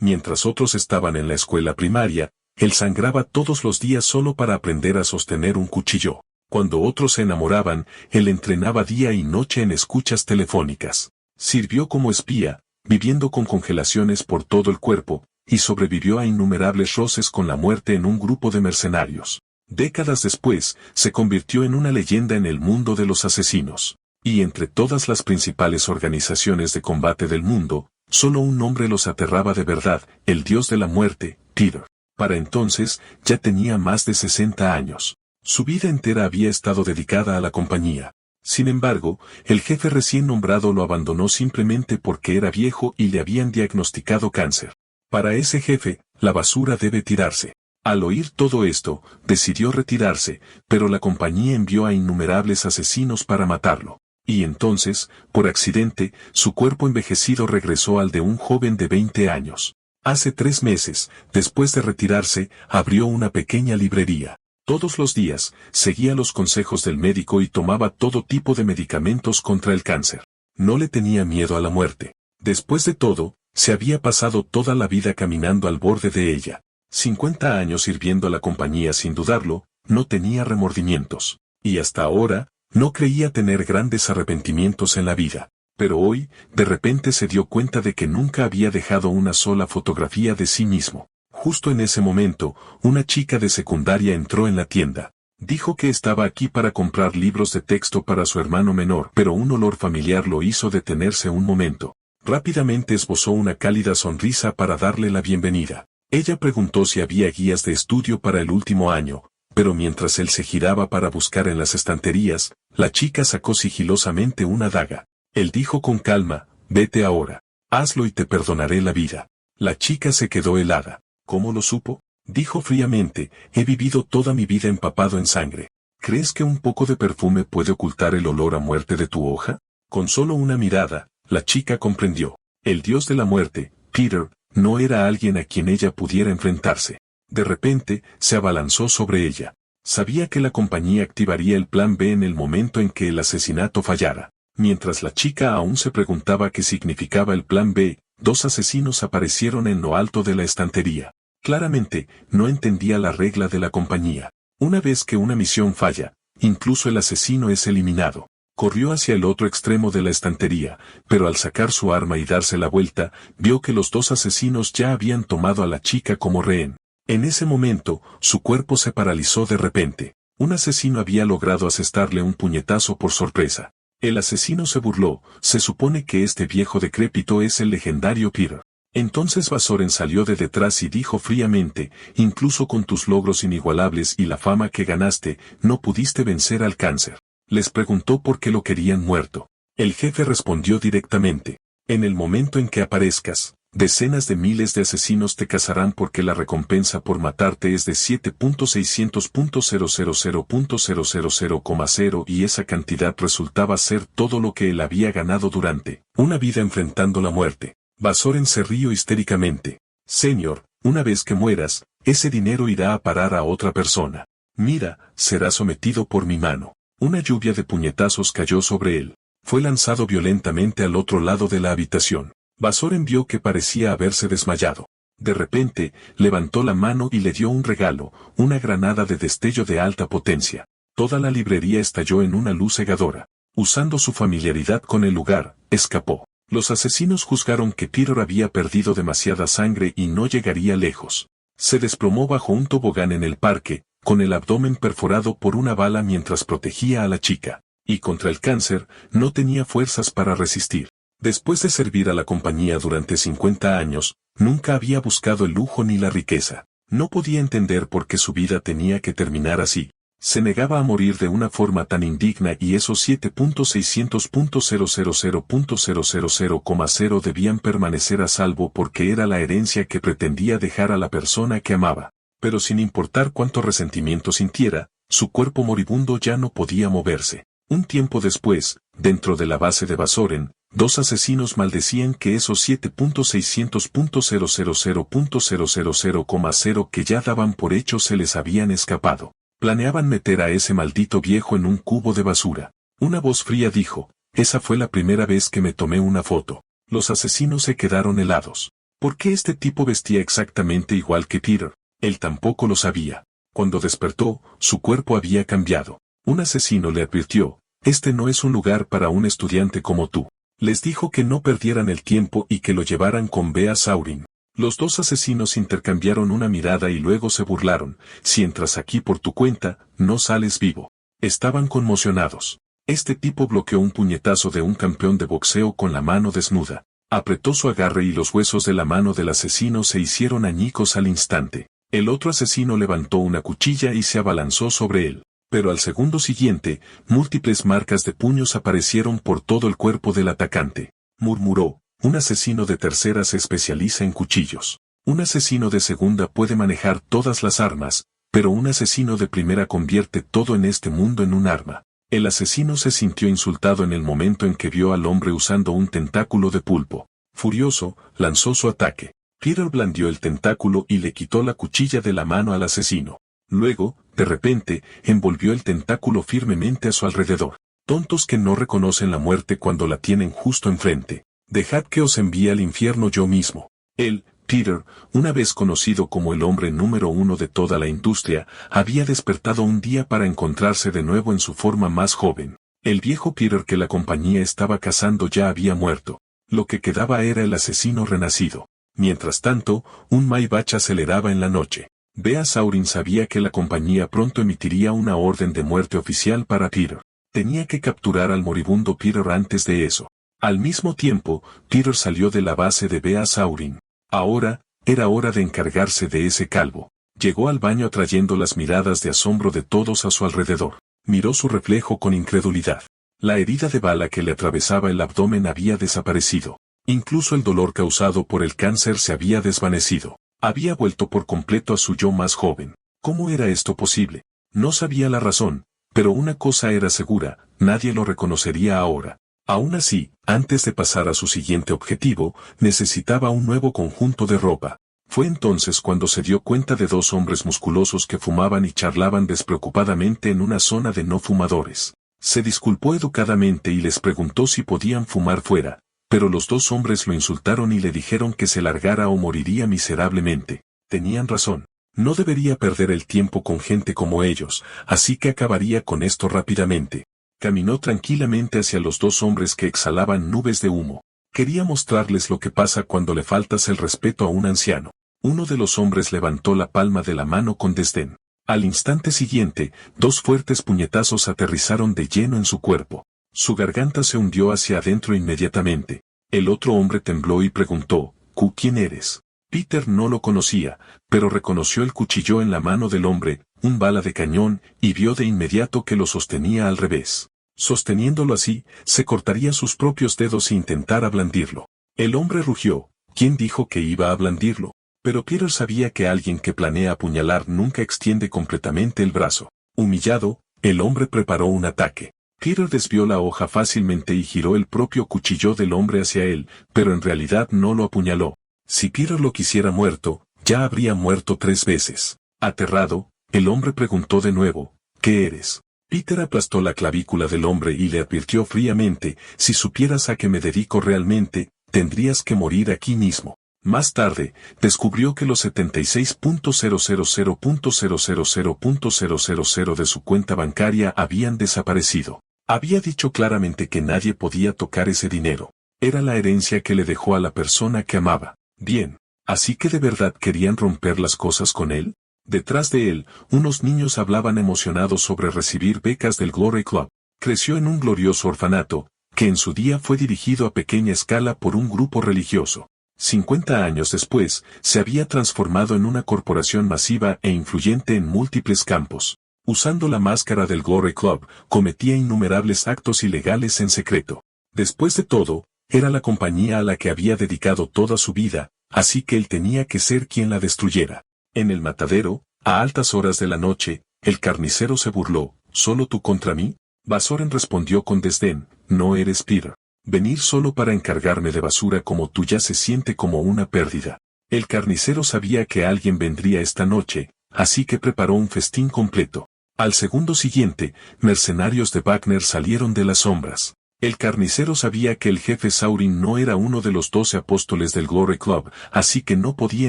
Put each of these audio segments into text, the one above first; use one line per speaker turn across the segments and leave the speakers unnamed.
Mientras otros estaban en la escuela primaria, él sangraba todos los días solo para aprender a sostener un cuchillo. Cuando otros se enamoraban, él entrenaba día y noche en escuchas telefónicas. Sirvió como espía, viviendo con congelaciones por todo el cuerpo, y sobrevivió a innumerables roces con la muerte en un grupo de mercenarios. Décadas después, se convirtió en una leyenda en el mundo de los asesinos. Y entre todas las principales organizaciones de combate del mundo, solo un nombre los aterraba de verdad, el dios de la muerte, Peter. Para entonces, ya tenía más de 60 años. Su vida entera había estado dedicada a la compañía. Sin embargo, el jefe recién nombrado lo abandonó simplemente porque era viejo y le habían diagnosticado cáncer. Para ese jefe, la basura debe tirarse. Al oír todo esto, decidió retirarse, pero la compañía envió a innumerables asesinos para matarlo. Y entonces, por accidente, su cuerpo envejecido regresó al de un joven de 20 años. Hace 3 meses, después de retirarse, abrió una pequeña librería. Todos los días, seguía los consejos del médico y tomaba todo tipo de medicamentos contra el cáncer. No le tenía miedo a la muerte. Después de todo, se había pasado toda la vida caminando al borde de ella. 50 años sirviendo a la compañía sin dudarlo, no tenía remordimientos. Y hasta ahora, no creía tener grandes arrepentimientos en la vida. Pero hoy, de repente se dio cuenta de que nunca había dejado una sola fotografía de sí mismo. Justo en ese momento, una chica de secundaria entró en la tienda. Dijo que estaba aquí para comprar libros de texto para su hermano menor, pero un olor familiar lo hizo detenerse un momento. Rápidamente esbozó una cálida sonrisa para darle la bienvenida. Ella preguntó si había guías de estudio para el último año, pero mientras él se giraba para buscar en las estanterías, la chica sacó sigilosamente una daga. Él dijo con calma, vete ahora. Hazlo y te perdonaré la vida. La chica se quedó helada. ¿Cómo lo supo? Dijo fríamente, he vivido toda mi vida empapado en sangre. ¿Crees que un poco de perfume puede ocultar el olor a muerte de tu hoja? Con solo una mirada, la chica comprendió. El dios de la muerte, Peter, no era alguien a quien ella pudiera enfrentarse. De repente, se abalanzó sobre ella. Sabía que la compañía activaría el plan B en el momento en que el asesinato fallara. Mientras la chica aún se preguntaba qué significaba el plan B, 2 asesinos aparecieron en lo alto de la estantería. Claramente, no entendía la regla de la compañía. Una vez que una misión falla, incluso el asesino es eliminado. Corrió hacia el otro extremo de la estantería, pero al sacar su arma y darse la vuelta, vio que los 2 asesinos ya habían tomado a la chica como rehén. En ese momento, su cuerpo se paralizó de repente. Un asesino había logrado asestarle un puñetazo por sorpresa. El asesino se burló, se supone que este viejo decrépito es el legendario Peter. Entonces Basoren salió de detrás y dijo fríamente, incluso con tus logros inigualables y la fama que ganaste, no pudiste vencer al cáncer. Les preguntó por qué lo querían muerto. El jefe respondió directamente, en el momento en que aparezcas, decenas de miles de asesinos te cazarán porque la recompensa por matarte es de 7.600.000.000,000 y esa cantidad resultaba ser todo lo que él había ganado durante una vida enfrentando la muerte. Basoren se rió histéricamente. Señor, una vez que mueras, ese dinero irá a parar a otra persona. Mira, será sometido por mi mano. Una lluvia de puñetazos cayó sobre él. Fue lanzado violentamente al otro lado de la habitación. Basoren vio que parecía haberse desmayado. De repente, levantó la mano y le dio un regalo, una granada de destello de alta potencia. Toda la librería estalló en una luz cegadora. Usando su familiaridad con el lugar, escapó. Los asesinos juzgaron que Peter había perdido demasiada sangre y no llegaría lejos. Se desplomó bajo un tobogán en el parque, con el abdomen perforado por una bala mientras protegía a la chica. Y contra el cáncer, no tenía fuerzas para resistir. Después de servir a la compañía durante 50 años, nunca había buscado el lujo ni la riqueza. No podía entender por qué su vida tenía que terminar así. Se negaba a morir de una forma tan indigna y esos 7.600.000.000,000 debían permanecer a salvo porque era la herencia que pretendía dejar a la persona que amaba. Pero sin importar cuánto resentimiento sintiera, su cuerpo moribundo ya no podía moverse. Un tiempo después, dentro de la base de Basoren, 2 asesinos maldecían que esos 7.600.000.000,000 que ya daban por hecho se les habían escapado. Planeaban meter a ese maldito viejo en un cubo de basura. Una voz fría dijo, esa fue la primera vez que me tomé una foto. Los asesinos se quedaron helados. ¿Por qué este tipo vestía exactamente igual que Peter? Él tampoco lo sabía. Cuando despertó, su cuerpo había cambiado. Un asesino le advirtió, este no es un lugar para un estudiante como tú. Les dijo que no perdieran el tiempo y que lo llevaran con Bea Saurin. Los dos asesinos intercambiaron una mirada y luego se burlaron. Si entras aquí por tu cuenta, no sales vivo. Estaban conmocionados. Este tipo bloqueó un puñetazo de un campeón de boxeo con la mano desnuda. Apretó su agarre y los huesos de la mano del asesino se hicieron añicos al instante. El otro asesino levantó una cuchilla y se abalanzó sobre él. Pero al segundo siguiente, múltiples marcas de puños aparecieron por todo el cuerpo del atacante. Murmuró, un asesino de tercera se especializa en cuchillos. Un asesino de segunda puede manejar todas las armas, pero un asesino de primera convierte todo en este mundo en un arma. El asesino se sintió insultado en el momento en que vio al hombre usando un tentáculo de pulpo. Furioso, lanzó su ataque. Peter blandió el tentáculo y le quitó la cuchilla de la mano al asesino. Luego, de repente, envolvió el tentáculo firmemente a su alrededor. Tontos que no reconocen la muerte cuando la tienen justo enfrente. Dejad que os envíe al infierno yo mismo. Él, Peter, una vez conocido como el hombre número uno de toda la industria, había despertado un día para encontrarse de nuevo en su forma más joven. El viejo Peter que la compañía estaba cazando ya había muerto. Lo que quedaba era el asesino renacido. Mientras tanto, un Maybach aceleraba en la noche. Bea Saurin sabía que la compañía pronto emitiría una orden de muerte oficial para Peter. Tenía que capturar al moribundo Peter antes de eso. Al mismo tiempo, Peter salió de la base de Bea Saurin. Ahora, era hora de encargarse de ese calvo. Llegó al baño trayendo las miradas de asombro de todos a su alrededor. Miró su reflejo con incredulidad. La herida de bala que le atravesaba el abdomen había desaparecido. Incluso el dolor causado por el cáncer se había desvanecido. Había vuelto por completo a su yo más joven. ¿Cómo era esto posible? No sabía la razón, pero una cosa era segura, nadie lo reconocería ahora. Aún así, antes de pasar a su siguiente objetivo, necesitaba un nuevo conjunto de ropa. Fue entonces cuando se dio cuenta de dos hombres musculosos que fumaban y charlaban despreocupadamente en una zona de no fumadores. Se disculpó educadamente y les preguntó si podían fumar fuera, pero los dos hombres lo insultaron y le dijeron que se largara o moriría miserablemente. Tenían razón. No debería perder el tiempo con gente como ellos, así que acabaría con esto rápidamente. Caminó tranquilamente hacia los dos hombres que exhalaban nubes de humo. Quería mostrarles lo que pasa cuando le faltas el respeto a un anciano. Uno de los hombres levantó la palma de la mano con desdén. Al instante siguiente, dos fuertes puñetazos aterrizaron de lleno en su cuerpo. Su garganta se hundió hacia adentro inmediatamente. El otro hombre tembló y preguntó, ¿quién eres? Peter no lo conocía, pero reconoció el cuchillo en la mano del hombre, un bala de cañón, y vio de inmediato que lo sostenía al revés. Sosteniéndolo así, se cortaría sus propios dedos si intentara blandirlo. El hombre rugió, ¿quién dijo que iba a blandirlo? Pero Peter sabía que alguien que planea apuñalar nunca extiende completamente el brazo. Humillado, el hombre preparó un ataque. Peter desvió la hoja fácilmente y giró el propio cuchillo del hombre hacia él, pero en realidad no lo apuñaló. Si Peter lo quisiera muerto, ya habría muerto 3 veces. Aterrado, el hombre preguntó de nuevo, ¿qué eres? Peter aplastó la clavícula del hombre y le advirtió fríamente, si supieras a qué me dedico realmente, tendrías que morir aquí mismo. Más tarde, descubrió que los 76.000.000.000 de su cuenta bancaria habían desaparecido. Había dicho claramente que nadie podía tocar ese dinero. Era la herencia que le dejó a la persona que amaba. Bien, ¿así que de verdad querían romper las cosas con él? Detrás de él, unos niños hablaban emocionados sobre recibir becas del Glory Club. Creció en un glorioso orfanato, que en su día fue dirigido a pequeña escala por un grupo religioso. 50 años después, se había transformado en una corporación masiva e influyente en múltiples campos. Usando la máscara del Glory Club, cometía innumerables actos ilegales en secreto. Después de todo, era la compañía a la que había dedicado toda su vida, así que él tenía que ser quien la destruyera. En el matadero, a altas horas de la noche, el carnicero se burló, ¿solo tú contra mí? Basoren respondió con desdén, no eres Peter. Venir solo para encargarme de basura como tú ya se siente como una pérdida. El carnicero sabía que alguien vendría esta noche, así que preparó un festín completo. Al segundo siguiente, mercenarios de Wagner salieron de las sombras. El carnicero sabía que el jefe Saurin no era uno de los 12 apóstoles del Glory Club, así que no podía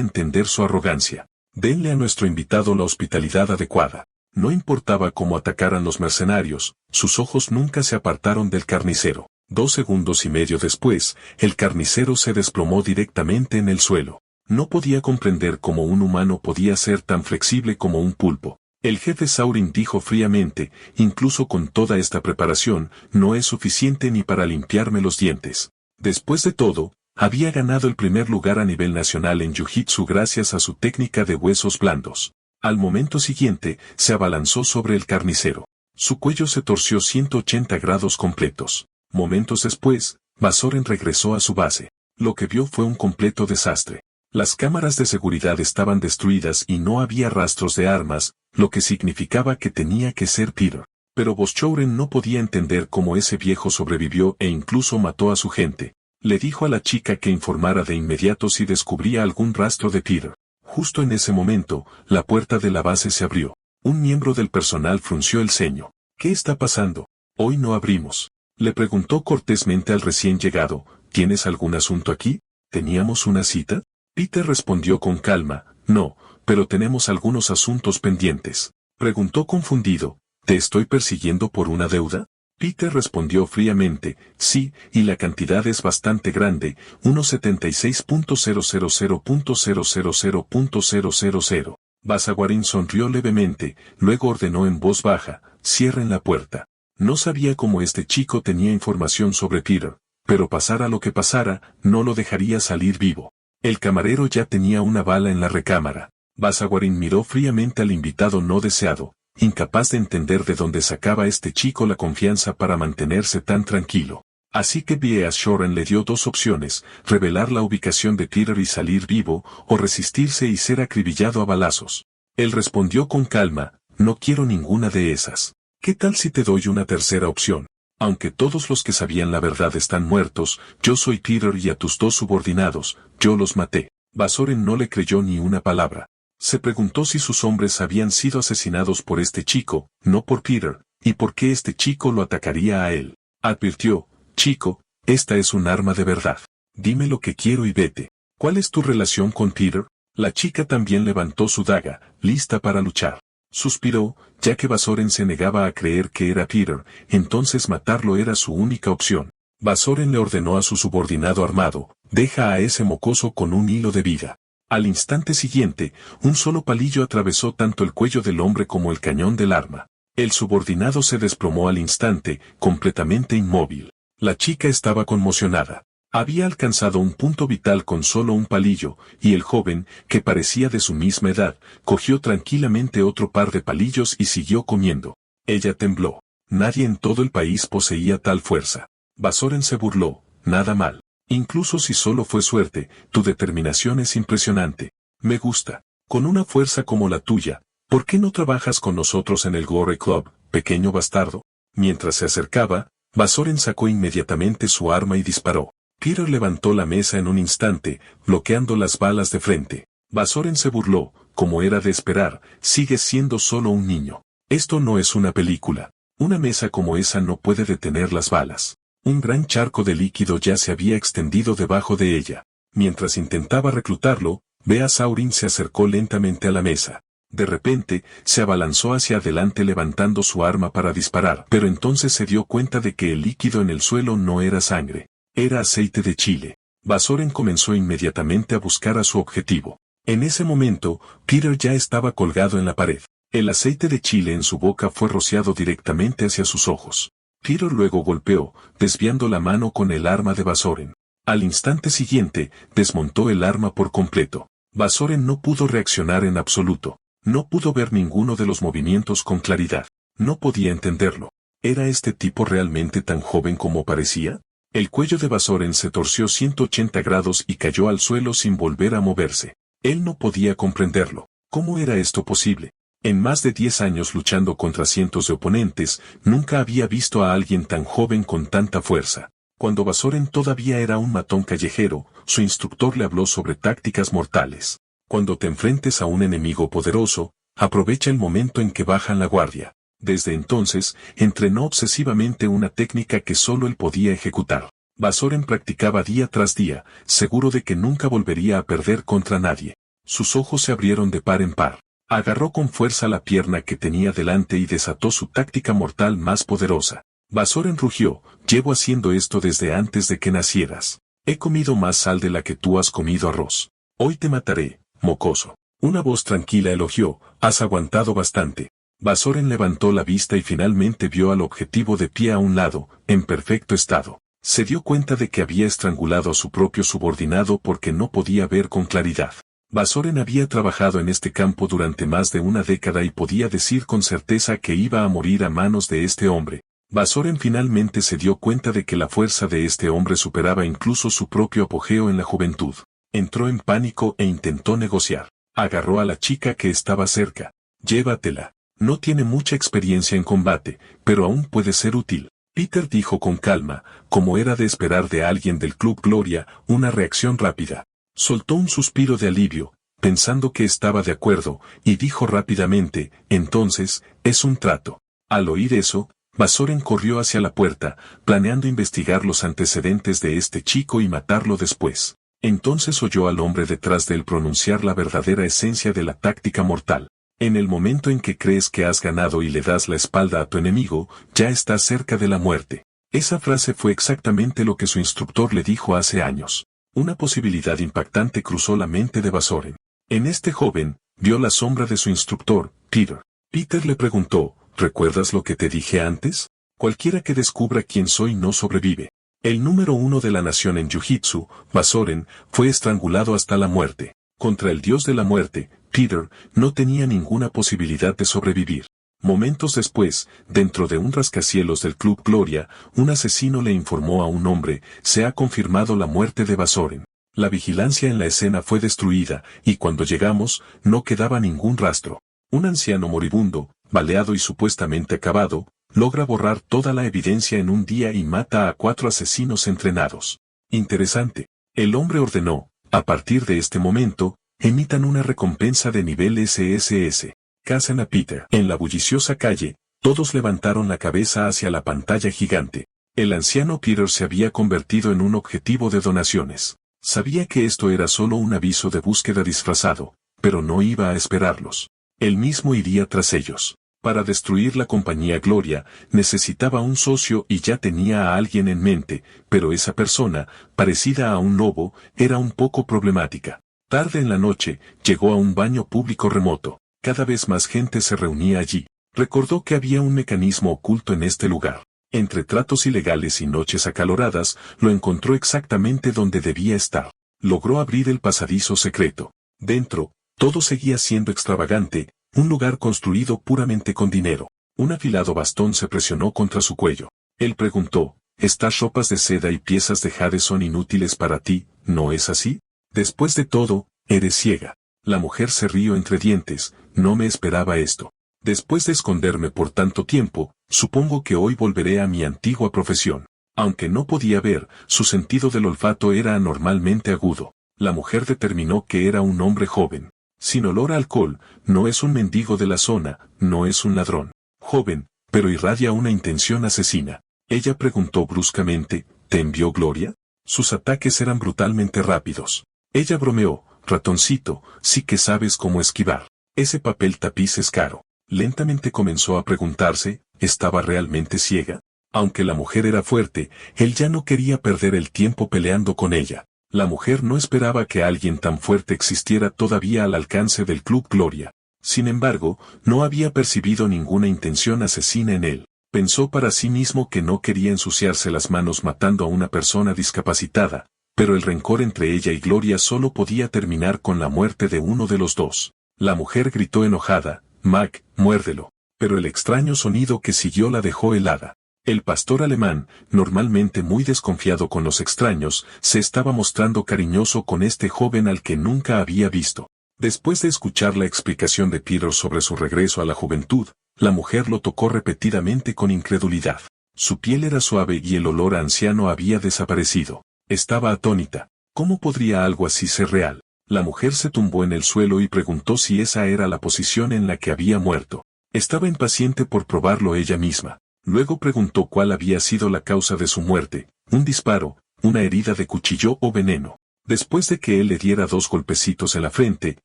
entender su arrogancia. Denle a nuestro invitado la hospitalidad adecuada. No importaba cómo atacaran los mercenarios, sus ojos nunca se apartaron del carnicero. 2 segundos y medio después, el carnicero se desplomó directamente en el suelo. No podía comprender cómo un humano podía ser tan flexible como un pulpo. El jefe Saurin dijo fríamente, incluso con toda esta preparación, no es suficiente ni para limpiarme los dientes. Después de todo, había ganado el primer lugar a nivel nacional en Jiu-Jitsu gracias a su técnica de huesos blandos. Al momento siguiente, se abalanzó sobre el carnicero. Su cuello se torció 180 grados completos. Momentos después, Bazoren regresó a su base. Lo que vio fue un completo desastre. Las cámaras de seguridad estaban destruidas y no había rastros de armas, lo que significaba que tenía que ser Peter. Pero Boschouren no podía entender cómo ese viejo sobrevivió e incluso mató a su gente. Le dijo a la chica que informara de inmediato si descubría algún rastro de Peter. Justo en ese momento, la puerta de la base se abrió. Un miembro del personal frunció el ceño. ¿Qué está pasando? Hoy no abrimos. Le preguntó cortésmente al recién llegado, ¿tienes algún asunto aquí? ¿Teníamos una cita? Peter respondió con calma, no, pero tenemos algunos asuntos pendientes. Preguntó confundido, ¿te estoy persiguiendo por una deuda? Peter respondió fríamente, sí, y la cantidad es bastante grande, unos 76.000.000.000.000. Basaguarin sonrió levemente, luego ordenó en voz baja, cierren la puerta. No sabía cómo este chico tenía información sobre Peter, pero pasara lo que pasara, no lo dejaría salir vivo. El camarero ya tenía una bala en la recámara. Basaguarin miró fríamente al invitado no deseado, incapaz de entender de dónde sacaba este chico la confianza para mantenerse tan tranquilo. Así que Bazoren le dio 2 opciones, revelar la ubicación de Peter y salir vivo, o resistirse y ser acribillado a balazos. Él respondió con calma, no quiero ninguna de esas. ¿Qué tal si te doy una tercera opción? Aunque todos los que sabían la verdad están muertos, yo soy Peter y a tus 2 subordinados, yo los maté. Bazoren no le creyó ni una palabra. Se preguntó si sus hombres habían sido asesinados por este chico, no por Peter, y por qué este chico lo atacaría a él. Advirtió, chico, esta es un arma de verdad. Dime lo que quiero y vete. ¿Cuál es tu relación con Peter? La chica también levantó su daga, lista para luchar. Suspiró, ya que Bazoren se negaba a creer que era Peter, entonces matarlo era su única opción. Bazoren le ordenó a su subordinado armado, deja a ese mocoso con un hilo de vida. Al instante siguiente, un solo palillo atravesó tanto el cuello del hombre como el cañón del arma. El subordinado se desplomó al instante, completamente inmóvil. La chica estaba conmocionada. Había alcanzado un punto vital con solo un palillo, y el joven, que parecía de su misma edad, cogió tranquilamente otro par de palillos y siguió comiendo. Ella tembló. Nadie en todo el país poseía tal fuerza. Bazoren se burló, nada mal. Incluso si solo fue suerte, tu determinación es impresionante. Me gusta. Con una fuerza como la tuya, ¿por qué no trabajas con nosotros en el Glory Club, pequeño bastardo? Mientras se acercaba, Bazoren sacó inmediatamente su arma y disparó. Peter levantó la mesa en un instante, bloqueando las balas de frente. Bazoren se burló, como era de esperar, sigues siendo solo un niño. Esto no es una película. Una mesa como esa no puede detener las balas. Un gran charco de líquido ya se había extendido debajo de ella. Mientras intentaba reclutarlo, Bazoren se acercó lentamente a la mesa. De repente, se abalanzó hacia adelante levantando su arma para disparar, pero entonces se dio cuenta de que el líquido en el suelo no era sangre. Era aceite de chile. Bazoren comenzó inmediatamente a buscar a su objetivo. En ese momento, Peter ya estaba colgado en la pared. El aceite de chile en su boca fue rociado directamente hacia sus ojos. Peter luego golpeó, desviando la mano con el arma de Bazoren. Al instante siguiente, desmontó el arma por completo. Bazoren no pudo reaccionar en absoluto. No pudo ver ninguno de los movimientos con claridad. No podía entenderlo. ¿Era este tipo realmente tan joven como parecía? El cuello de Bazoren se torció 180 grados y cayó al suelo sin volver a moverse. Él no podía comprenderlo. ¿Cómo era esto posible? En más de 10 años luchando contra cientos de oponentes, nunca había visto a alguien tan joven con tanta fuerza. Cuando Bazoren todavía era un matón callejero, su instructor le habló sobre tácticas mortales. Cuando te enfrentes a un enemigo poderoso, aprovecha el momento en que bajan la guardia. Desde entonces, entrenó obsesivamente una técnica que solo él podía ejecutar. Bazoren practicaba día tras día, seguro de que nunca volvería a perder contra nadie. Sus ojos se abrieron de par en par. Agarró con fuerza la pierna que tenía delante y desató su táctica mortal más poderosa. Bazoren rugió: llevo haciendo esto desde antes de que nacieras. He comido más sal de la que tú has comido arroz. Hoy te mataré, mocoso. Una voz tranquila elogió: has aguantado bastante. Bazoren levantó la vista y finalmente vio al objetivo de pie a un lado, en perfecto estado. Se dio cuenta de que había estrangulado a su propio subordinado porque no podía ver con claridad. Bazoren había trabajado en este campo durante más de una década y podía decir con certeza que iba a morir a manos de este hombre. Bazoren finalmente se dio cuenta de que la fuerza de este hombre superaba incluso su propio apogeo en la juventud. Entró en pánico e intentó negociar. Agarró a la chica que estaba cerca. Llévatela. No tiene mucha experiencia en combate, pero aún puede ser útil. Peter dijo con calma, como era de esperar de alguien del Club Gloria, una reacción rápida. Soltó un suspiro de alivio, pensando que estaba de acuerdo, y dijo rápidamente: entonces, es un trato. Al oír eso, Bazoren corrió hacia la puerta, planeando investigar los antecedentes de este chico y matarlo después. Entonces oyó al hombre detrás de él pronunciar la verdadera esencia de la táctica mortal. En el momento en que crees que has ganado y le das la espalda a tu enemigo, ya estás cerca de la muerte. Esa frase fue exactamente lo que su instructor le dijo hace años. Una posibilidad impactante cruzó la mente de Bazoren. En este joven, vio la sombra de su instructor, Peter. Peter le preguntó: ¿recuerdas lo que te dije antes? Cualquiera que descubra quién soy no sobrevive. El número 1 de la nación en Jiu-Jitsu, Bazoren, fue estrangulado hasta la muerte. Contra el dios de la muerte, Peter, no tenía ninguna posibilidad de sobrevivir. Momentos después, dentro de un rascacielos del Club Gloria, un asesino le informó a un hombre: se ha confirmado la muerte de Bazoren. La vigilancia en la escena fue destruida, y cuando llegamos, no quedaba ningún rastro. Un anciano moribundo, baleado y supuestamente acabado, logra borrar toda la evidencia en un día y mata a 4 asesinos entrenados. Interesante. El hombre ordenó: a partir de este momento, emitan una recompensa de nivel SSS. Casen a Peter. En la bulliciosa calle, todos levantaron la cabeza hacia la pantalla gigante. El anciano Peter se había convertido en un objetivo de donaciones. Sabía que esto era solo un aviso de búsqueda disfrazado, pero no iba a esperarlos. Él mismo iría tras ellos. Para destruir la compañía Gloria, necesitaba un socio y ya tenía a alguien en mente, pero esa persona, parecida a un lobo, era un poco problemática. Tarde en la noche, llegó a un baño público remoto. Cada vez más gente se reunía allí. Recordó que había un mecanismo oculto en este lugar. Entre tratos ilegales y noches acaloradas, lo encontró exactamente donde debía estar. Logró abrir el pasadizo secreto. Dentro, todo seguía siendo extravagante, un lugar construido puramente con dinero. Un afilado bastón se presionó contra su cuello. Él preguntó: estas ropas de seda y piezas de jade son inútiles para ti, ¿no es así? Después de todo, eres ciega. La mujer se rió entre dientes: no me esperaba esto. Después de esconderme por tanto tiempo, supongo que hoy volveré a mi antigua profesión. Aunque no podía ver, su sentido del olfato era anormalmente agudo. La mujer determinó que era un hombre joven. Sin olor a alcohol, no es un mendigo de la zona, no es un ladrón. Joven, pero irradia una intención asesina. Ella preguntó bruscamente: ¿te envió Gloria? Sus ataques eran brutalmente rápidos. Ella bromeó: ratoncito, sí que sabes cómo esquivar. Ese papel tapiz es caro. Lentamente comenzó a preguntarse: ¿estaba realmente ciega? Aunque la mujer era fuerte, él ya no quería perder el tiempo peleando con ella. La mujer no esperaba que alguien tan fuerte existiera todavía al alcance del Club Gloria. Sin embargo, no había percibido ninguna intención asesina en él. Pensó para sí mismo que no quería ensuciarse las manos matando a una persona discapacitada, pero el rencor entre ella y Gloria solo podía terminar con la muerte de uno de los dos. La mujer gritó enojada: Mac, muérdelo. Pero el extraño sonido que siguió la dejó helada. El pastor alemán, normalmente muy desconfiado con los extraños, se estaba mostrando cariñoso con este joven al que nunca había visto. Después de escuchar la explicación de Peter sobre su regreso a la juventud, la mujer lo tocó repetidamente con incredulidad. Su piel era suave y el olor a anciano había desaparecido. Estaba atónita. ¿Cómo podría algo así ser real? La mujer se tumbó en el suelo y preguntó si esa era la posición en la que había muerto. Estaba impaciente por probarlo ella misma. Luego preguntó cuál había sido la causa de su muerte, un disparo, una herida de cuchillo o veneno. Después de que él le diera 2 golpecitos en la frente,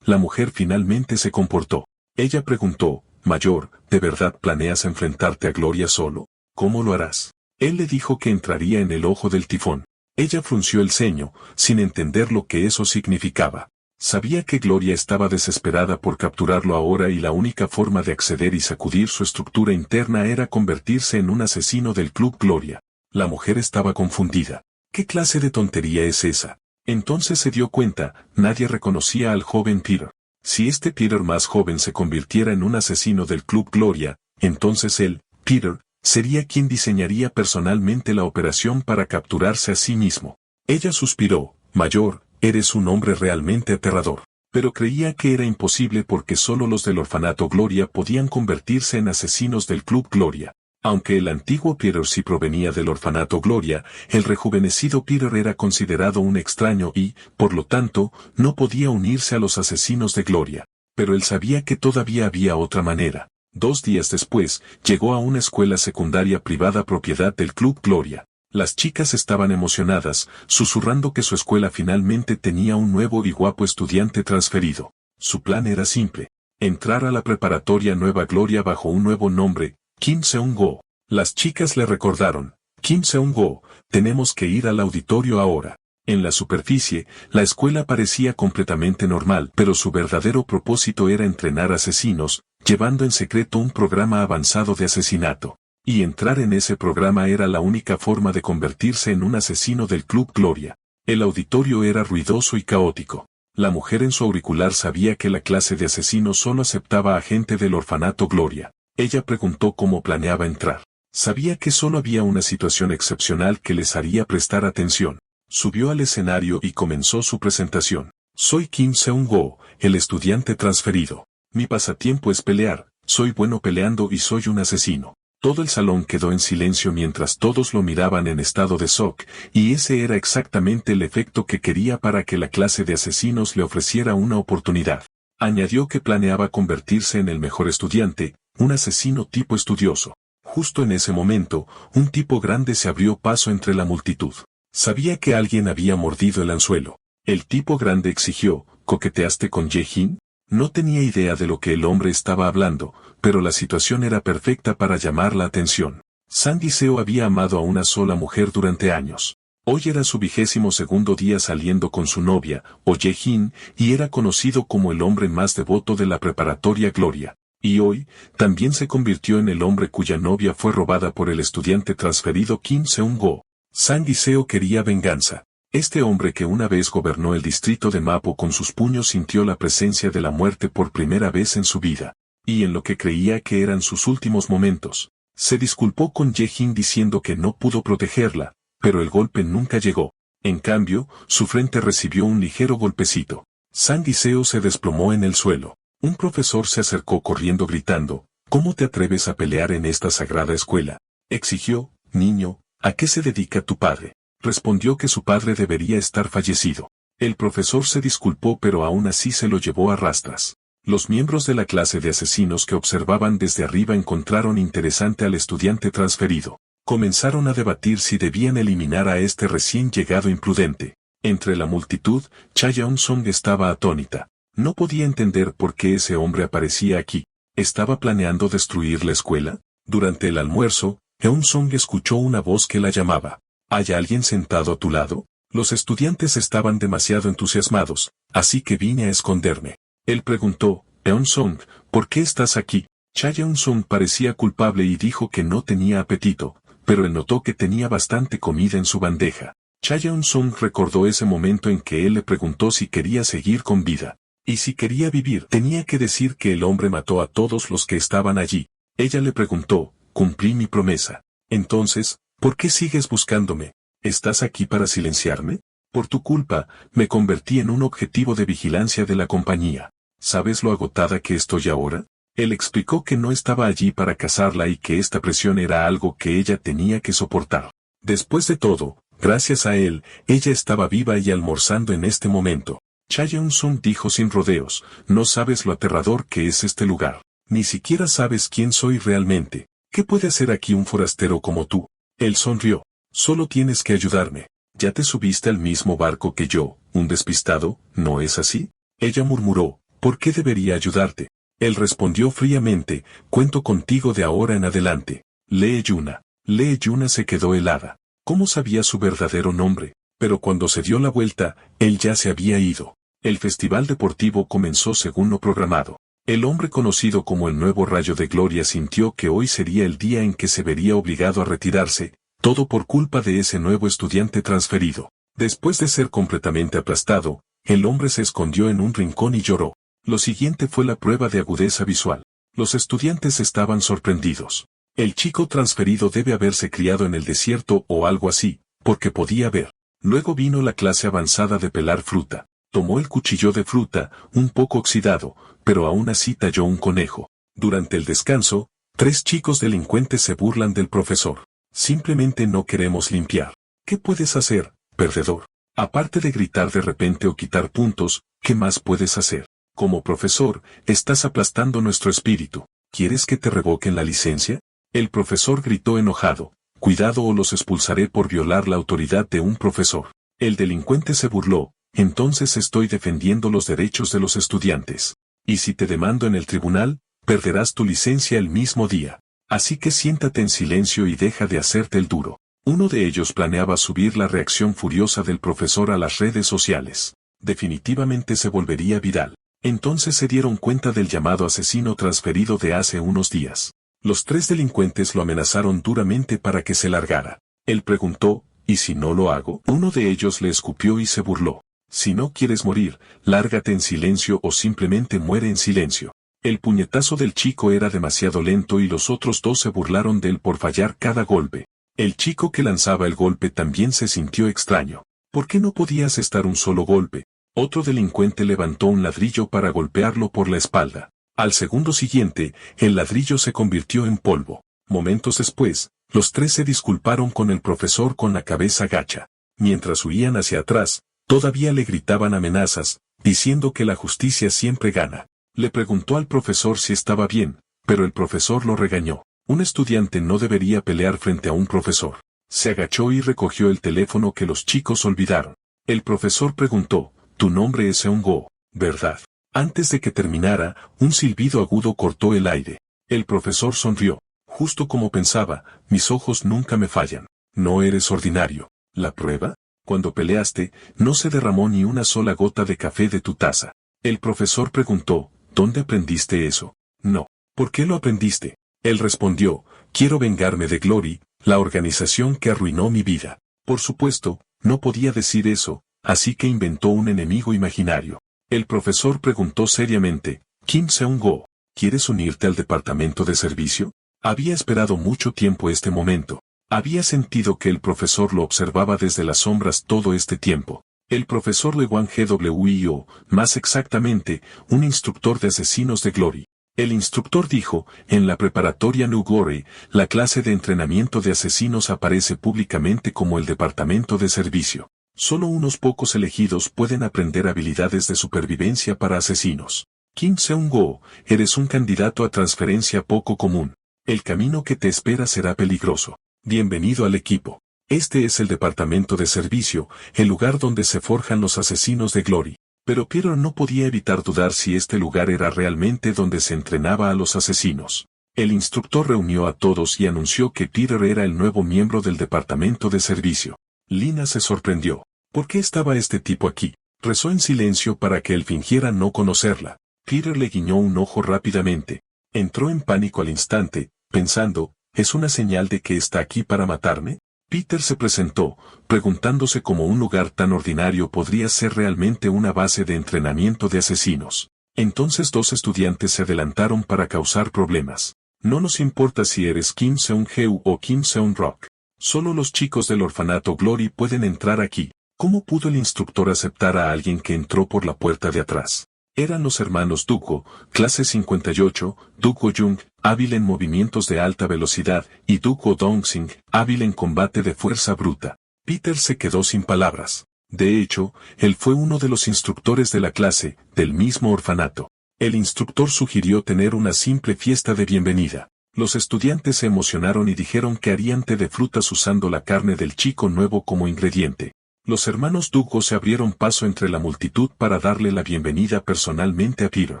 la mujer finalmente se comportó. Ella preguntó, Mayor, ¿de verdad planeas enfrentarte a Gloria solo? ¿Cómo lo harás? Él le dijo que entraría en el ojo del tifón. Ella frunció el ceño, sin entender lo que eso significaba. Sabía que Gloria estaba desesperada por capturarlo ahora y la única forma de acceder y sacudir su estructura interna era convertirse en un asesino del Club Gloria. La mujer estaba confundida. ¿Qué clase de tontería es esa? Entonces se dio cuenta, nadie reconocía al joven Peter. Si este Peter más joven se convirtiera en un asesino del Club Gloria, entonces él, Peter, sería quien diseñaría personalmente la operación para capturarse a sí mismo. Ella suspiró, Mayor, eres un hombre realmente aterrador. Pero creía que era imposible porque solo los del orfanato Gloria podían convertirse en asesinos del Club Gloria. Aunque el antiguo Peter sí provenía del orfanato Gloria, el rejuvenecido Peter era considerado un extraño y, por lo tanto, no podía unirse a los asesinos de Gloria. Pero él sabía que todavía había otra manera. 2 días después, llegó a una escuela secundaria privada propiedad del Club Gloria. Las chicas estaban emocionadas, susurrando que su escuela finalmente tenía un nuevo y guapo estudiante transferido. Su plan era simple: entrar a la preparatoria Nueva Gloria bajo un nuevo nombre, Kim Seung-go. Las chicas le recordaron, Kim Seung-go, tenemos que ir al auditorio ahora. En la superficie, la escuela parecía completamente normal, pero su verdadero propósito era entrenar asesinos, llevando en secreto un programa avanzado de asesinato. Y entrar en ese programa era la única forma de convertirse en un asesino del Club Gloria. El auditorio era ruidoso y caótico. La mujer en su auricular sabía que la clase de asesinos solo aceptaba a gente del orfanato Gloria. Ella preguntó cómo planeaba entrar. Sabía que solo había una situación excepcional que les haría prestar atención. Subió al escenario y comenzó su presentación. Soy Kim Seung-go, el estudiante transferido. Mi pasatiempo es pelear, soy bueno peleando y soy un asesino. Todo el salón quedó en silencio mientras todos lo miraban en estado de shock, y ese era exactamente el efecto que quería para que la clase de asesinos le ofreciera una oportunidad. Añadió que planeaba convertirse en el mejor estudiante, un asesino tipo estudioso. Justo en ese momento, un tipo grande se abrió paso entre la multitud. Sabía que alguien había mordido el anzuelo. El tipo grande exigió, ¿coqueteaste con Ye-jin? No tenía idea de lo que el hombre estaba hablando, pero la situación era perfecta para llamar la atención. Sang Gi-seo había amado a una sola mujer durante años. Hoy era su 22º día saliendo con su novia, Oh Ye-jin, y era conocido como el hombre más devoto de la preparatoria Gloria. Y hoy, también se convirtió en el hombre cuya novia fue robada por el estudiante transferido Kim Seung-go. Sang Gi-seo quería venganza. Este hombre que una vez gobernó el distrito de Mapo con sus puños sintió la presencia de la muerte por primera vez en su vida. Y en lo que creía que eran sus últimos momentos, se disculpó con Ye-jin diciendo que no pudo protegerla, pero el golpe nunca llegó. En cambio, su frente recibió un ligero golpecito. Sang Gi-seo se desplomó en el suelo. Un profesor se acercó corriendo gritando, ¿cómo te atreves a pelear en esta sagrada escuela? Exigió, niño, ¿a qué se dedica tu padre? Respondió que su padre debería estar fallecido. El profesor se disculpó pero aún así se lo llevó a rastras. Los miembros de la clase de asesinos que observaban desde arriba encontraron interesante al estudiante transferido. Comenzaron a debatir si debían eliminar a este recién llegado imprudente. Entre la multitud, Cha Yeon-sung estaba atónita. No podía entender por qué ese hombre aparecía aquí. ¿Estaba planeando destruir la escuela? Durante el almuerzo, Yeon-sung escuchó una voz que la llamaba. ¿Hay alguien sentado a tu lado? Los estudiantes estaban demasiado entusiasmados, así que vine a esconderme. Él preguntó, Yeon-sung, ¿por qué estás aquí? Cha Yeon-sung parecía culpable y dijo que no tenía apetito, pero él notó que tenía bastante comida en su bandeja. Cha Yeon-sung recordó ese momento en que él le preguntó si quería seguir con vida. Y si quería vivir, tenía que decir que el hombre mató a todos los que estaban allí. Ella le preguntó, cumplí mi promesa. Entonces, ¿por qué sigues buscándome? ¿Estás aquí para silenciarme? Por tu culpa, me convertí en un objetivo de vigilancia de la compañía. ¿Sabes lo agotada que estoy ahora? Él explicó que no estaba allí para casarla y que esta presión era algo que ella tenía que soportar. Después de todo, gracias a él, ella estaba viva y almorzando en este momento. Cha Yeon-sung dijo sin rodeos, no sabes lo aterrador que es este lugar. Ni siquiera sabes quién soy realmente. ¿Qué puede hacer aquí un forastero como tú? Él sonrió. Solo tienes que ayudarme. Ya te subiste al mismo barco que yo, un despistado, ¿no es así? Ella murmuró, ¿por qué debería ayudarte? Él respondió fríamente, cuento contigo de ahora en adelante. Lee Yuna. Lee Yuna se quedó helada. ¿Cómo sabía su verdadero nombre? Pero cuando se dio la vuelta, él ya se había ido. El festival deportivo comenzó según lo programado. El hombre conocido como el nuevo Rayo de Gloria sintió que hoy sería el día en que se vería obligado a retirarse, todo por culpa de ese nuevo estudiante transferido. Después de ser completamente aplastado, el hombre se escondió en un rincón y lloró. Lo siguiente fue la prueba de agudeza visual. Los estudiantes estaban sorprendidos. El chico transferido debe haberse criado en el desierto o algo así, porque podía ver. Luego vino la clase avanzada de pelar fruta. Tomó el cuchillo de fruta, un poco oxidado, pero aún así talló un conejo. Durante el descanso, 3 chicos delincuentes se burlan del profesor. Simplemente no queremos limpiar. ¿Qué puedes hacer, perdedor? Aparte de gritar de repente o quitar puntos, ¿qué más puedes hacer? Como profesor, estás aplastando nuestro espíritu. ¿Quieres que te revoquen la licencia? El profesor gritó enojado. Cuidado o los expulsaré por violar la autoridad de un profesor. El delincuente se burló. Entonces estoy defendiendo los derechos de los estudiantes. Y si te demando en el tribunal, perderás tu licencia el mismo día. Así que siéntate en silencio y deja de hacerte el duro. Uno de ellos planeaba subir la reacción furiosa del profesor a las redes sociales. Definitivamente se volvería viral. Entonces se dieron cuenta del llamado asesino transferido de hace unos días. Los 3 delincuentes lo amenazaron duramente para que se largara. Él preguntó, ¿y si no lo hago? Uno de ellos le escupió y se burló. Si no quieres morir, lárgate en silencio o simplemente muere en silencio. El puñetazo del chico era demasiado lento y los otros 2 se burlaron de él por fallar cada golpe. El chico que lanzaba el golpe también se sintió extraño. ¿Por qué no podías estar un solo golpe? Otro delincuente levantó un ladrillo para golpearlo por la espalda. Al segundo siguiente, el ladrillo se convirtió en polvo. Momentos después, los 3 se disculparon con el profesor con la cabeza gacha. Mientras huían hacia atrás, todavía le gritaban amenazas, diciendo que la justicia siempre gana. Le preguntó al profesor si estaba bien, pero el profesor lo regañó. Un estudiante no debería pelear frente a un profesor. Se agachó y recogió el teléfono que los chicos olvidaron. El profesor preguntó, tu nombre es Seung-go, ¿verdad? Antes de que terminara, un silbido agudo cortó el aire. El profesor sonrió. Justo como pensaba, mis ojos nunca me fallan. No eres ordinario. ¿La prueba? Cuando peleaste, no se derramó ni una sola gota de café de tu taza. El profesor preguntó, ¿dónde aprendiste eso? No. ¿Por qué lo aprendiste? Él respondió, quiero vengarme de Glory, la organización que arruinó mi vida. Por supuesto, no podía decir eso, así que inventó un enemigo imaginario. El profesor preguntó seriamente, Kim Seung-go, ¿quieres unirte al departamento de servicio? Había esperado mucho tiempo este momento. Había sentido que el profesor lo observaba desde las sombras todo este tiempo. El profesor de Wang Gwio, más exactamente, un instructor de asesinos de Glory. El instructor dijo, en la preparatoria New Glory, la clase de entrenamiento de asesinos aparece públicamente como el departamento de servicio. Solo unos pocos elegidos pueden aprender habilidades de supervivencia para asesinos. Kim Seung-go, eres un candidato a transferencia poco común. El camino que te espera será peligroso. Bienvenido al equipo. Este es el departamento de servicio, el lugar donde se forjan los asesinos de Glory. Pero Peter no podía evitar dudar si este lugar era realmente donde se entrenaba a los asesinos. El instructor reunió a todos y anunció que Peter era el nuevo miembro del departamento de servicio. Lina se sorprendió. ¿Por qué estaba este tipo aquí? Rezó en silencio para que él fingiera no conocerla. Peter le guiñó un ojo rápidamente. Entró en pánico al instante, pensando, ¿es una señal de que está aquí para matarme? Peter se presentó, preguntándose cómo un lugar tan ordinario podría ser realmente una base de entrenamiento de asesinos. Entonces 2 estudiantes se adelantaron para causar problemas. No nos importa si eres Kim Seung-heu o Kim Seung-rock. Solo los chicos del orfanato Glory pueden entrar aquí. ¿Cómo pudo el instructor aceptar a alguien que entró por la puerta de atrás? Eran los hermanos Duko, clase 58, Duko Jung, hábil en movimientos de alta velocidad, y Duko Dongsing, hábil en combate de fuerza bruta. Peter se quedó sin palabras. De hecho, él fue uno de los instructores de la clase, del mismo orfanato. El instructor sugirió tener una simple fiesta de bienvenida. Los estudiantes se emocionaron y dijeron que harían té de frutas usando la carne del chico nuevo como ingrediente. Los hermanos Duggo se abrieron paso entre la multitud para darle la bienvenida personalmente a Peter.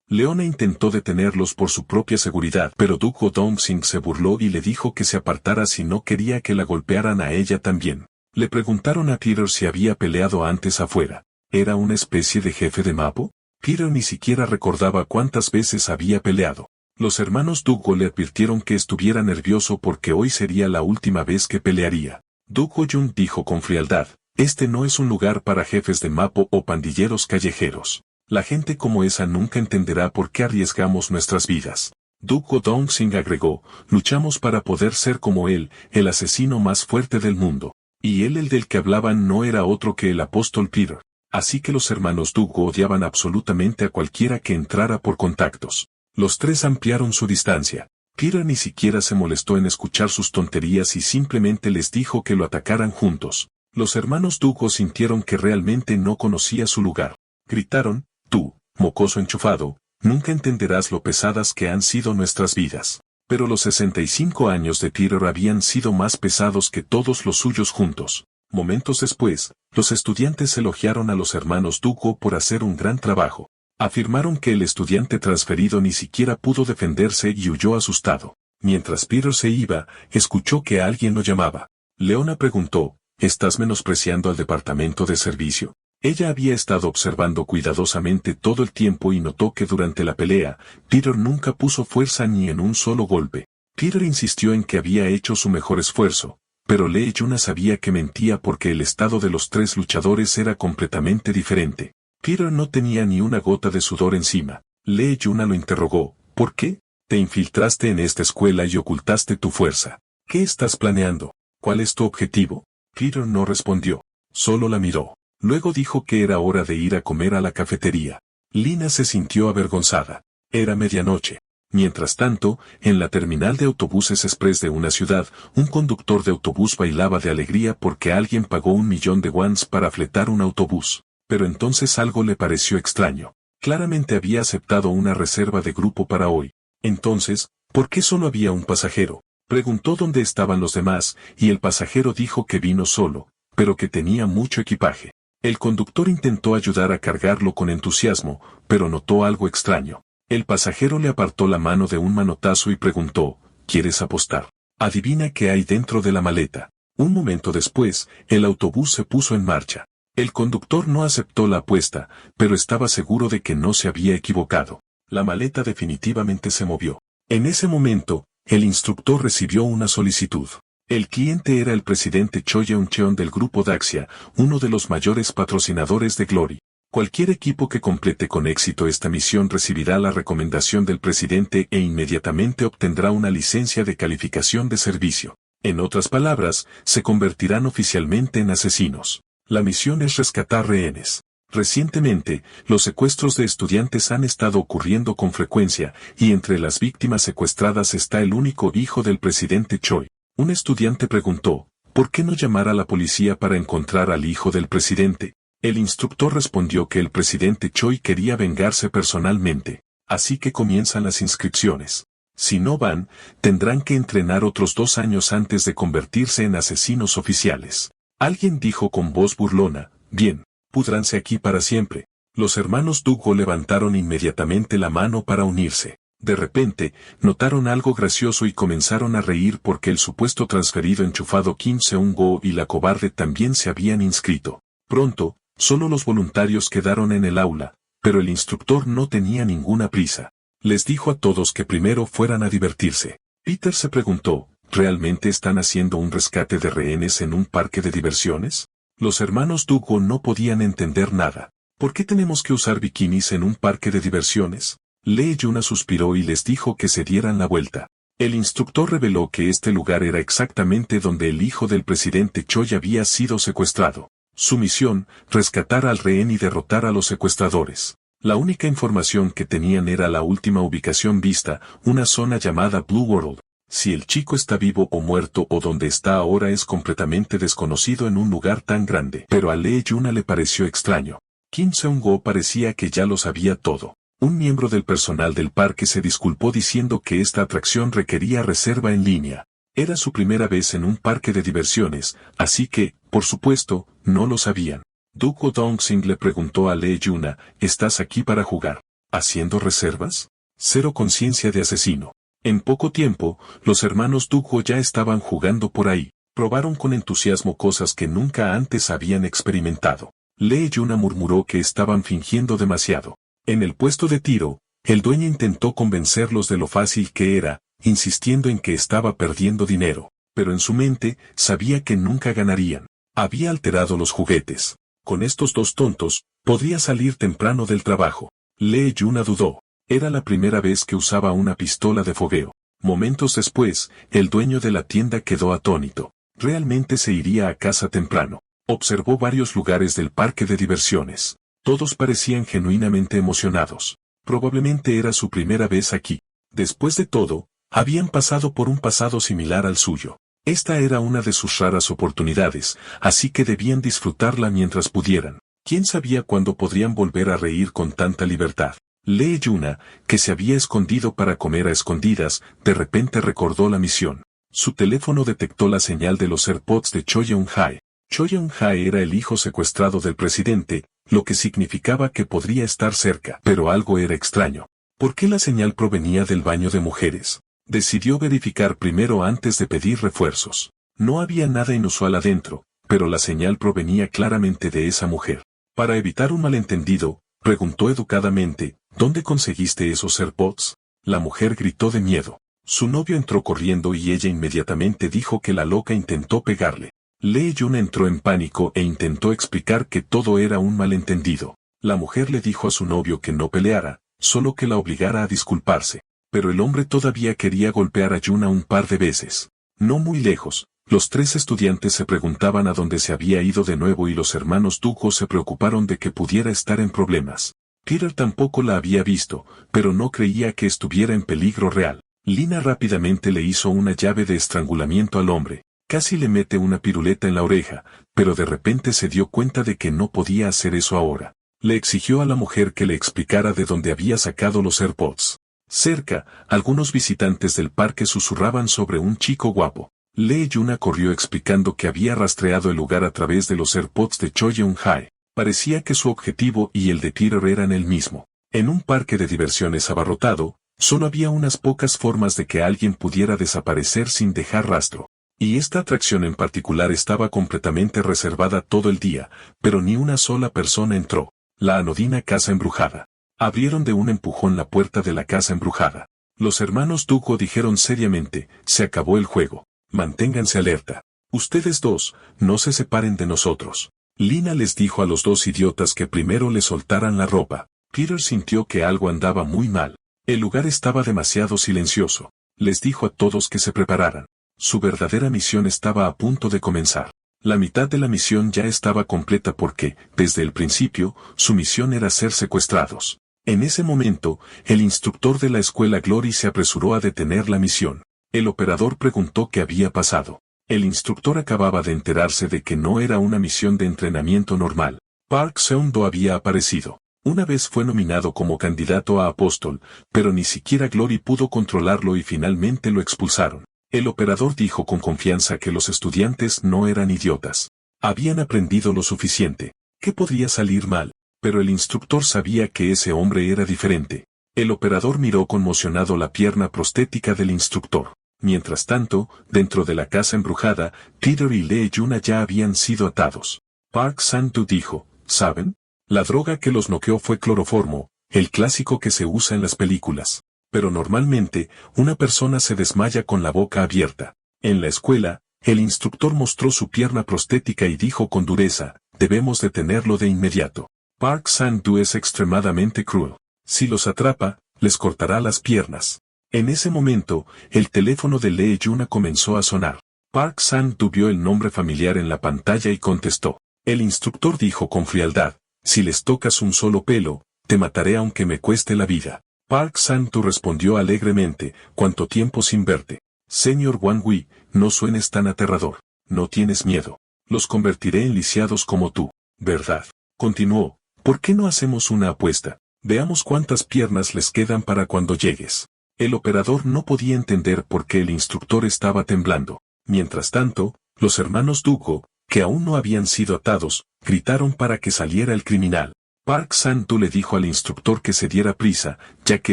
Leona intentó detenerlos por su propia seguridad, pero Duggo Dongxing se burló y le dijo que se apartara si no quería que la golpearan a ella también. Le preguntaron a Peter si había peleado antes afuera. ¿Era una especie de jefe de Mapo? Peter ni siquiera recordaba cuántas veces había peleado. Los hermanos Duggo le advirtieron que estuviera nervioso porque hoy sería la última vez que pelearía. Duggo Jun dijo con frialdad, este no es un lugar para jefes de Mapo o pandilleros callejeros. La gente como esa nunca entenderá por qué arriesgamos nuestras vidas. Duggo Dongxing agregó, luchamos para poder ser como él, el asesino más fuerte del mundo. Y él el del que hablaban no era otro que el apóstol Peter. Así que los hermanos Duggo odiaban absolutamente a cualquiera que entrara por contactos. Los tres ampliaron su distancia. Peter ni siquiera se molestó en escuchar sus tonterías y simplemente les dijo que lo atacaran juntos. Los hermanos Duggo sintieron que realmente no conocía su lugar. Gritaron, tú, mocoso enchufado, nunca entenderás lo pesadas que han sido nuestras vidas. Pero los 65 años de Peter habían sido más pesados que todos los suyos juntos. Momentos después, los estudiantes elogiaron a los hermanos Duggo por hacer un gran trabajo. Afirmaron que el estudiante transferido ni siquiera pudo defenderse y huyó asustado. Mientras Peter se iba, escuchó que alguien lo llamaba. Leona preguntó, ¿estás menospreciando al departamento de servicio? Ella había estado observando cuidadosamente todo el tiempo y notó que durante la pelea, Peter nunca puso fuerza ni en un solo golpe. Peter insistió en que había hecho su mejor esfuerzo, pero Lee Yuna sabía que mentía porque el estado de los tres luchadores era completamente diferente. Peter no tenía ni una gota de sudor encima. Lee Yuna lo interrogó, ¿por qué? Te infiltraste en esta escuela y ocultaste tu fuerza. ¿Qué estás planeando? ¿Cuál es tu objetivo? Peter no respondió, solo la miró. Luego dijo que era hora de ir a comer a la cafetería. Lina se sintió avergonzada. Era medianoche. Mientras tanto, en la terminal de autobuses express de una ciudad, un conductor de autobús bailaba de alegría porque alguien pagó 1.000.000 de wons para fletar un autobús. Pero entonces algo le pareció extraño. Claramente había aceptado una reserva de grupo para hoy. Entonces, ¿por qué solo había un pasajero? Preguntó dónde estaban los demás, y el pasajero dijo que vino solo, pero que tenía mucho equipaje. El conductor intentó ayudar a cargarlo con entusiasmo, pero notó algo extraño. El pasajero le apartó la mano de un manotazo y preguntó, ¿quieres apostar? Adivina qué hay dentro de la maleta. Un momento después, el autobús se puso en marcha. El conductor no aceptó la apuesta, pero estaba seguro de que no se había equivocado. La maleta definitivamente se movió. En ese momento, el instructor recibió una solicitud. El cliente era el presidente Choi Eun-cheon del grupo Daxia, uno de los mayores patrocinadores de Glory. Cualquier equipo que complete con éxito esta misión recibirá la recomendación del presidente e inmediatamente obtendrá una licencia de calificación de servicio. En otras palabras, se convertirán oficialmente en asesinos. La misión es rescatar rehenes. Recientemente, los secuestros de estudiantes han estado ocurriendo con frecuencia, y entre las víctimas secuestradas está el único hijo del presidente Choi. Un estudiante preguntó, ¿por qué no llamar a la policía para encontrar al hijo del presidente? El instructor respondió que el presidente Choi quería vengarse personalmente, así que comienzan las inscripciones. Si no van, tendrán que entrenar otros 2 años antes de convertirse en asesinos oficiales. Alguien dijo con voz burlona, bien, pudranse aquí para siempre. Los hermanos Duggo levantaron inmediatamente la mano para unirse. De repente, notaron algo gracioso y comenzaron a reír porque el supuesto transferido enchufado Kim Seung-go y la cobarde también se habían inscrito. Pronto, solo los voluntarios quedaron en el aula, pero el instructor no tenía ninguna prisa. Les dijo a todos que primero fueran a divertirse. Peter se preguntó, ¿realmente están haciendo un rescate de rehenes en un parque de diversiones? Los hermanos Duggo no podían entender nada. ¿Por qué tenemos que usar bikinis en un parque de diversiones? Lee Yuna suspiró y les dijo que se dieran la vuelta. El instructor reveló que este lugar era exactamente donde el hijo del presidente Choi había sido secuestrado. Su misión, rescatar al rehén y derrotar a los secuestradores. La única información que tenían era la última ubicación vista, una zona llamada Blue World. Si el chico está vivo o muerto o donde está ahora es completamente desconocido en un lugar tan grande. Pero a Lee Yuna le pareció extraño. Kim Seung-go parecía que ya lo sabía todo. Un miembro del personal del parque se disculpó diciendo que esta atracción requería reserva en línea. Era su primera vez en un parque de diversiones, así que, por supuesto, no lo sabían. Duco Dongsing le preguntó a Lee Yuna, ¿estás aquí para jugar? ¿Haciendo reservas? Cero conciencia de asesino. En poco tiempo, los hermanos Duco ya estaban jugando por ahí. Probaron con entusiasmo cosas que nunca antes habían experimentado. Lee Yuna murmuró que estaban fingiendo demasiado. En el puesto de tiro, el dueño intentó convencerlos de lo fácil que era, insistiendo en que estaba perdiendo dinero, pero en su mente sabía que nunca ganarían. Había alterado los juguetes. Con estos dos tontos, podría salir temprano del trabajo. Lee Yuna dudó. Era la primera vez que usaba una pistola de fogueo. Momentos después, el dueño de la tienda quedó atónito. Realmente se iría a casa temprano. Observó varios lugares del parque de diversiones. Todos parecían genuinamente emocionados. Probablemente era su primera vez aquí. Después de todo, habían pasado por un pasado similar al suyo. Esta era una de sus raras oportunidades, así que debían disfrutarla mientras pudieran. ¿Quién sabía cuándo podrían volver a reír con tanta libertad? Lee Yuna, que se había escondido para comer a escondidas, de repente recordó la misión. Su teléfono detectó la señal de los AirPods de Cho Yeon-hae. Cho Yeon-hae era el hijo secuestrado del presidente, lo que significaba que podría estar cerca. Pero algo era extraño. ¿Por qué la señal provenía del baño de mujeres? Decidió verificar primero antes de pedir refuerzos. No había nada inusual adentro, pero la señal provenía claramente de esa mujer. Para evitar un malentendido, preguntó educadamente, ¿dónde conseguiste esos AirPods? La mujer gritó de miedo. Su novio entró corriendo y ella inmediatamente dijo que la loca intentó pegarle. Lee Yuna entró en pánico e intentó explicar que todo era un malentendido. La mujer le dijo a su novio que no peleara, solo que la obligara a disculparse. Pero el hombre todavía quería golpear a Yuna un par de veces. No muy lejos, los tres estudiantes se preguntaban a dónde se había ido de nuevo y los hermanos Duco se preocuparon de que pudiera estar en problemas. Peter tampoco la había visto, pero no creía que estuviera en peligro real. Lina rápidamente le hizo una llave de estrangulamiento al hombre. Casi le mete una piruleta en la oreja, pero de repente se dio cuenta de que no podía hacer eso ahora. Le exigió a la mujer que le explicara de dónde había sacado los AirPods. Cerca, algunos visitantes del parque susurraban sobre un chico guapo. Lee Yuna corrió explicando que había rastreado el lugar a través de los AirPods de Cho Yeon-hae. Parecía que su objetivo y el de Peter eran el mismo. En un parque de diversiones abarrotado, solo había unas pocas formas de que alguien pudiera desaparecer sin dejar rastro. Y esta atracción en particular estaba completamente reservada todo el día, pero ni una sola persona entró. La anodina casa embrujada. Abrieron de un empujón la puerta de la casa embrujada. Los hermanos Duco dijeron seriamente, se acabó el juego. Manténganse alerta. Ustedes dos, no se separen de nosotros. Lina les dijo a los dos idiotas que primero le soltaran la ropa. Peter sintió que algo andaba muy mal. El lugar estaba demasiado silencioso. Les dijo a todos que se prepararan. Su verdadera misión estaba a punto de comenzar. La mitad de la misión ya estaba completa porque, desde el principio, su misión era ser secuestrados. En ese momento, el instructor de la escuela Glory se apresuró a detener la misión. El operador preguntó qué había pasado. El instructor acababa de enterarse de que no era una misión de entrenamiento normal. Park Seung-do había aparecido. Una vez fue nominado como candidato a apóstol, pero ni siquiera Glory pudo controlarlo y finalmente lo expulsaron. El operador dijo con confianza que los estudiantes no eran idiotas. Habían aprendido lo suficiente. ¿Qué podría salir mal? Pero el instructor sabía que ese hombre era diferente. El operador miró conmocionado la pierna prostética del instructor. Mientras tanto, dentro de la casa embrujada, Peter y Lee Yuna ya habían sido atados. Park Sang-do dijo, ¿saben? La droga que los noqueó fue cloroformo, el clásico que se usa en las películas. Pero normalmente, una persona se desmaya con la boca abierta. En la escuela, el instructor mostró su pierna prostética y dijo con dureza, debemos detenerlo de inmediato. Park Sang-do es extremadamente cruel. Si los atrapa, les cortará las piernas. En ese momento, el teléfono de Lee Yuna comenzó a sonar. Park Sang-do vio el nombre familiar en la pantalla y contestó. El instructor dijo con frialdad, si les tocas un solo pelo, te mataré aunque me cueste la vida. Park Sang-do respondió alegremente, ¿cuánto tiempo sin verte? Señor Wang Wei, no suenes tan aterrador. No tienes miedo. Los convertiré en lisiados como tú, ¿verdad? Continuó, ¿por qué no hacemos una apuesta? Veamos cuántas piernas les quedan para cuando llegues. El operador no podía entender por qué el instructor estaba temblando. Mientras tanto, los hermanos Dugo, que aún no habían sido atados, gritaron para que saliera el criminal. Park Sang-doo le dijo al instructor que se diera prisa, ya que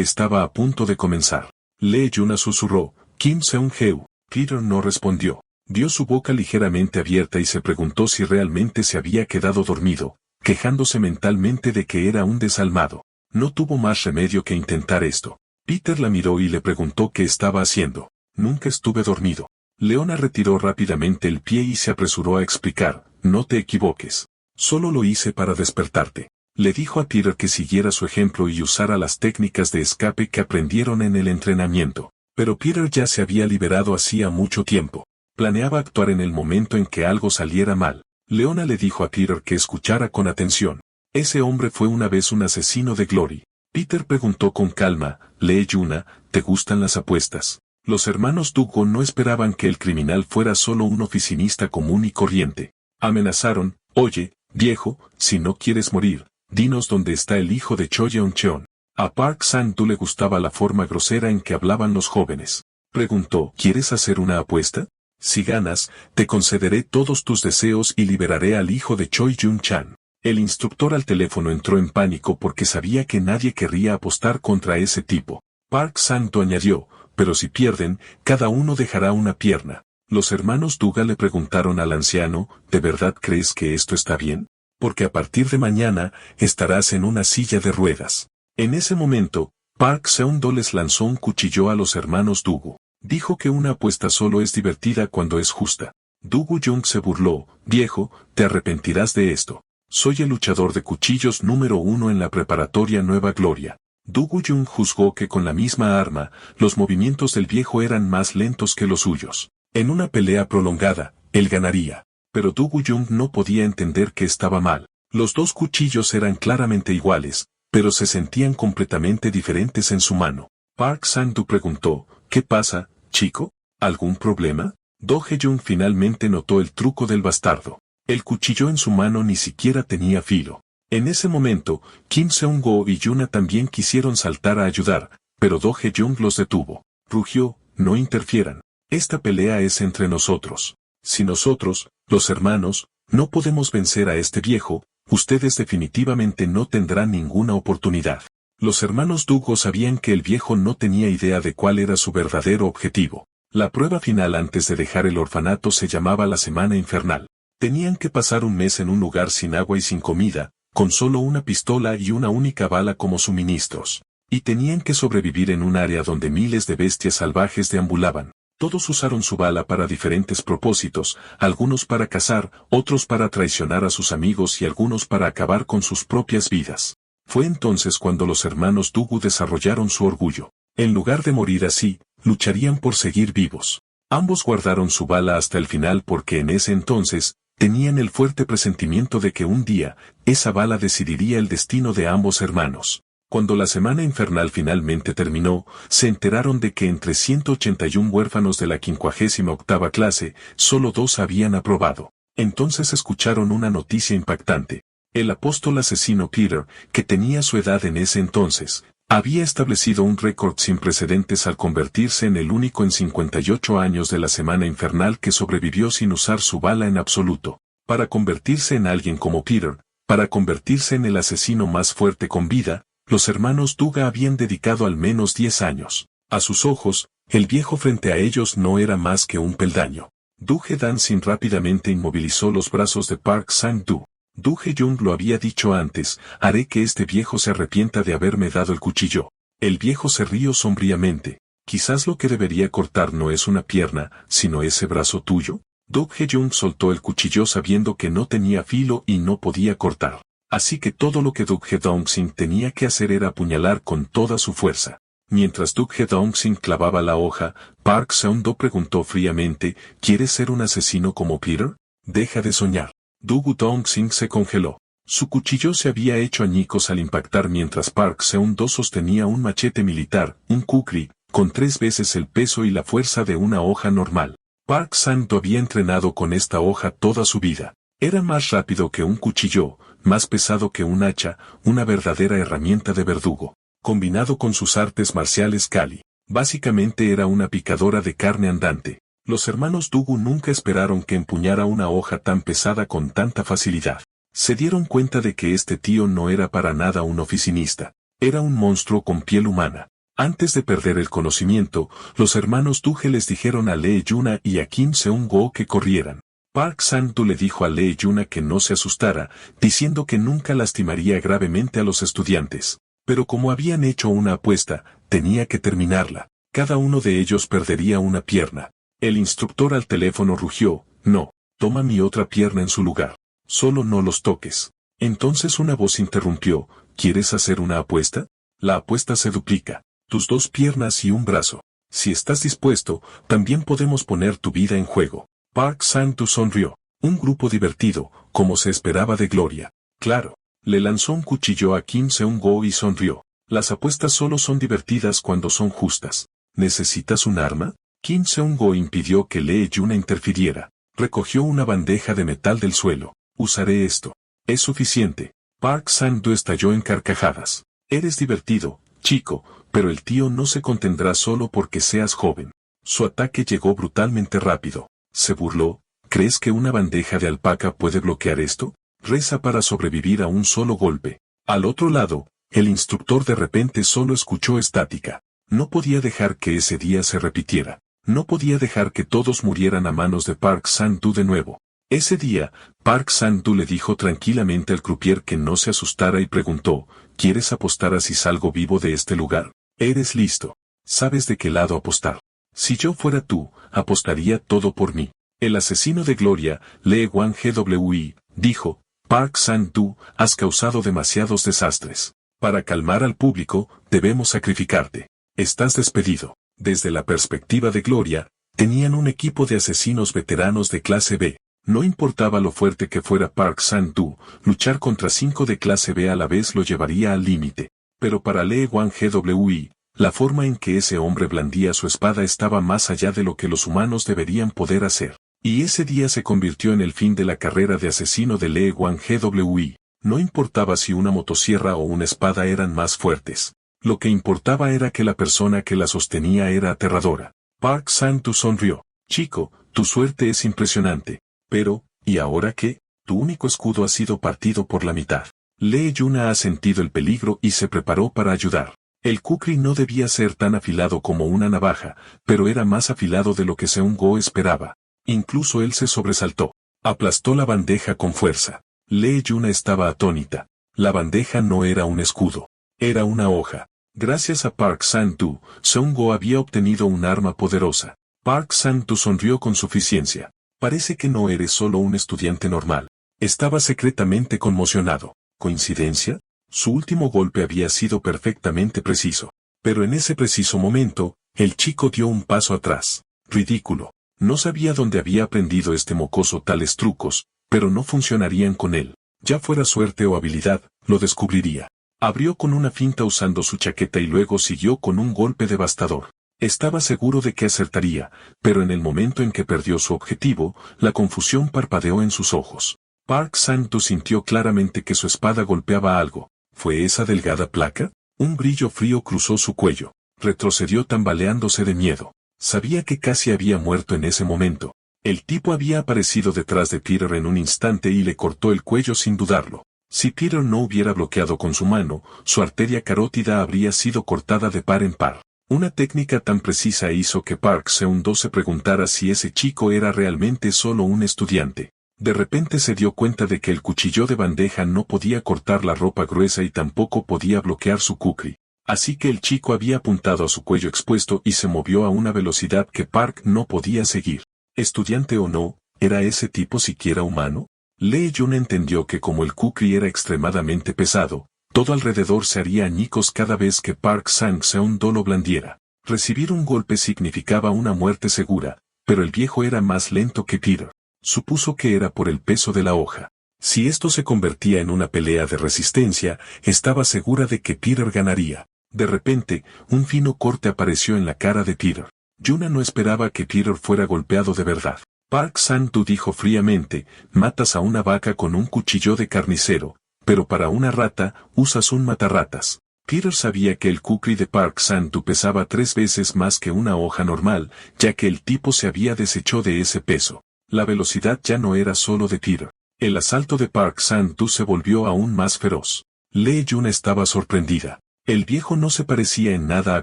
estaba a punto de comenzar. Lee Yuna susurró, Kim Seung-heu. Peter no respondió. Vio su boca ligeramente abierta y se preguntó si realmente se había quedado dormido, quejándose mentalmente de que era un desalmado. No tuvo más remedio que intentar esto. Peter la miró y le preguntó qué estaba haciendo. Nunca estuve dormido. Leona retiró rápidamente el pie y se apresuró a explicar, no te equivoques. Solo lo hice para despertarte. Le dijo a Peter que siguiera su ejemplo y usara las técnicas de escape que aprendieron en el entrenamiento. Pero Peter ya se había liberado hacía mucho tiempo. Planeaba actuar en el momento en que algo saliera mal. Leona le dijo a Peter que escuchara con atención. Ese hombre fue una vez un asesino de Glory. Peter preguntó con calma, Lee Yuna, ¿te gustan las apuestas? Los hermanos Dugo no esperaban que el criminal fuera solo un oficinista común y corriente. Amenazaron, oye, viejo, si no quieres morir, dinos dónde está el hijo de Cho Yeon-cheon. A Park Sang-doo le gustaba la forma grosera en que hablaban los jóvenes. Preguntó, ¿quieres hacer una apuesta? Si ganas, te concederé todos tus deseos y liberaré al hijo de Choi Jun-chan. El instructor al teléfono entró en pánico porque sabía que nadie querría apostar contra ese tipo. Park Sang-doo añadió, pero si pierden, cada uno dejará una pierna. Los hermanos Duga le preguntaron al anciano, ¿de verdad crees que esto está bien? Porque a partir de mañana, estarás en una silla de ruedas. En ese momento, Park Seung-doo les lanzó un cuchillo a los hermanos Dugu. Dijo que una apuesta solo es divertida cuando es justa. Dugu Jung se burló, viejo, te arrepentirás de esto. Soy el luchador de cuchillos número 1 en la preparatoria Nueva Gloria. Dugu Jung juzgó que con la misma arma, los movimientos del viejo eran más lentos que los suyos. En una pelea prolongada, él ganaría. Pero Dugu Jung no podía entender que estaba mal. Los dos cuchillos eran claramente iguales, pero se sentían completamente diferentes en su mano. Park Sang-doo preguntó, ¿qué pasa, chico? ¿Algún problema? Do Hye-jung finalmente notó el truco del bastardo. El cuchillo en su mano ni siquiera tenía filo. En ese momento, Kim Seung-go y Yuna también quisieron saltar a ayudar, pero Do Hye-jung los detuvo. Rugió, no interfieran. Esta pelea es entre nosotros. Si nosotros, los hermanos, no podemos vencer a este viejo, ustedes definitivamente no tendrán ninguna oportunidad. Los hermanos Dugo sabían que el viejo no tenía idea de cuál era su verdadero objetivo. La prueba final antes de dejar el orfanato se llamaba la Semana Infernal. Tenían que pasar un mes en un lugar sin agua y sin comida, con solo una pistola y una única bala como suministros. Y tenían que sobrevivir en un área donde miles de bestias salvajes deambulaban. Todos usaron su bala para diferentes propósitos, algunos para cazar, otros para traicionar a sus amigos y algunos para acabar con sus propias vidas. Fue entonces cuando los hermanos Dugu desarrollaron su orgullo. En lugar de morir así, lucharían por seguir vivos. Ambos guardaron su bala hasta el final porque en ese entonces, tenían el fuerte presentimiento de que un día, esa bala decidiría el destino de ambos hermanos. Cuando la Semana Infernal finalmente terminó, se enteraron de que entre 181 huérfanos de la 58ª clase, solo 2 habían aprobado. Entonces escucharon una noticia impactante. El apóstol asesino Peter, que tenía su edad en ese entonces, había establecido un récord sin precedentes al convertirse en el único en 58 años de la Semana Infernal que sobrevivió sin usar su bala en absoluto. Para convertirse en alguien como Peter, para convertirse en el asesino más fuerte con vida, los hermanos Duga habían dedicado al menos 10 años. A sus ojos, el viejo frente a ellos no era más que un peldaño. Do Hye-dancing rápidamente inmovilizó los brazos de Park Sang-doo. Do Hye-jung lo había dicho antes, haré que este viejo se arrepienta de haberme dado el cuchillo. El viejo se rió sombríamente. Quizás lo que debería cortar no es una pierna, sino ese brazo tuyo. Do Hye-jung soltó el cuchillo sabiendo que no tenía filo y no podía cortar. Así que todo lo que Do Hye-dancing tenía que hacer era apuñalar con toda su fuerza. Mientras Do Hye-dancing clavaba la hoja, Park Seung-doo preguntó fríamente, ¿quieres ser un asesino como Peter? Deja de soñar. Do Hye-dancing se congeló. Su cuchillo se había hecho añicos al impactar mientras Park Seung-doo sostenía un machete militar, un kukri, con 3 veces el peso y la fuerza de una hoja normal. Park Sang-doo había entrenado con esta hoja toda su vida. Era más rápido que un cuchillo, más pesado que un hacha, una verdadera herramienta de verdugo. Combinado con sus artes marciales Kali, básicamente era una picadora de carne andante. Los hermanos Dugu nunca esperaron que empuñara una hoja tan pesada con tanta facilidad. Se dieron cuenta de que este tío no era para nada un oficinista. Era un monstruo con piel humana. Antes de perder el conocimiento, los hermanos Duge les dijeron a Lee Yuna y a Kim Seung-go que corrieran. Park Sang-du le dijo a Lee Yuna que no se asustara, diciendo que nunca lastimaría gravemente a los estudiantes. Pero como habían hecho una apuesta, tenía que terminarla. Cada uno de ellos perdería una pierna. El instructor al teléfono rugió, no, toma mi otra pierna en su lugar. Solo no los toques. Entonces una voz interrumpió, ¿quieres hacer una apuesta? La apuesta se duplica. Tus 2 piernas y un brazo. Si estás dispuesto, también podemos poner tu vida en juego. Park Sang-du sonrió. Un grupo divertido, como se esperaba de Gloria. Claro. Le lanzó un cuchillo a Kim Seung-go y sonrió. Las apuestas solo son divertidas cuando son justas. ¿Necesitas un arma? Kim Seung-go impidió que Lee Yuna interfiriera. Recogió una bandeja de metal del suelo. Usaré esto. Es suficiente. Park Sang-du estalló en carcajadas. Eres divertido, chico, pero el tío no se contendrá solo porque seas joven. Su ataque llegó brutalmente rápido. Se burló. ¿Crees que una bandeja de alpaca puede bloquear esto? Reza para sobrevivir a un solo golpe. Al otro lado, el instructor de repente solo escuchó estática. No podía dejar que ese día se repitiera. No podía dejar que todos murieran a manos de Park Sang-du de nuevo. Ese día, Park Sang-du le dijo tranquilamente al croupier que no se asustara y preguntó, ¿quieres apostar a si salgo vivo de este lugar? ¿Eres listo? ¿Sabes de qué lado apostar? Si yo fuera tú, apostaría todo por mí. El asesino de Gloria, Lee Wan-gwi, dijo, Park Sang-du, has causado demasiados desastres. Para calmar al público, debemos sacrificarte. Estás despedido. Desde la perspectiva de Gloria, tenían un equipo de asesinos veteranos de clase B. No importaba lo fuerte que fuera Park Sang-du, luchar contra 5 de clase B a la vez lo llevaría al límite. Pero para Lee Wan-gwi, la forma en que ese hombre blandía su espada estaba más allá de lo que los humanos deberían poder hacer. Y ese día se convirtió en el fin de la carrera de asesino de Lee Wan-gwi. No importaba si una motosierra o una espada eran más fuertes. Lo que importaba era que la persona que la sostenía era aterradora. Park Sang-du sonrió. Chico, tu suerte es impresionante. Pero, ¿y ahora qué? Tu único escudo ha sido partido por la mitad. Lee Yuna ha sentido el peligro y se preparó para ayudar. El kukri no debía ser tan afilado como una navaja, pero era más afilado de lo que Seung-go esperaba. Incluso él se sobresaltó. Aplastó la bandeja con fuerza. Lee Yuna estaba atónita. La bandeja no era un escudo. Era una hoja. Gracias a Park Sang-du, Seung-go había obtenido un arma poderosa. Park Sang-du sonrió con suficiencia. Parece que no eres solo un estudiante normal. Estaba secretamente conmocionado. ¿Coincidencia? Su último golpe había sido perfectamente preciso. Pero en ese preciso momento, el chico dio un paso atrás. Ridículo. No sabía dónde había aprendido este mocoso tales trucos, pero no funcionarían con él. Ya fuera suerte o habilidad, lo descubriría. Abrió con una finta usando su chaqueta y luego siguió con un golpe devastador. Estaba seguro de que acertaría, pero en el momento en que perdió su objetivo, la confusión parpadeó en sus ojos. Park Sang-du sintió claramente que su espada golpeaba algo. ¿Fue esa delgada placa? Un brillo frío cruzó su cuello. Retrocedió tambaleándose de miedo. Sabía que casi había muerto en ese momento. El tipo había aparecido detrás de Peter en un instante y le cortó el cuello sin dudarlo. Si Peter no hubiera bloqueado con su mano, su arteria carótida habría sido cortada de par en par. Una técnica tan precisa hizo que Park Seung-do se preguntara si ese chico era realmente solo un estudiante. De repente se dio cuenta de que el cuchillo de bandeja no podía cortar la ropa gruesa y tampoco podía bloquear su kukri. Así que el chico había apuntado a su cuello expuesto y se movió a una velocidad que Park no podía seguir. Estudiante o no, ¿era ese tipo siquiera humano? Lee Jun entendió que como el kukri era extremadamente pesado, todo alrededor se haría añicos cada vez que Park Sang-do lo blandiera. Recibir un golpe significaba una muerte segura, pero el viejo era más lento que Peter. Supuso que era por el peso de la hoja. Si esto se convertía en una pelea de resistencia, estaba segura de que Peter ganaría. De repente, un fino corte apareció en la cara de Peter. Yuna no esperaba que Peter fuera golpeado de verdad. Park Sang-du dijo fríamente, matas a una vaca con un cuchillo de carnicero, pero para una rata, usas un matarratas. Peter sabía que el kukri de Park Sang-doo pesaba 3 veces más que una hoja normal, ya que el tipo se había deshecho de ese peso. La velocidad ya no era solo de Peter. El asalto de Park Sang-doo se volvió aún más feroz. Lee Jun estaba sorprendida. El viejo no se parecía en nada a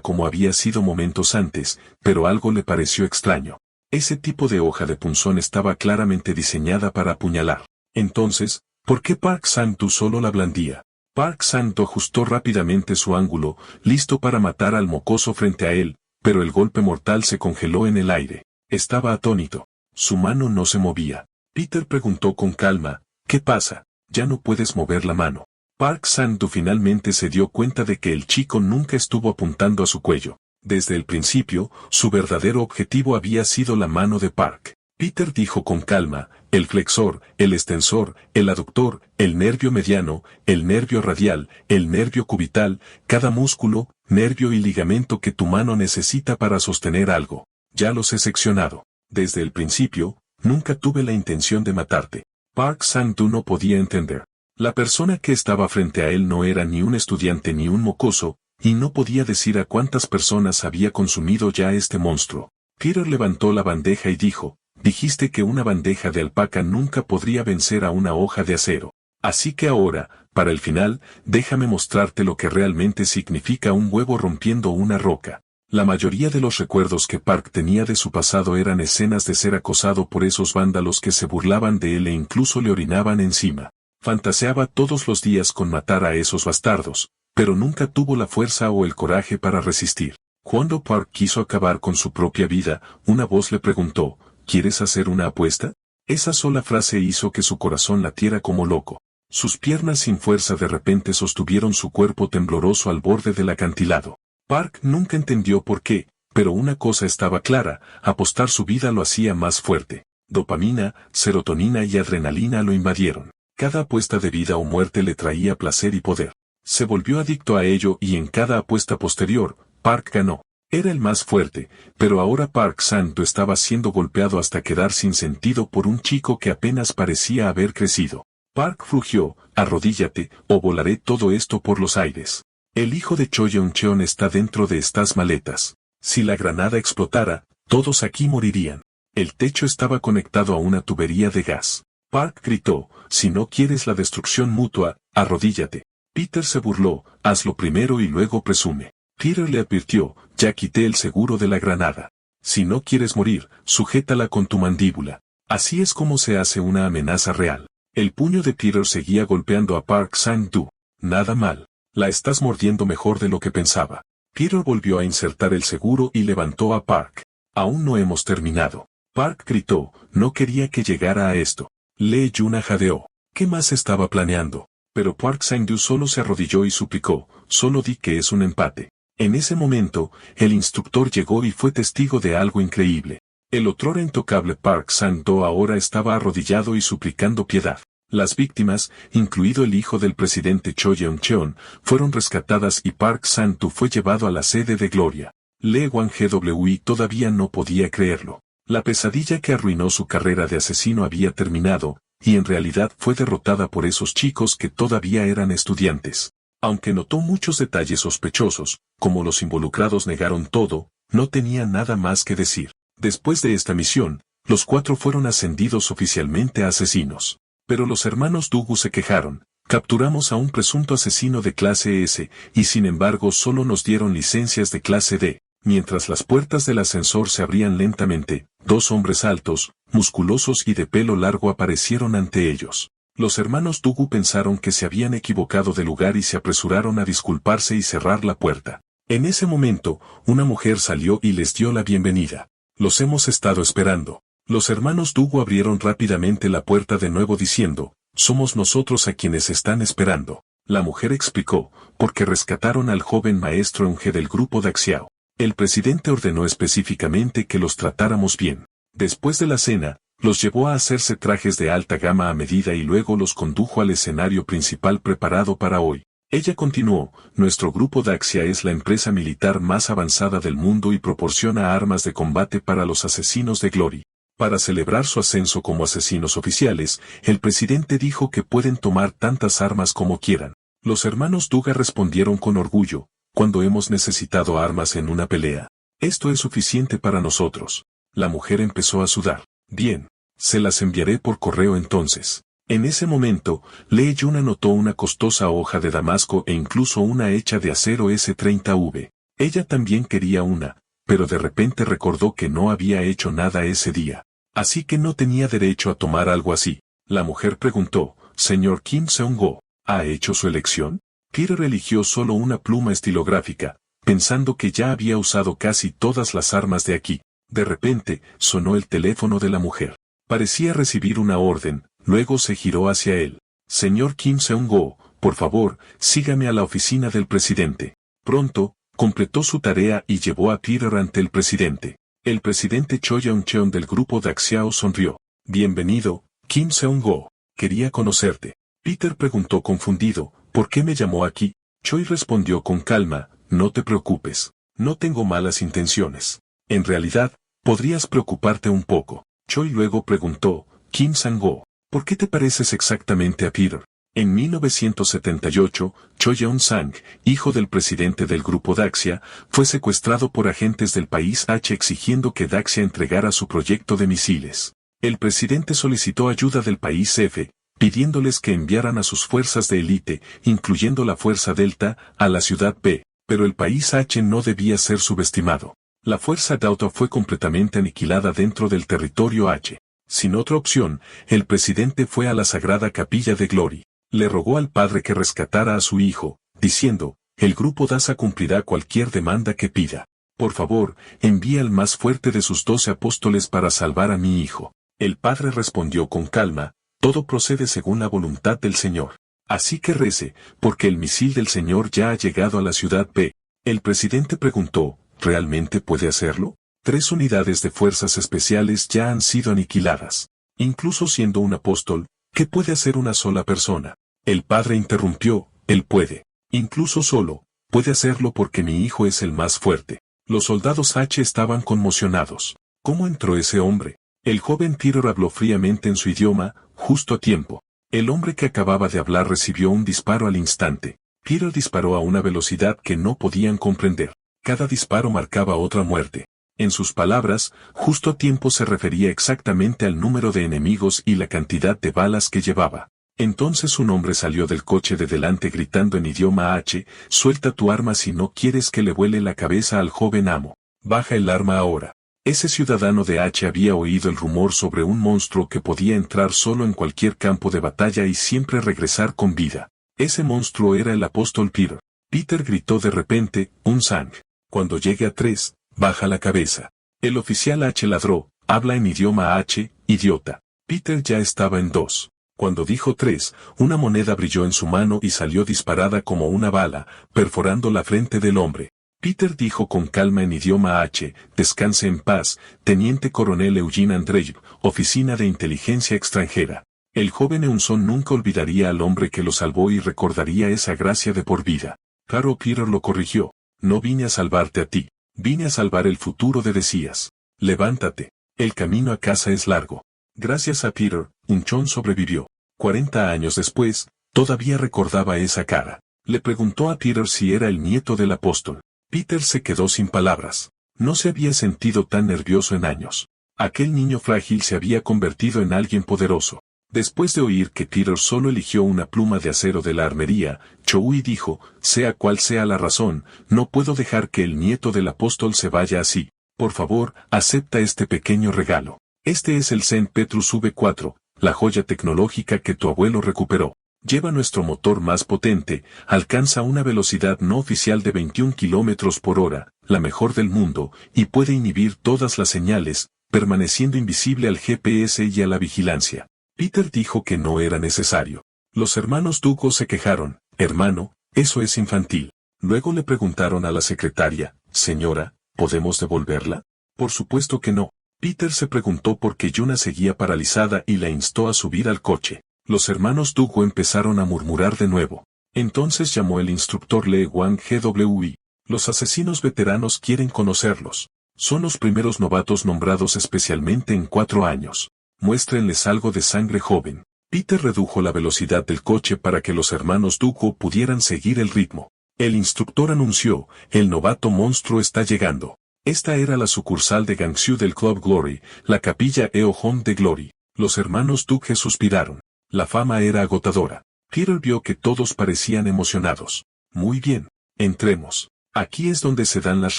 como había sido momentos antes, pero algo le pareció extraño. Ese tipo de hoja de punzón estaba claramente diseñada para apuñalar. Entonces, ¿por qué Park Sang-doo solo la blandía? Park Sang-doo ajustó rápidamente su ángulo, listo para matar al mocoso frente a él, pero el golpe mortal se congeló en el aire. Estaba atónito. Su mano no se movía. Peter preguntó con calma, ¿qué pasa? Ya no puedes mover la mano. Park Sang-doo finalmente se dio cuenta de que el chico nunca estuvo apuntando a su cuello. Desde el principio, su verdadero objetivo había sido la mano de Park. Peter dijo con calma, el flexor, el extensor, el aductor, el nervio mediano, el nervio radial, el nervio cubital, cada músculo, nervio y ligamento que tu mano necesita para sostener algo. Ya los he seccionado. Desde el principio, nunca tuve la intención de matarte. Park Sang-doo no podía entender. La persona que estaba frente a él no era ni un estudiante ni un mocoso, y no podía decir a cuántas personas había consumido ya este monstruo. Peter levantó la bandeja y dijo, dijiste que una bandeja de alpaca nunca podría vencer a una hoja de acero. Así que ahora, para el final, déjame mostrarte lo que realmente significa un huevo rompiendo una roca. La mayoría de los recuerdos que Park tenía de su pasado eran escenas de ser acosado por esos vándalos que se burlaban de él e incluso le orinaban encima. Fantaseaba todos los días con matar a esos bastardos, pero nunca tuvo la fuerza o el coraje para resistir. Cuando Park quiso acabar con su propia vida, una voz le preguntó, ¿quieres hacer una apuesta? Esa sola frase hizo que su corazón latiera como loco. Sus piernas sin fuerza de repente sostuvieron su cuerpo tembloroso al borde del acantilado. Park nunca entendió por qué, pero una cosa estaba clara, apostar su vida lo hacía más fuerte. Dopamina, serotonina y adrenalina lo invadieron. Cada apuesta de vida o muerte le traía placer y poder. Se volvió adicto a ello y en cada apuesta posterior, Park ganó. Era el más fuerte, pero ahora Park Sang-doo estaba siendo golpeado hasta quedar sin sentido por un chico que apenas parecía haber crecido. Park rugió, arrodíllate, o volaré todo esto por los aires. El hijo de Cho Yeon-cheon está dentro de estas maletas. Si la granada explotara, todos aquí morirían. El techo estaba conectado a una tubería de gas. Park gritó, si no quieres la destrucción mutua, arrodíllate. Peter se burló, hazlo primero y luego presume. Peter le advirtió, ya quité el seguro de la granada. Si no quieres morir, sujétala con tu mandíbula. Así es como se hace una amenaza real. El puño de Peter seguía golpeando a Park Sang-doo. Nada mal. La estás mordiendo mejor de lo que pensaba. Peter volvió a insertar el seguro y levantó a Park. Aún no hemos terminado. Park gritó, no quería que llegara a esto. Lee Jun jadeó. ¿Qué más estaba planeando? Pero Park Sang-doo solo se arrodilló y suplicó, solo di que es un empate. En ese momento, el instructor llegó y fue testigo de algo increíble. El otrora intocable Park Sang-doo ahora estaba arrodillado y suplicando piedad. Las víctimas, incluido el hijo del presidente Cho Yeon-cheon, fueron rescatadas y Park Sang-doo fue llevado a la sede de Gloria. Lee Wan-gwi todavía no podía creerlo. La pesadilla que arruinó su carrera de asesino había terminado, y en realidad fue derrotada por esos chicos que todavía eran estudiantes. Aunque notó muchos detalles sospechosos, como los involucrados negaron todo, no tenía nada más que decir. Después de esta misión, los 4 fueron ascendidos oficialmente a asesinos. Pero los hermanos Dugu se quejaron, capturamos a un presunto asesino de clase S, y sin embargo solo nos dieron licencias de clase D. Mientras las puertas del ascensor se abrían lentamente, 2 hombres altos, musculosos y de pelo largo aparecieron ante ellos. Los hermanos Dugu pensaron que se habían equivocado de lugar y se apresuraron a disculparse y cerrar la puerta. En ese momento, una mujer salió y les dio la bienvenida. Los hemos estado esperando. Los hermanos Dugu abrieron rápidamente la puerta de nuevo diciendo, somos nosotros a quienes están esperando. La mujer explicó, porque rescataron al joven maestro Eunge del grupo Daxiao. El presidente ordenó específicamente que los tratáramos bien. Después de la cena, los llevó a hacerse trajes de alta gama a medida y luego los condujo al escenario principal preparado para hoy. Ella continuó, nuestro grupo Daxia es la empresa militar más avanzada del mundo y proporciona armas de combate para los asesinos de Glory. Para celebrar su ascenso como asesinos oficiales, el presidente dijo que pueden tomar tantas armas como quieran. Los hermanos Duga respondieron con orgullo, cuando hemos necesitado armas en una pelea. Esto es suficiente para nosotros. La mujer empezó a sudar. Bien, se las enviaré por correo entonces. En ese momento, Lee Jun anotó una costosa hoja de damasco e incluso una hecha de acero S30V. Ella también quería una, pero de repente recordó que no había hecho nada ese día. Así que no tenía derecho a tomar algo así. La mujer preguntó, «Señor Kim Seung-go, ¿ha hecho su elección?» Peter eligió solo una pluma estilográfica, pensando que ya había usado casi todas las armas de aquí. De repente, sonó el teléfono de la mujer. Parecía recibir una orden, luego se giró hacia él. «Señor Kim Seung-go, por favor, sígame a la oficina del presidente». Pronto, completó su tarea y llevó a Peter ante el presidente. El presidente Cho Yaun-cheon del grupo Daxiao sonrió. «Bienvenido, Kim Seung-go. Quería conocerte». Peter preguntó confundido, «¿Por qué me llamó aquí?» Choi respondió con calma, «No te preocupes. No tengo malas intenciones. En realidad, podrías preocuparte un poco». Choi luego preguntó, «Kim Sang-go, ¿por qué te pareces exactamente a Peter?» En 1978, Cho Yeon-sang, hijo del presidente del grupo Daxia, fue secuestrado por agentes del país H exigiendo que Daxia entregara su proyecto de misiles. El presidente solicitó ayuda del país F, pidiéndoles que enviaran a sus fuerzas de élite, incluyendo la Fuerza Delta, a la ciudad B, pero el país H no debía ser subestimado. La Fuerza Delta fue completamente aniquilada dentro del territorio H. Sin otra opción, el presidente fue a la Sagrada Capilla de Glory. Le rogó al padre que rescatara a su hijo, diciendo, «El grupo DASA cumplirá cualquier demanda que pida. Por favor, envía al más fuerte de sus 12 apóstoles para salvar a mi hijo». El padre respondió con calma, «Todo procede según la voluntad del Señor. Así que rece, porque el misil del Señor ya ha llegado a la ciudad B». El presidente preguntó, ¿realmente puede hacerlo? 3 unidades de fuerzas especiales ya han sido aniquiladas. Incluso siendo un apóstol, ¿qué puede hacer una sola persona? El padre interrumpió, «Él puede. Incluso solo, puede hacerlo porque mi hijo es el más fuerte». Los soldados H estaban conmocionados. ¿Cómo entró ese hombre? El joven Peter habló fríamente en su idioma, justo a tiempo. El hombre que acababa de hablar recibió un disparo al instante. Peter disparó a una velocidad que no podían comprender. Cada disparo marcaba otra muerte. En sus palabras, justo a tiempo se refería exactamente al número de enemigos y la cantidad de balas que llevaba. Entonces un hombre salió del coche de delante gritando en idioma H, «Suelta tu arma si no quieres que le vuele la cabeza al joven amo. Baja el arma ahora». Ese ciudadano de H había oído el rumor sobre un monstruo que podía entrar solo en cualquier campo de batalla y siempre regresar con vida. Ese monstruo era el apóstol Peter. Peter gritó de repente, «Un sang. Cuando llegue a 3, baja la cabeza». El oficial H ladró, «Habla en idioma H, idiota». Peter ya estaba en 2. Cuando dijo 3, una moneda brilló en su mano y salió disparada como una bala, perforando la frente del hombre. Peter dijo con calma en idioma H, «Descanse en paz, teniente coronel Eugene Andreyev, Oficina de Inteligencia Extranjera». El joven Eunson nunca olvidaría al hombre que lo salvó y recordaría esa gracia de por vida. Claro, Peter lo corrigió, «No vine a salvarte a ti, vine a salvar el futuro de Decías. Levántate, el camino a casa es largo». Gracias a Peter, Eunson sobrevivió. 40 años después, todavía recordaba esa cara. Le preguntó a Peter si era el nieto del apóstol. Peter se quedó sin palabras. No se había sentido tan nervioso en años. Aquel niño frágil se había convertido en alguien poderoso. Después de oír que Peter solo eligió una pluma de acero de la armería, Choui dijo, «Sea cual sea la razón, no puedo dejar que el nieto del apóstol se vaya así. Por favor, acepta este pequeño regalo. Este es el Zen Petrus V4, la joya tecnológica que tu abuelo recuperó. Lleva nuestro motor más potente, alcanza una velocidad no oficial de 21 km por hora, la mejor del mundo, y puede inhibir todas las señales, permaneciendo invisible al GPS y a la vigilancia». Peter dijo que no era necesario. Los hermanos Dugo se quejaron, «Hermano, eso es infantil». Luego le preguntaron a la secretaria, «Señora, ¿podemos devolverla?» «Por supuesto que no». Peter se preguntó por qué Yuna seguía paralizada y la instó a subir al coche. Los hermanos Dugo empezaron a murmurar de nuevo. Entonces llamó el instructor Lee Wang GWI. «Los asesinos veteranos quieren conocerlos». Son los primeros novatos nombrados especialmente en 4 años. Muéstrenles algo de sangre joven. Peter redujo la velocidad del coche para que los hermanos Dooku pudieran seguir el ritmo. El instructor anunció, el novato monstruo está llegando. Esta era la sucursal de Gangsu del Club Glory, la capilla Eohon de Glory. Los hermanos Duke suspiraron. La fama era agotadora. Peter vio que todos parecían emocionados. Muy bien, entremos. Aquí es donde se dan las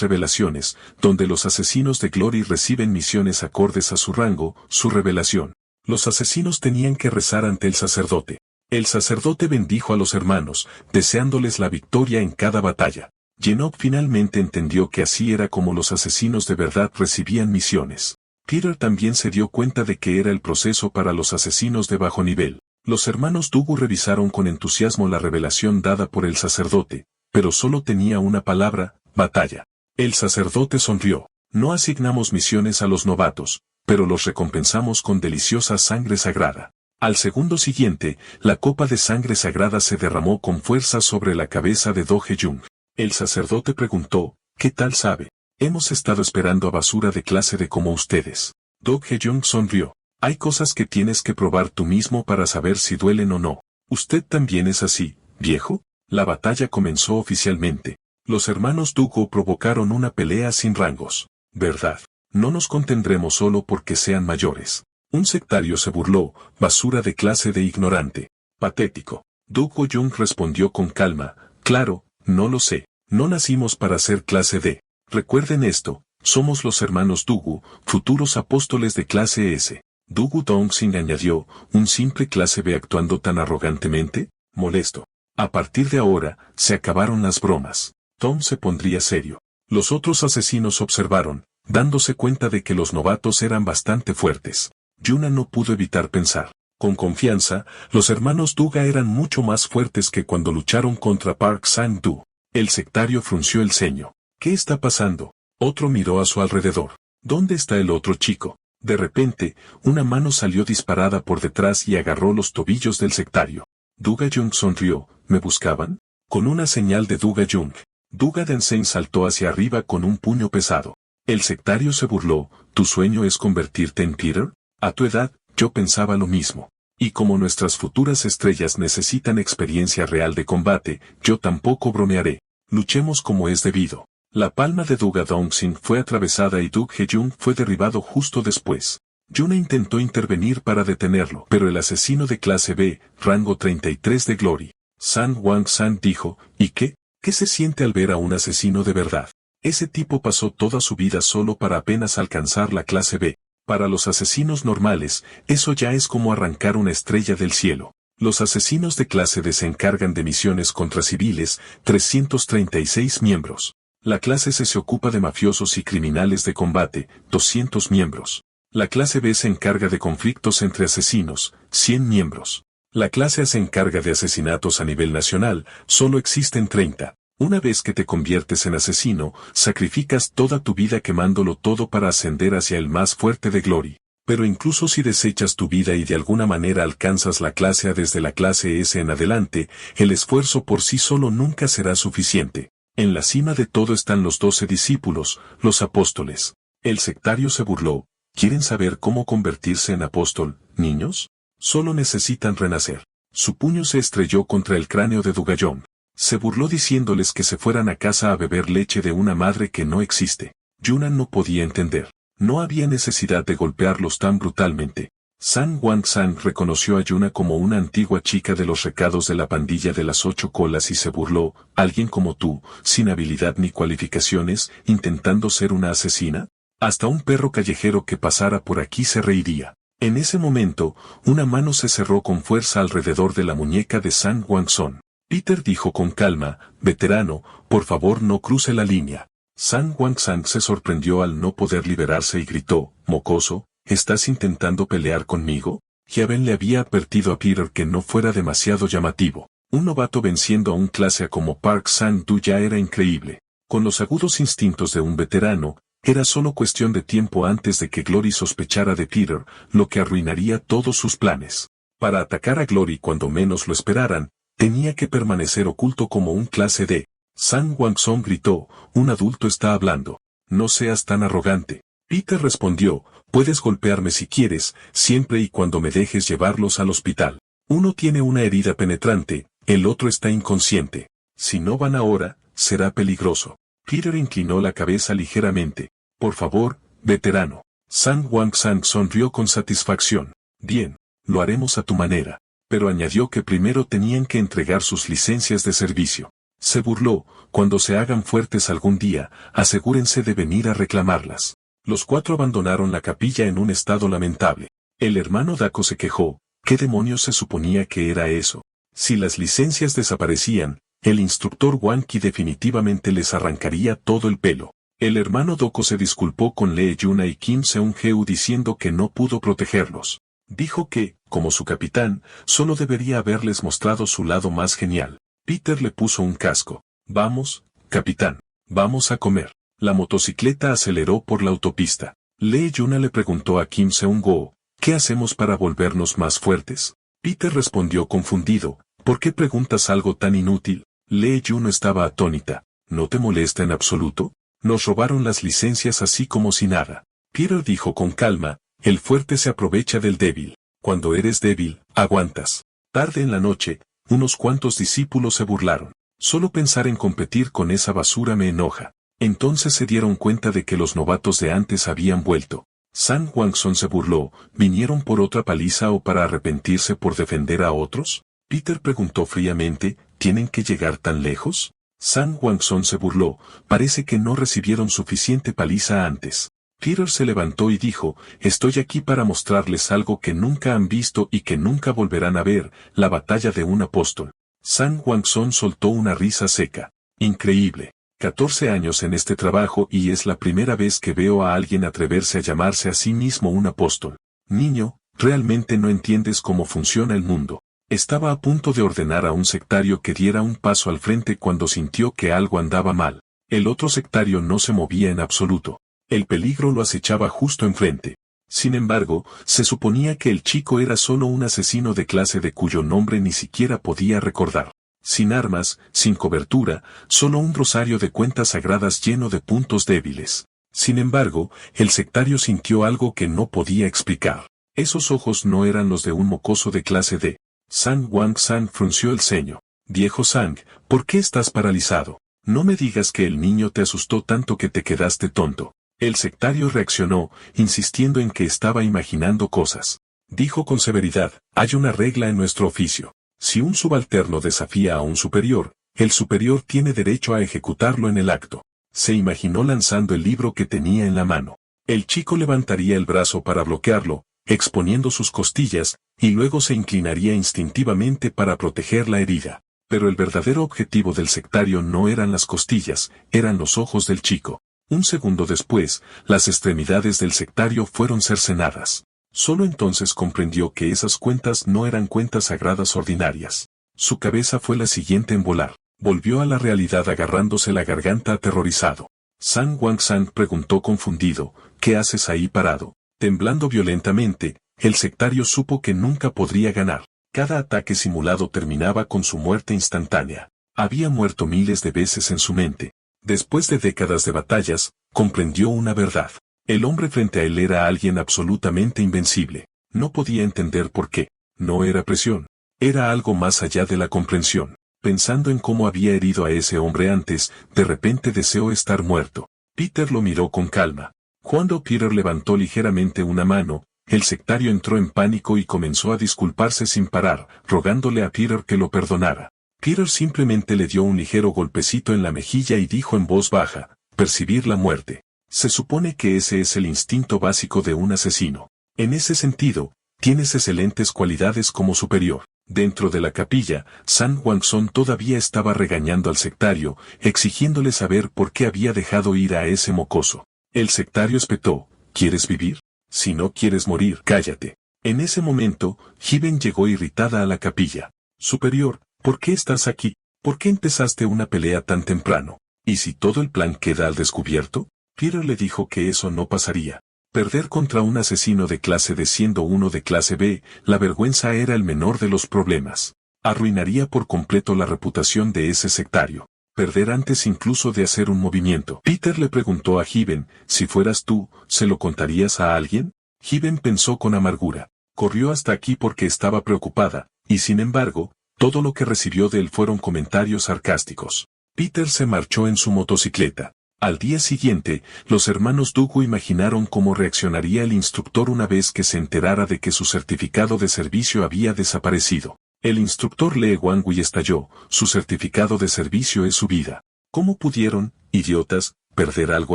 revelaciones, donde los asesinos de Glory reciben misiones acordes a su rango, su revelación. Los asesinos tenían que rezar ante el sacerdote. El sacerdote bendijo a los hermanos, deseándoles la victoria en cada batalla. Geonob finalmente entendió que así era como los asesinos de verdad recibían misiones. Peter también se dio cuenta de que era el proceso para los asesinos de bajo nivel. Los hermanos Dooku revisaron con entusiasmo la revelación dada por el sacerdote, pero solo tenía una palabra, batalla. El sacerdote sonrió. No asignamos misiones a los novatos, pero los recompensamos con deliciosa sangre sagrada. Al segundo siguiente, la copa de sangre sagrada se derramó con fuerza sobre la cabeza de Do Hye-jung. El sacerdote preguntó, ¿qué tal sabe? Hemos estado esperando a basura de clase D como ustedes. Do Hye-jung sonrió. Hay cosas que tienes que probar tú mismo para saber si duelen o no. ¿Usted también es así, viejo? La batalla comenzó oficialmente. Los hermanos Dooku provocaron una pelea sin rangos. ¿Verdad? No nos contendremos solo porque sean mayores. Un sectario se burló, basura de clase de ignorante. Patético. Do Hye-jung respondió con calma, claro, no lo sé. No nacimos para ser clase D. Recuerden esto, somos los hermanos Dooku, futuros apóstoles de clase S. Dooku Dongxing añadió, ¿un simple clase B actuando tan arrogantemente? Molesto. A partir de ahora, se acabaron las bromas. Tom se pondría serio. Los otros asesinos observaron, dándose cuenta de que los novatos eran bastante fuertes. Yuna no pudo evitar pensar. Con confianza, los hermanos Duga eran mucho más fuertes que cuando lucharon contra Park Sang-du. El sectario frunció el ceño. ¿Qué está pasando? Otro miró a su alrededor. ¿Dónde está el otro chico? De repente, una mano salió disparada por detrás y agarró los tobillos del sectario. Duga Jung sonrió, ¿me buscaban? Con una señal de Duga Jung, Duga Denseng saltó hacia arriba con un puño pesado. El sectario se burló, ¿tu sueño es convertirte en Peter? A tu edad, yo pensaba lo mismo. Y como nuestras futuras estrellas necesitan experiencia real de combate, yo tampoco bromearé. Luchemos como es debido. La palma de Duga Dongxing fue atravesada y Do Hye-jung fue derribado justo después. Yuna intentó intervenir para detenerlo, pero el asesino de clase B, rango 33 de Glory, San Wang-san dijo, ¿y qué? ¿Qué se siente al ver a un asesino de verdad? Ese tipo pasó toda su vida solo para apenas alcanzar la clase B. Para los asesinos normales, eso ya es como arrancar una estrella del cielo. Los asesinos de clase D se encargan de misiones contra civiles, 336 miembros. La clase C se ocupa de mafiosos y criminales de combate, 200 miembros. La clase B se encarga de conflictos entre asesinos, 100 miembros. La clase A se encarga de asesinatos a nivel nacional, solo existen 30. Una vez que te conviertes en asesino, sacrificas toda tu vida quemándolo todo para ascender hacia el más fuerte de Glory. Pero incluso si desechas tu vida y de alguna manera alcanzas la clase A desde la clase S en adelante, el esfuerzo por sí solo nunca será suficiente. En la cima de todo están los 12 discípulos, los apóstoles. El sectario se burló. ¿Quieren saber cómo convertirse en apóstol, niños? Solo necesitan renacer. Su puño se estrelló contra el cráneo de Dugayong. Se burló diciéndoles que se fueran a casa a beber leche de una madre que no existe. Yuna no podía entender. No había necesidad de golpearlos tan brutalmente. San Wang-san reconoció a Yuna como una antigua chica de los recados de la pandilla de las 8 colas y se burló, ¿alguien como tú, sin habilidad ni cualificaciones, intentando ser una asesina? Hasta un perro callejero que pasara por aquí se reiría. En ese momento, una mano se cerró con fuerza alrededor de la muñeca de San Wang-son. Peter dijo con calma, veterano, por favor no cruce la línea. San Wang-san se sorprendió al no poder liberarse y gritó, mocoso, ¿estás intentando pelear conmigo? Javen le había advertido a Peter que no fuera demasiado llamativo. Un novato venciendo a un clase A como Park Sang-du ya era increíble. Con los agudos instintos de un veterano, era solo cuestión de tiempo antes de que Glory sospechara de Peter, lo que arruinaría todos sus planes. Para atacar a Glory cuando menos lo esperaran, tenía que permanecer oculto como un clase D. San Wang-song gritó, un adulto está hablando. No seas tan arrogante. Peter respondió, puedes golpearme si quieres, siempre y cuando me dejes llevarlos al hospital. Uno tiene una herida penetrante, el otro está inconsciente. Si no van ahora, será peligroso. Peter inclinó la cabeza ligeramente. Por favor, veterano. Sang Wang-sang sonrió con satisfacción. Bien, lo haremos a tu manera. Pero añadió que primero tenían que entregar sus licencias de servicio. Se burló, cuando se hagan fuertes algún día, asegúrense de venir a reclamarlas. Los 4 abandonaron la capilla en un estado lamentable. El hermano Dako se quejó, ¿qué demonios se suponía que era eso? Si las licencias desaparecían, el instructor Wang-ki definitivamente les arrancaría todo el pelo. El hermano Doko se disculpó con Lee Yuna y Kim Seung-heu diciendo que no pudo protegerlos. Dijo que, como su capitán, solo debería haberles mostrado su lado más genial. Peter le puso un casco. Vamos, capitán. Vamos a comer. La motocicleta aceleró por la autopista. Lee Yuna le preguntó a Kim Seung-ho, ¿qué hacemos para volvernos más fuertes? Peter respondió confundido, ¿por qué preguntas algo tan inútil? Lee Yuna estaba atónita. ¿No te molesta en absoluto? Nos robaron las licencias así como si nada. Peter dijo con calma, el fuerte se aprovecha del débil. Cuando eres débil, aguantas. Tarde en la noche, unos cuantos discípulos se burlaron. Solo pensar en competir con esa basura me enoja. Entonces se dieron cuenta de que los novatos de antes habían vuelto. Sang Wang-sung se burló, ¿vinieron por otra paliza o para arrepentirse por defender a otros? Peter preguntó fríamente, ¿tienen que llegar tan lejos? Sang Wang-sung se burló, parece que no recibieron suficiente paliza antes. Peter se levantó y dijo, estoy aquí para mostrarles algo que nunca han visto y que nunca volverán a ver, la batalla de un apóstol. Sang Wang-sung soltó una risa seca. Increíble. 14 años en este trabajo y es la primera vez que veo a alguien atreverse a llamarse a sí mismo un apóstol. Niño, realmente no entiendes cómo funciona el mundo. Estaba a punto de ordenar a un sectario que diera un paso al frente cuando sintió que algo andaba mal. El otro sectario no se movía en absoluto. El peligro lo acechaba justo enfrente. Sin embargo, se suponía que el chico era solo un asesino de clase D cuyo nombre ni siquiera podía recordar. Sin armas, sin cobertura, solo un rosario de cuentas sagradas lleno de puntos débiles. Sin embargo, el sectario sintió algo que no podía explicar. Esos ojos no eran los de un mocoso de clase D. Sang Wang-sang frunció el ceño. Viejo Sang, ¿por qué estás paralizado? No me digas que el niño te asustó tanto que te quedaste tonto. El sectario reaccionó, insistiendo en que estaba imaginando cosas. Dijo con severidad, hay una regla en nuestro oficio. Si un subalterno desafía a un superior, el superior tiene derecho a ejecutarlo en el acto. Se imaginó lanzando el libro que tenía en la mano. El chico levantaría el brazo para bloquearlo, exponiendo sus costillas, y luego se inclinaría instintivamente para proteger la herida. Pero el verdadero objetivo del sectario no eran las costillas, eran los ojos del chico. Un segundo después, las extremidades del sectario fueron cercenadas. Solo entonces comprendió que esas cuentas no eran cuentas sagradas ordinarias. Su cabeza fue la siguiente en volar. Volvió a la realidad agarrándose la garganta aterrorizado. Sang Wang-sang preguntó confundido, ¿qué haces ahí parado? Temblando violentamente, el sectario supo que nunca podría ganar. Cada ataque simulado terminaba con su muerte instantánea. Había muerto miles de veces en su mente. Después de décadas de batallas, comprendió una verdad. El hombre frente a él era alguien absolutamente invencible. No podía entender por qué. No era presión. Era algo más allá de la comprensión. Pensando en cómo había herido a ese hombre antes, de repente deseó estar muerto. Peter lo miró con calma. Cuando Peter levantó ligeramente una mano, el sectario entró en pánico y comenzó a disculparse sin parar, rogándole a Peter que lo perdonara. Peter simplemente le dio un ligero golpecito en la mejilla y dijo en voz baja, percibir la muerte. Se supone que ese es el instinto básico de un asesino. En ese sentido, tienes excelentes cualidades como superior. Dentro de la capilla, Sang Wang-sung todavía estaba regañando al sectario, exigiéndole saber por qué había dejado ir a ese mocoso. El sectario espetó, ¿quieres vivir? Si no quieres morir, cállate. En ese momento, Hiben llegó irritada a la capilla. Superior, ¿por qué estás aquí? ¿Por qué empezaste una pelea tan temprano? ¿Y si todo el plan queda al descubierto? Peter le dijo que eso no pasaría. Perder contra un asesino de clase D siendo uno de clase B, la vergüenza era el menor de los problemas. Arruinaría por completo la reputación de ese sectario. perder antes incluso de hacer un movimiento. Peter le preguntó a Given, si fueras tú, ¿se lo contarías a alguien? Given pensó con amargura. Corrió hasta aquí porque estaba preocupada, y sin embargo, todo lo que recibió de él fueron comentarios sarcásticos. Peter se marchó en su motocicleta. Al día siguiente, los hermanos Dugu imaginaron cómo reaccionaría el instructor una vez que se enterara de que su certificado de servicio había desaparecido. El instructor Lee Wangui estalló, su certificado de servicio es su vida. ¿Cómo pudieron, idiotas, perder algo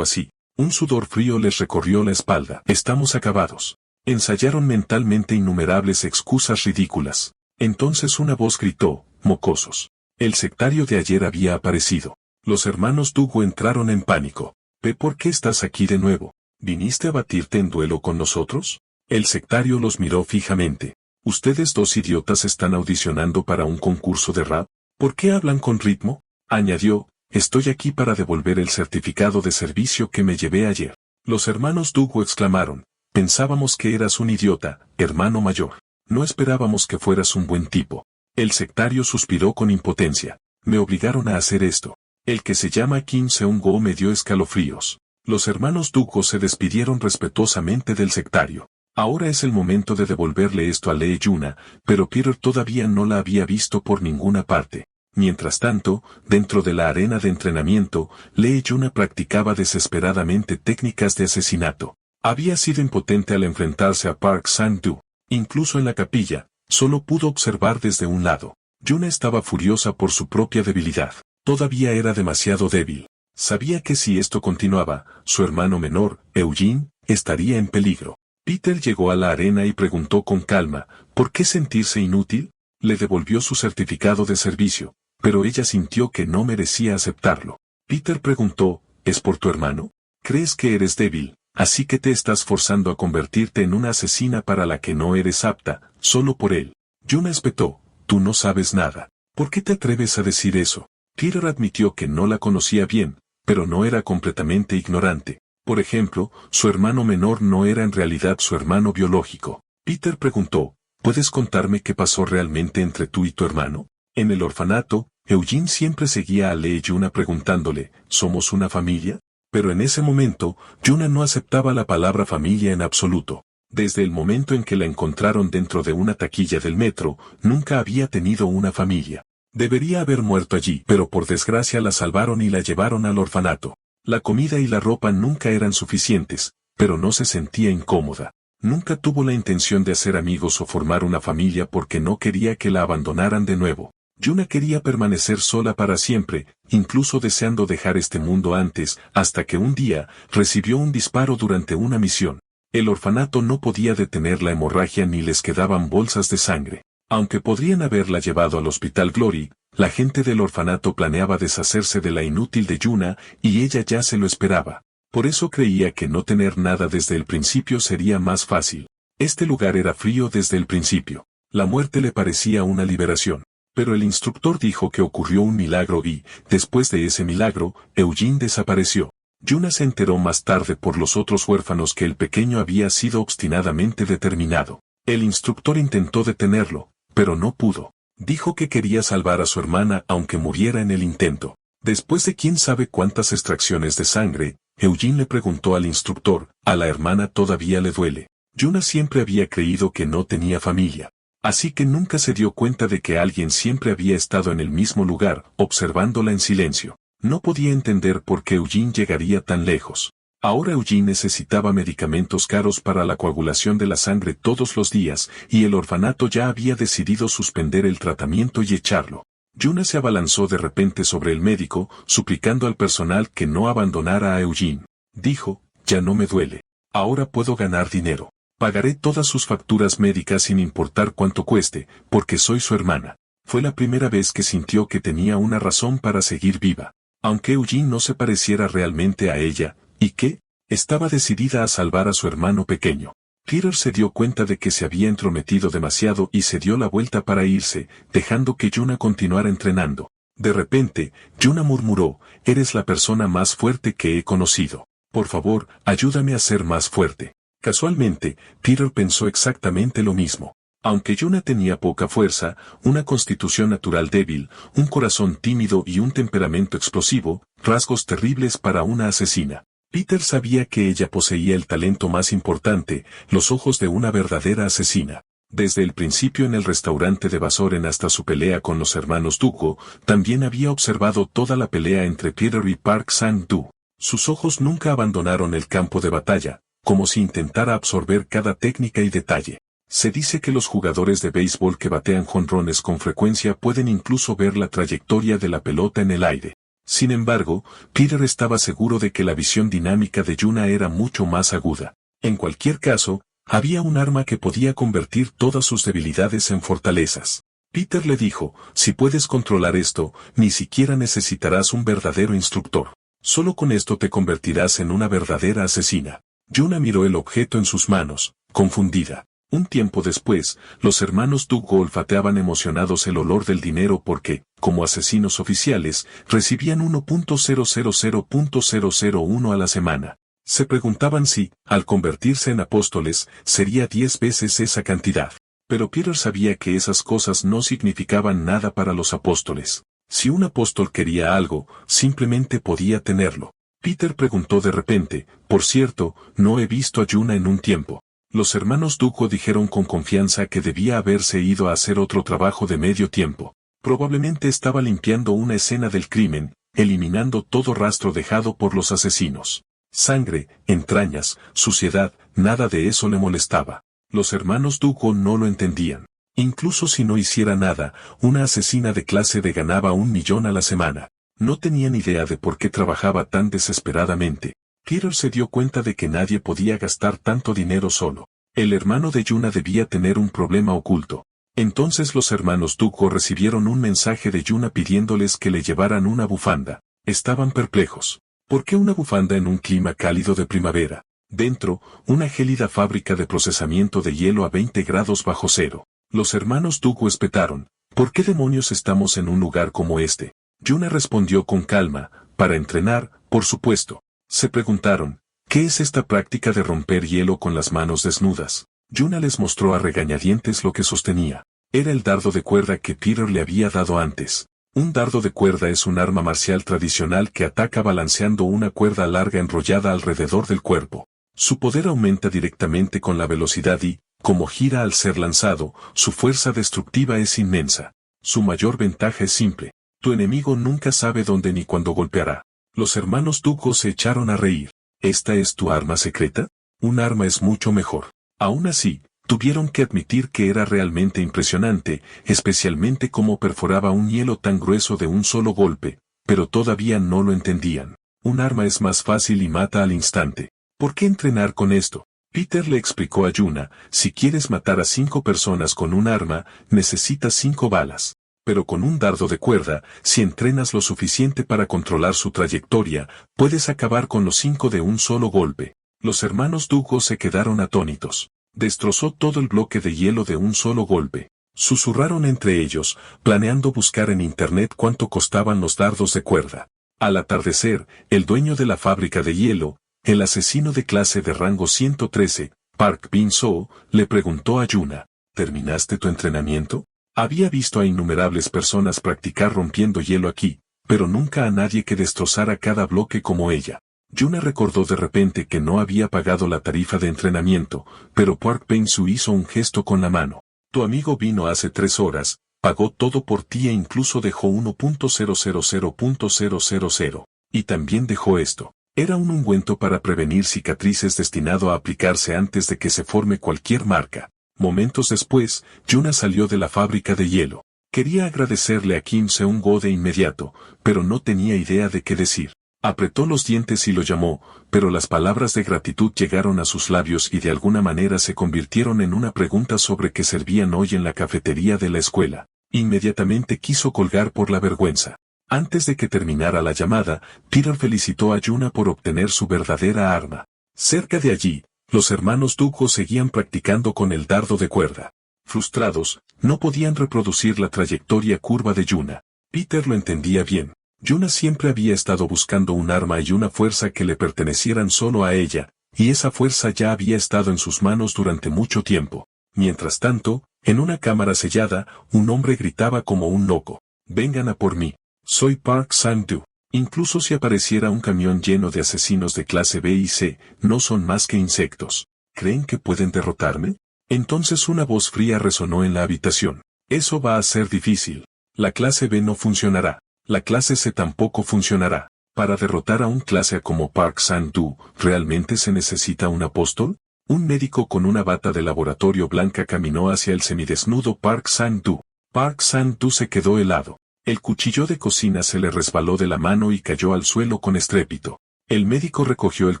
así? Un sudor frío les recorrió la espalda. Estamos acabados. Ensayaron mentalmente innumerables excusas ridículas. Entonces una voz gritó, mocosos. El sectario de ayer había aparecido. Los hermanos Dugu entraron en pánico. ¿Por qué estás aquí de nuevo? ¿Viniste a batirte en duelo con nosotros? El sectario los miró fijamente. ¿Ustedes dos idiotas están audicionando para un concurso de rap? ¿Por qué hablan con ritmo? Añadió, estoy aquí para devolver el certificado de servicio que me llevé ayer. Los hermanos Dugu exclamaron, pensábamos que eras un idiota, hermano mayor. No esperábamos que fueras un buen tipo. El sectario suspiró con impotencia. Me obligaron a hacer esto. El que se llama Kim Seung-go me dio escalofríos. Los hermanos Dugu se despidieron respetuosamente del sectario. Ahora es el momento de devolverle esto a Lee Yuna, pero Peter todavía no la había visto por ninguna parte. Mientras tanto, dentro de la arena de entrenamiento, Lee Yuna practicaba desesperadamente técnicas de asesinato. Había sido impotente al enfrentarse a Park Sang-doo. Incluso en la capilla, solo pudo observar desde un lado. Yuna estaba furiosa por su propia debilidad. Todavía era demasiado débil. Sabía que si esto continuaba, su hermano menor, Eugene, estaría en peligro. Peter llegó a la arena y preguntó con calma, ¿por qué sentirse inútil? Le devolvió su certificado de servicio, pero ella sintió que no merecía aceptarlo. Peter preguntó, ¿es por tu hermano? ¿Crees que eres débil, así que te estás forzando a convertirte en una asesina para la que no eres apta, solo por él? Yuna espetó, tú no sabes nada. ¿Por qué te atreves a decir eso? Peter admitió que no la conocía bien, pero no era completamente ignorante. Por ejemplo, su hermano menor no era en realidad su hermano biológico. Peter preguntó, ¿puedes contarme qué pasó realmente entre tú y tu hermano? En el orfanato, Eugene siempre seguía a Lee Yuna preguntándole, ¿somos una familia? Pero en ese momento, Yuna no aceptaba la palabra familia en absoluto. Desde el momento en que la encontraron dentro de una taquilla del metro, nunca había tenido una familia. Debería haber muerto allí, pero por desgracia la salvaron y la llevaron al orfanato. La comida y la ropa nunca eran suficientes, pero no se sentía incómoda. Nunca tuvo la intención de hacer amigos o formar una familia porque no quería que la abandonaran de nuevo. Yuna quería permanecer sola para siempre, incluso deseando dejar este mundo antes, hasta que un día, recibió un disparo durante una misión. El orfanato no podía detener la hemorragia ni les quedaban bolsas de sangre. Aunque podrían haberla llevado al Hospital Glory, la gente del orfanato planeaba deshacerse de la inútil de Yuna, y ella ya se lo esperaba. Por eso creía que no tener nada desde el principio sería más fácil. Este lugar era frío desde el principio. La muerte le parecía una liberación. Pero el instructor dijo que ocurrió un milagro y, después de ese milagro, Eugene desapareció. Yuna se enteró más tarde por los otros huérfanos que el pequeño había sido obstinadamente determinado. El instructor intentó detenerlo, pero no pudo. Dijo que quería salvar a su hermana aunque muriera en el intento. Después de quién sabe cuántas extracciones de sangre, Eugene le preguntó al instructor, ¿a la hermana todavía le duele? Yuna siempre había creído que no tenía familia. Así que nunca se dio cuenta de que alguien siempre había estado en el mismo lugar, observándola en silencio. No podía entender por qué Eugene llegaría tan lejos. Ahora Eugene necesitaba medicamentos caros para la coagulación de la sangre todos los días, y el orfanato ya había decidido suspender el tratamiento y echarlo. Yuna se abalanzó de repente sobre el médico, suplicando al personal que no abandonara a Eugene. Dijo, ya no me duele. Ahora puedo ganar dinero. Pagaré todas sus facturas médicas sin importar cuánto cueste, porque soy su hermana. Fue la primera vez que sintió que tenía una razón para seguir viva. Aunque Eugene no se pareciera realmente a ella, y que estaba decidida a salvar a su hermano pequeño. Peter se dio cuenta de que se había entrometido demasiado y se dio la vuelta para irse, dejando que Yuna continuara entrenando. De repente, Yuna murmuró, eres la persona más fuerte que he conocido. Por favor, ayúdame a ser más fuerte. Casualmente, Peter pensó exactamente lo mismo. Aunque Yuna tenía poca fuerza, una constitución natural débil, un corazón tímido y un temperamento explosivo, rasgos terribles para una asesina, Peter sabía que ella poseía el talento más importante, los ojos de una verdadera asesina. Desde el principio en el restaurante de Basoren hasta su pelea con los hermanos Dooku, también había observado toda la pelea entre Peter y Park Sang-doo. Sus ojos nunca abandonaron el campo de batalla, como si intentara absorber cada técnica y detalle. Se dice que los jugadores de béisbol que batean jonrones con frecuencia pueden incluso ver la trayectoria de la pelota en el aire. Sin embargo, Peter estaba seguro de que la visión dinámica de Yuna era mucho más aguda. En cualquier caso, había un arma que podía convertir todas sus debilidades en fortalezas. Peter le dijo, si puedes controlar esto, ni siquiera necesitarás un verdadero instructor. Solo con esto te convertirás en una verdadera asesina. Yuna miró el objeto en sus manos, confundida. Un tiempo después, los hermanos Dooku olfateaban emocionados el olor del dinero porque, como asesinos oficiales, recibían 1.000.001 a la semana. Se preguntaban si, al convertirse en apóstoles, sería 10 veces esa cantidad. Pero Peter sabía que esas cosas no significaban nada para los apóstoles. Si un apóstol quería algo, simplemente podía tenerlo. Peter preguntó de repente, por cierto, no he visto a Yuna en un tiempo. Los hermanos Dooku dijeron con confianza que debía haberse ido a hacer otro trabajo de medio tiempo. Probablemente estaba limpiando una escena del crimen, eliminando todo rastro dejado por los asesinos. Sangre, entrañas, suciedad, nada de eso le molestaba. Los hermanos Dooku no lo entendían. Incluso si no hiciera nada, una asesina de clase D ganaba 1 millón a la semana. No tenían idea de por qué trabajaba tan desesperadamente. Peter se dio cuenta de que nadie podía gastar tanto dinero solo. El hermano de Yuna debía tener un problema oculto. Entonces los hermanos Dooku recibieron un mensaje de Yuna pidiéndoles que le llevaran una bufanda. Estaban perplejos. ¿Por qué una bufanda en un clima cálido de primavera? Dentro, una gélida fábrica de procesamiento de hielo a 20 grados bajo cero. Los hermanos Dooku espetaron. ¿Por qué demonios estamos en un lugar como este? Yuna respondió con calma, para entrenar, por supuesto. Se preguntaron, ¿qué es esta práctica de romper hielo con las manos desnudas? Yuna les mostró a regañadientes lo que sostenía. Era el dardo de cuerda que Peter le había dado antes. Un dardo de cuerda es un arma marcial tradicional que ataca balanceando una cuerda larga enrollada alrededor del cuerpo. Su poder aumenta directamente con la velocidad y, como gira al ser lanzado, su fuerza destructiva es inmensa. Su mayor ventaja es simple. Tu enemigo nunca sabe dónde ni cuándo golpeará. Los hermanos Dooku se echaron a reír. ¿Esta es tu arma secreta? Un arma es mucho mejor. Aún así, tuvieron que admitir que era realmente impresionante, especialmente cómo perforaba un hielo tan grueso de un solo golpe, pero todavía no lo entendían. Un arma es más fácil y mata al instante. ¿Por qué entrenar con esto? Peter le explicó a Yuna, si quieres matar a 5 personas con un arma, necesitas 5 balas. Pero con un dardo de cuerda, si entrenas lo suficiente para controlar su trayectoria, puedes acabar con los 5 de un solo golpe. Los hermanos Dooku se quedaron atónitos. Destrozó todo el bloque de hielo de un solo golpe. Susurraron entre ellos, planeando buscar en internet cuánto costaban los dardos de cuerda. Al atardecer, el dueño de la fábrica de hielo, el asesino de clase de rango 113, Park Bin-soo, le preguntó a Yuna, ¿terminaste tu entrenamiento? Había visto a innumerables personas practicar rompiendo hielo aquí, pero nunca a nadie que destrozara cada bloque como ella. Yuna recordó de repente que no había pagado la tarifa de entrenamiento, pero Park Bin-soo hizo un gesto con la mano. Tu amigo vino hace 3 horas, pagó todo por ti e incluso dejó 1.000.000. Y también dejó esto. Era un ungüento para prevenir cicatrices destinado a aplicarse antes de que se forme cualquier marca. Momentos después, Yuna salió de la fábrica de hielo. Quería agradecerle a Kim Seung-go de inmediato, pero no tenía idea de qué decir. Apretó los dientes y lo llamó, pero las palabras de gratitud llegaron a sus labios y de alguna manera se convirtieron en una pregunta sobre qué servían hoy en la cafetería de la escuela. Inmediatamente quiso colgar por la vergüenza. Antes de que terminara la llamada, Peter felicitó a Yuna por obtener su verdadera arma. Cerca de allí, los hermanos Dooku seguían practicando con el dardo de cuerda. Frustrados, no podían reproducir la trayectoria curva de Yuna. Peter lo entendía bien. Yuna siempre había estado buscando un arma y una fuerza que le pertenecieran solo a ella, y esa fuerza ya había estado en sus manos durante mucho tiempo. Mientras tanto, En una cámara sellada, un hombre gritaba como un loco. Vengan a por mí. Soy Park Sang-doo. Incluso si apareciera un camión lleno de asesinos de clase B y C, no son más que insectos. ¿Creen que pueden derrotarme? Entonces una voz fría resonó en la habitación. Eso va a ser difícil. La clase B no funcionará. La clase C tampoco funcionará. Para derrotar a un clase A como Park Sang-doo, ¿realmente se necesita un apóstol? Un médico con una bata de laboratorio blanca caminó hacia el semidesnudo Park Sang-doo. Park Sang-doo se quedó helado. El cuchillo de cocina se le resbaló de la mano y cayó al suelo con estrépito. El médico recogió el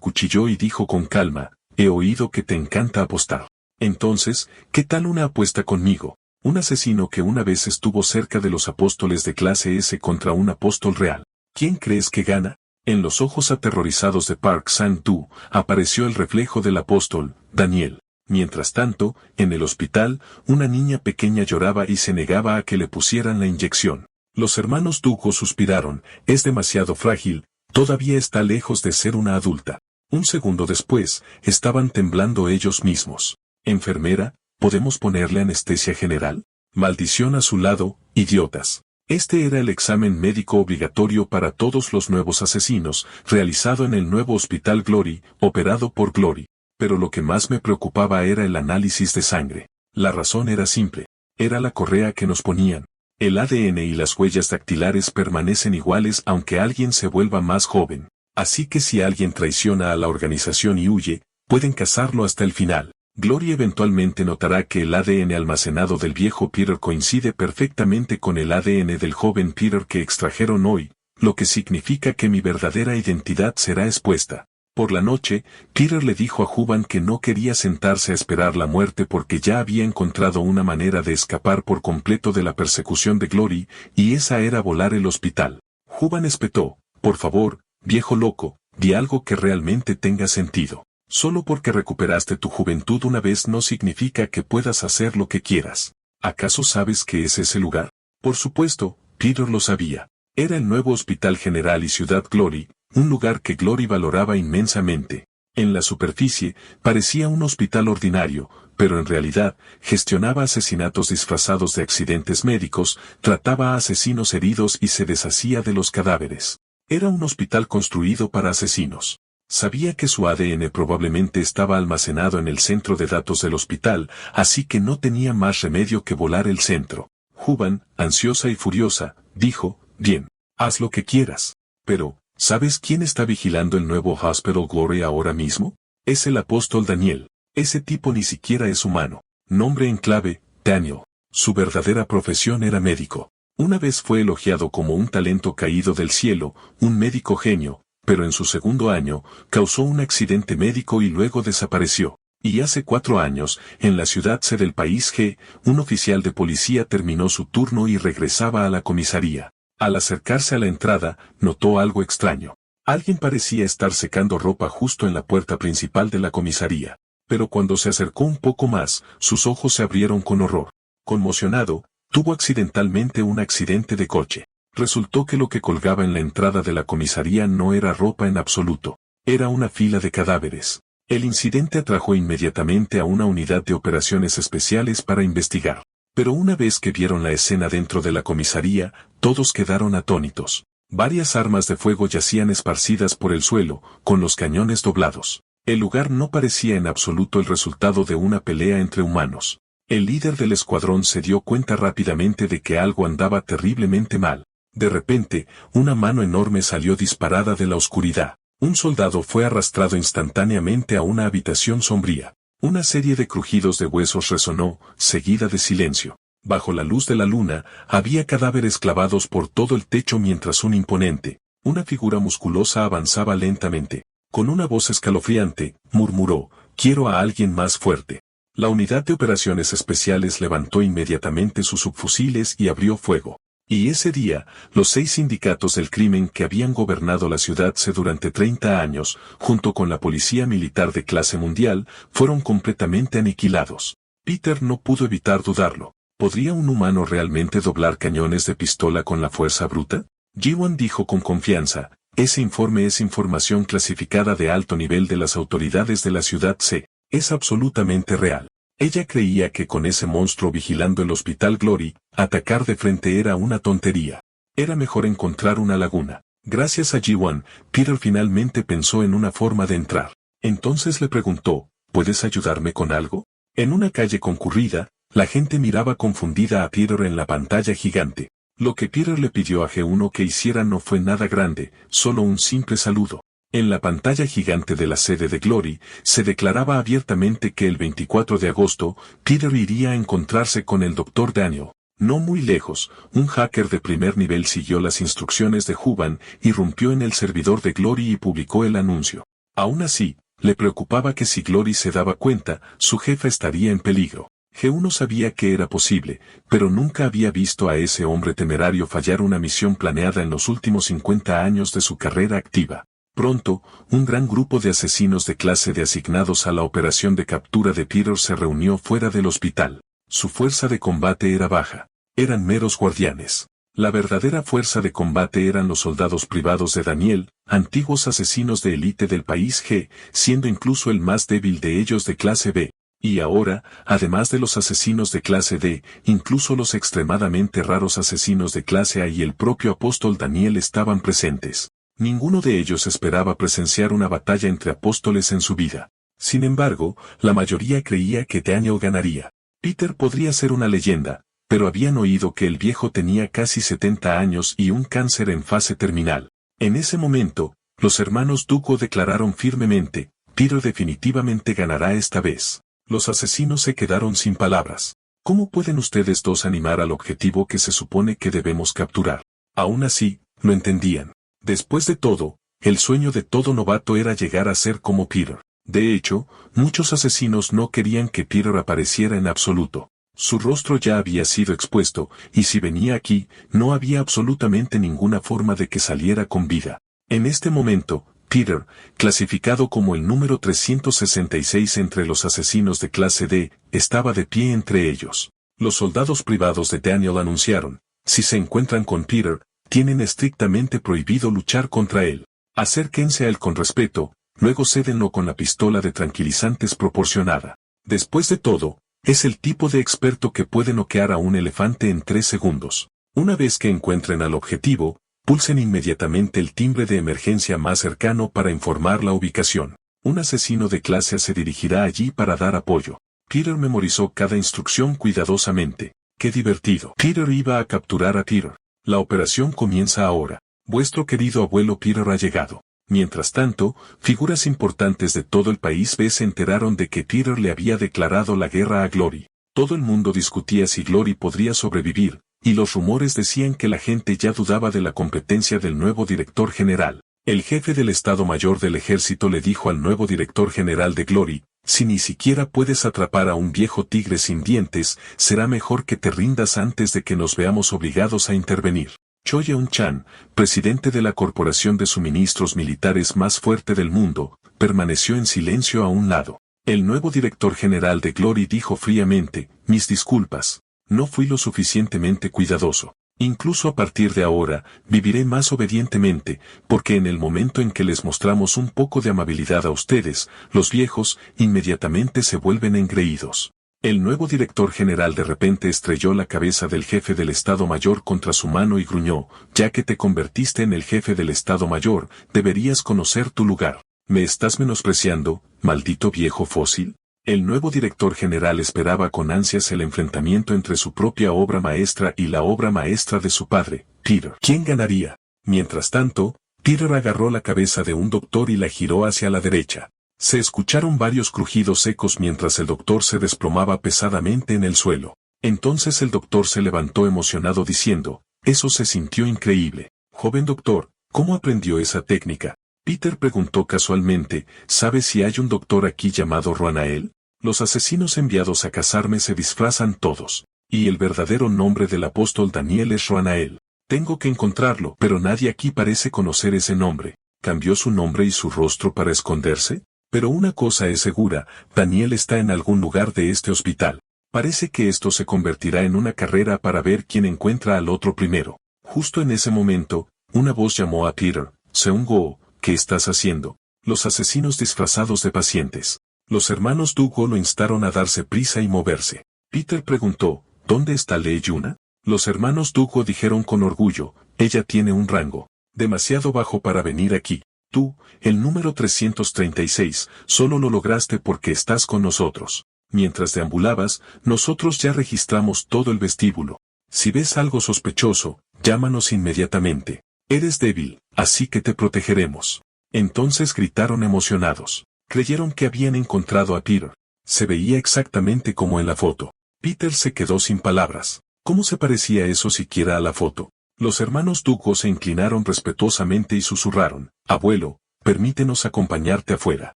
cuchillo y dijo con calma, he oído que te encanta apostar. Entonces, ¿qué tal una apuesta conmigo? Un asesino que una vez estuvo cerca de los apóstoles de clase S contra un apóstol real. ¿Quién crees que gana? En los ojos aterrorizados de Park Sang-doo apareció el reflejo del apóstol, Daniel. Mientras tanto, en el hospital, una niña pequeña lloraba y se negaba a que le pusieran la inyección. Los hermanos Dugo suspiraron, es demasiado frágil, todavía está lejos de ser una adulta. Un segundo después, estaban temblando ellos mismos. Enfermera, ¿podemos ponerle anestesia general? Maldición a su lado, idiotas. Este era el examen médico obligatorio para todos los nuevos asesinos, realizado en el nuevo Hospital Glory, operado por Glory. Pero lo que más me preocupaba era el análisis de sangre. La razón era simple. Era la correa que nos ponían. El ADN y las huellas dactilares permanecen iguales aunque alguien se vuelva más joven. Así que si alguien traiciona a la organización y huye, pueden cazarlo hasta el final. Glory eventualmente notará que el ADN almacenado del viejo Peter coincide perfectamente con el ADN del joven Peter que extrajeron hoy, lo que significa que mi verdadera identidad será expuesta. Por la noche, Peter le dijo a Juban que no quería sentarse a esperar la muerte porque ya había encontrado una manera de escapar por completo de la persecución de Glory, y esa era volar el hospital. Juban espetó, por favor, viejo loco, di algo que realmente tenga sentido. Solo porque recuperaste tu juventud una vez no significa que puedas hacer lo que quieras. ¿Acaso sabes qué es ese lugar? Por supuesto, Peter lo sabía. Era el nuevo Hospital General y Ciudad Glory, un lugar que Glory valoraba inmensamente. En la superficie, parecía un hospital ordinario, pero en realidad, gestionaba asesinatos disfrazados de accidentes médicos, trataba a asesinos heridos y se deshacía de los cadáveres. Era un hospital construido para asesinos. Sabía que su ADN probablemente estaba almacenado en el centro de datos del hospital, así que no tenía más remedio que volar el centro. Juban, ansiosa y furiosa, dijo, bien, haz lo que quieras. Pero, ¿sabes quién está vigilando el nuevo Hospital Glory ahora mismo? Es el apóstol Daniel. Ese tipo ni siquiera es humano. Nombre en clave, Daniel. Su verdadera profesión era médico. Una vez fue elogiado como un talento caído del cielo, un médico genio, pero en su segundo año, causó un accidente médico y luego desapareció. Y hace 4 años, en la ciudad C del país G, un oficial de policía terminó su turno y regresaba a la comisaría. Al acercarse a la entrada, notó algo extraño. Alguien parecía estar secando ropa justo en la puerta principal de la comisaría. Pero cuando se acercó un poco más, sus ojos se abrieron con horror. Conmocionado, tuvo accidentalmente un accidente de coche. Resultó que lo que colgaba en la entrada de la comisaría no era ropa en absoluto. Era una fila de cadáveres. El incidente atrajo inmediatamente a una unidad de operaciones especiales para investigar. Pero una vez que vieron la escena dentro de la comisaría, todos quedaron atónitos. Varias armas de fuego yacían esparcidas por el suelo, con los cañones doblados. El lugar no parecía en absoluto el resultado de una pelea entre humanos. El líder del escuadrón se dio cuenta rápidamente de que algo andaba terriblemente mal. De repente, una mano enorme salió disparada de la oscuridad. Un soldado fue arrastrado instantáneamente a una habitación sombría. Una serie de crujidos de huesos resonó, seguida de silencio. Bajo la luz de la luna, había cadáveres clavados por todo el techo mientras una figura musculosa avanzaba lentamente. Con una voz escalofriante, murmuró, «Quiero a alguien más fuerte». La unidad de operaciones especiales levantó inmediatamente sus subfusiles y abrió fuego. Y ese día, los 6 sindicatos del crimen que habían gobernado la ciudad C durante 30 años, junto con la policía militar de clase mundial, fueron completamente aniquilados. Peter no pudo evitar dudarlo. ¿Podría un humano realmente doblar cañones de pistola con la fuerza bruta? Jiwon dijo con confianza, ese informe es información clasificada de alto nivel de las autoridades de la ciudad C. Es absolutamente real. Ella creía que con ese monstruo vigilando el Hospital Glory, atacar de frente era una tontería. Era mejor encontrar una laguna. Gracias a Ji-won, Peter finalmente pensó en una forma de entrar. Entonces le preguntó, ¿puedes ayudarme con algo? En una calle concurrida, la gente miraba confundida a Peter en la pantalla gigante. Lo que Peter le pidió a G1 que hiciera no fue nada grande, solo un simple saludo. En la pantalla gigante de la sede de Glory, se declaraba abiertamente que el 24 de agosto, Peter iría a encontrarse con el Dr. Daniel. No muy lejos, un hacker de primer nivel siguió las instrucciones de Huban, irrumpió en el servidor de Glory y publicó el anuncio. Aún así, le preocupaba que si Glory se daba cuenta, su jefa estaría en peligro. G1 sabía que era posible, pero nunca había visto a ese hombre temerario fallar una misión planeada en los últimos 50 años de su carrera activa. Pronto, un gran grupo de asesinos de clase D asignados a la operación de captura de Peter se reunió fuera del hospital. Su fuerza de combate era baja. Eran meros guardianes. La verdadera fuerza de combate eran los soldados privados de Daniel, antiguos asesinos de élite del país G, siendo incluso el más débil de ellos de clase B. Y ahora, además de los asesinos de clase D, incluso los extremadamente raros asesinos de clase A y el propio apóstol Daniel estaban presentes. Ninguno de ellos esperaba presenciar una batalla entre apóstoles en su vida. Sin embargo, la mayoría creía que Daniel ganaría. Peter podría ser una leyenda, pero habían oído que el viejo tenía casi 70 años y un cáncer en fase terminal. En ese momento, los hermanos Duco declararon firmemente, Peter definitivamente ganará esta vez. Los asesinos se quedaron sin palabras. ¿Cómo pueden ustedes dos animar al objetivo que se supone que debemos capturar? Aún así, lo entendían. Después de todo, el sueño de todo novato era llegar a ser como Peter. De hecho, muchos asesinos no querían que Peter apareciera en absoluto. Su rostro ya había sido expuesto, y si venía aquí, no había absolutamente ninguna forma de que saliera con vida. En este momento, Peter, clasificado como el número 366 entre los asesinos de clase D, estaba de pie entre ellos. Los soldados privados de Daniel anunciaron, si se encuentran con Peter, tienen estrictamente prohibido luchar contra él. Acérquense a él con respeto, luego cédenlo con la pistola de tranquilizantes proporcionada. Después de todo, es el tipo de experto que puede noquear a un elefante en 3 segundos. Una vez que encuentren al objetivo, pulsen inmediatamente el timbre de emergencia más cercano para informar la ubicación. Un asesino de clase A se dirigirá allí para dar apoyo. Peter memorizó cada instrucción cuidadosamente. ¡Qué divertido! Peter iba a capturar a Peter. La operación comienza ahora. Vuestro querido abuelo Peter ha llegado. Mientras tanto, figuras importantes de todo el país B se enteraron de que Peter le había declarado la guerra a Glory. Todo el mundo discutía si Glory podría sobrevivir, y los rumores decían que la gente ya dudaba de la competencia del nuevo director general. El jefe del Estado Mayor del Ejército le dijo al nuevo director general de Glory, si ni siquiera puedes atrapar a un viejo tigre sin dientes, será mejor que te rindas antes de que nos veamos obligados a intervenir. Cho Yeon-chan, presidente de la corporación de suministros militares más fuerte del mundo, permaneció en silencio a un lado. El nuevo director general de Glory dijo fríamente, mis disculpas, no fui lo suficientemente cuidadoso. Incluso a partir de ahora, viviré más obedientemente, porque en el momento en que les mostramos un poco de amabilidad a ustedes, los viejos, inmediatamente se vuelven engreídos. El nuevo director general de repente estrelló la cabeza del jefe del Estado Mayor contra su mano y gruñó, ya que te convertiste en el jefe del Estado Mayor, deberías conocer tu lugar. ¿Me estás menospreciando, maldito viejo fósil? El nuevo director general esperaba con ansias el enfrentamiento entre su propia obra maestra y la obra maestra de su padre, Peter. ¿Quién ganaría? Mientras tanto, Peter agarró la cabeza de un doctor y la giró hacia la derecha. Se escucharon varios crujidos secos mientras el doctor se desplomaba pesadamente en el suelo. Entonces el doctor se levantó emocionado diciendo, eso se sintió increíble. Joven doctor, ¿cómo aprendió esa técnica? Peter preguntó casualmente, ¿sabe si hay un doctor aquí llamado Ruanael? Los asesinos enviados a cazarme se disfrazan todos. Y el verdadero nombre del apóstol Daniel es Ruanael. Tengo que encontrarlo, pero nadie aquí parece conocer ese nombre. ¿Cambió su nombre y su rostro para esconderse? Pero una cosa es segura, Daniel está en algún lugar de este hospital. Parece que esto se convertirá en una carrera para ver quién encuentra al otro primero. Justo en ese momento, una voz llamó a Peter, Seung-go, ¿qué estás haciendo? Los asesinos disfrazados de pacientes. Los hermanos Dugo lo instaron a darse prisa y moverse. Peter preguntó, ¿dónde está Lee Yuna? Los hermanos Dugo dijeron con orgullo, ella tiene un rango demasiado bajo para venir aquí. Tú, el número 336, solo lo lograste porque estás con nosotros. Mientras deambulabas, nosotros ya registramos todo el vestíbulo. Si ves algo sospechoso, llámanos inmediatamente. Eres débil, así que te protegeremos. Entonces gritaron emocionados. Creyeron que habían encontrado a Peter. Se veía exactamente como en la foto. Peter se quedó sin palabras. ¿Cómo se parecía eso siquiera a la foto? Los hermanos Dugo se inclinaron respetuosamente y susurraron, abuelo, permítenos acompañarte afuera.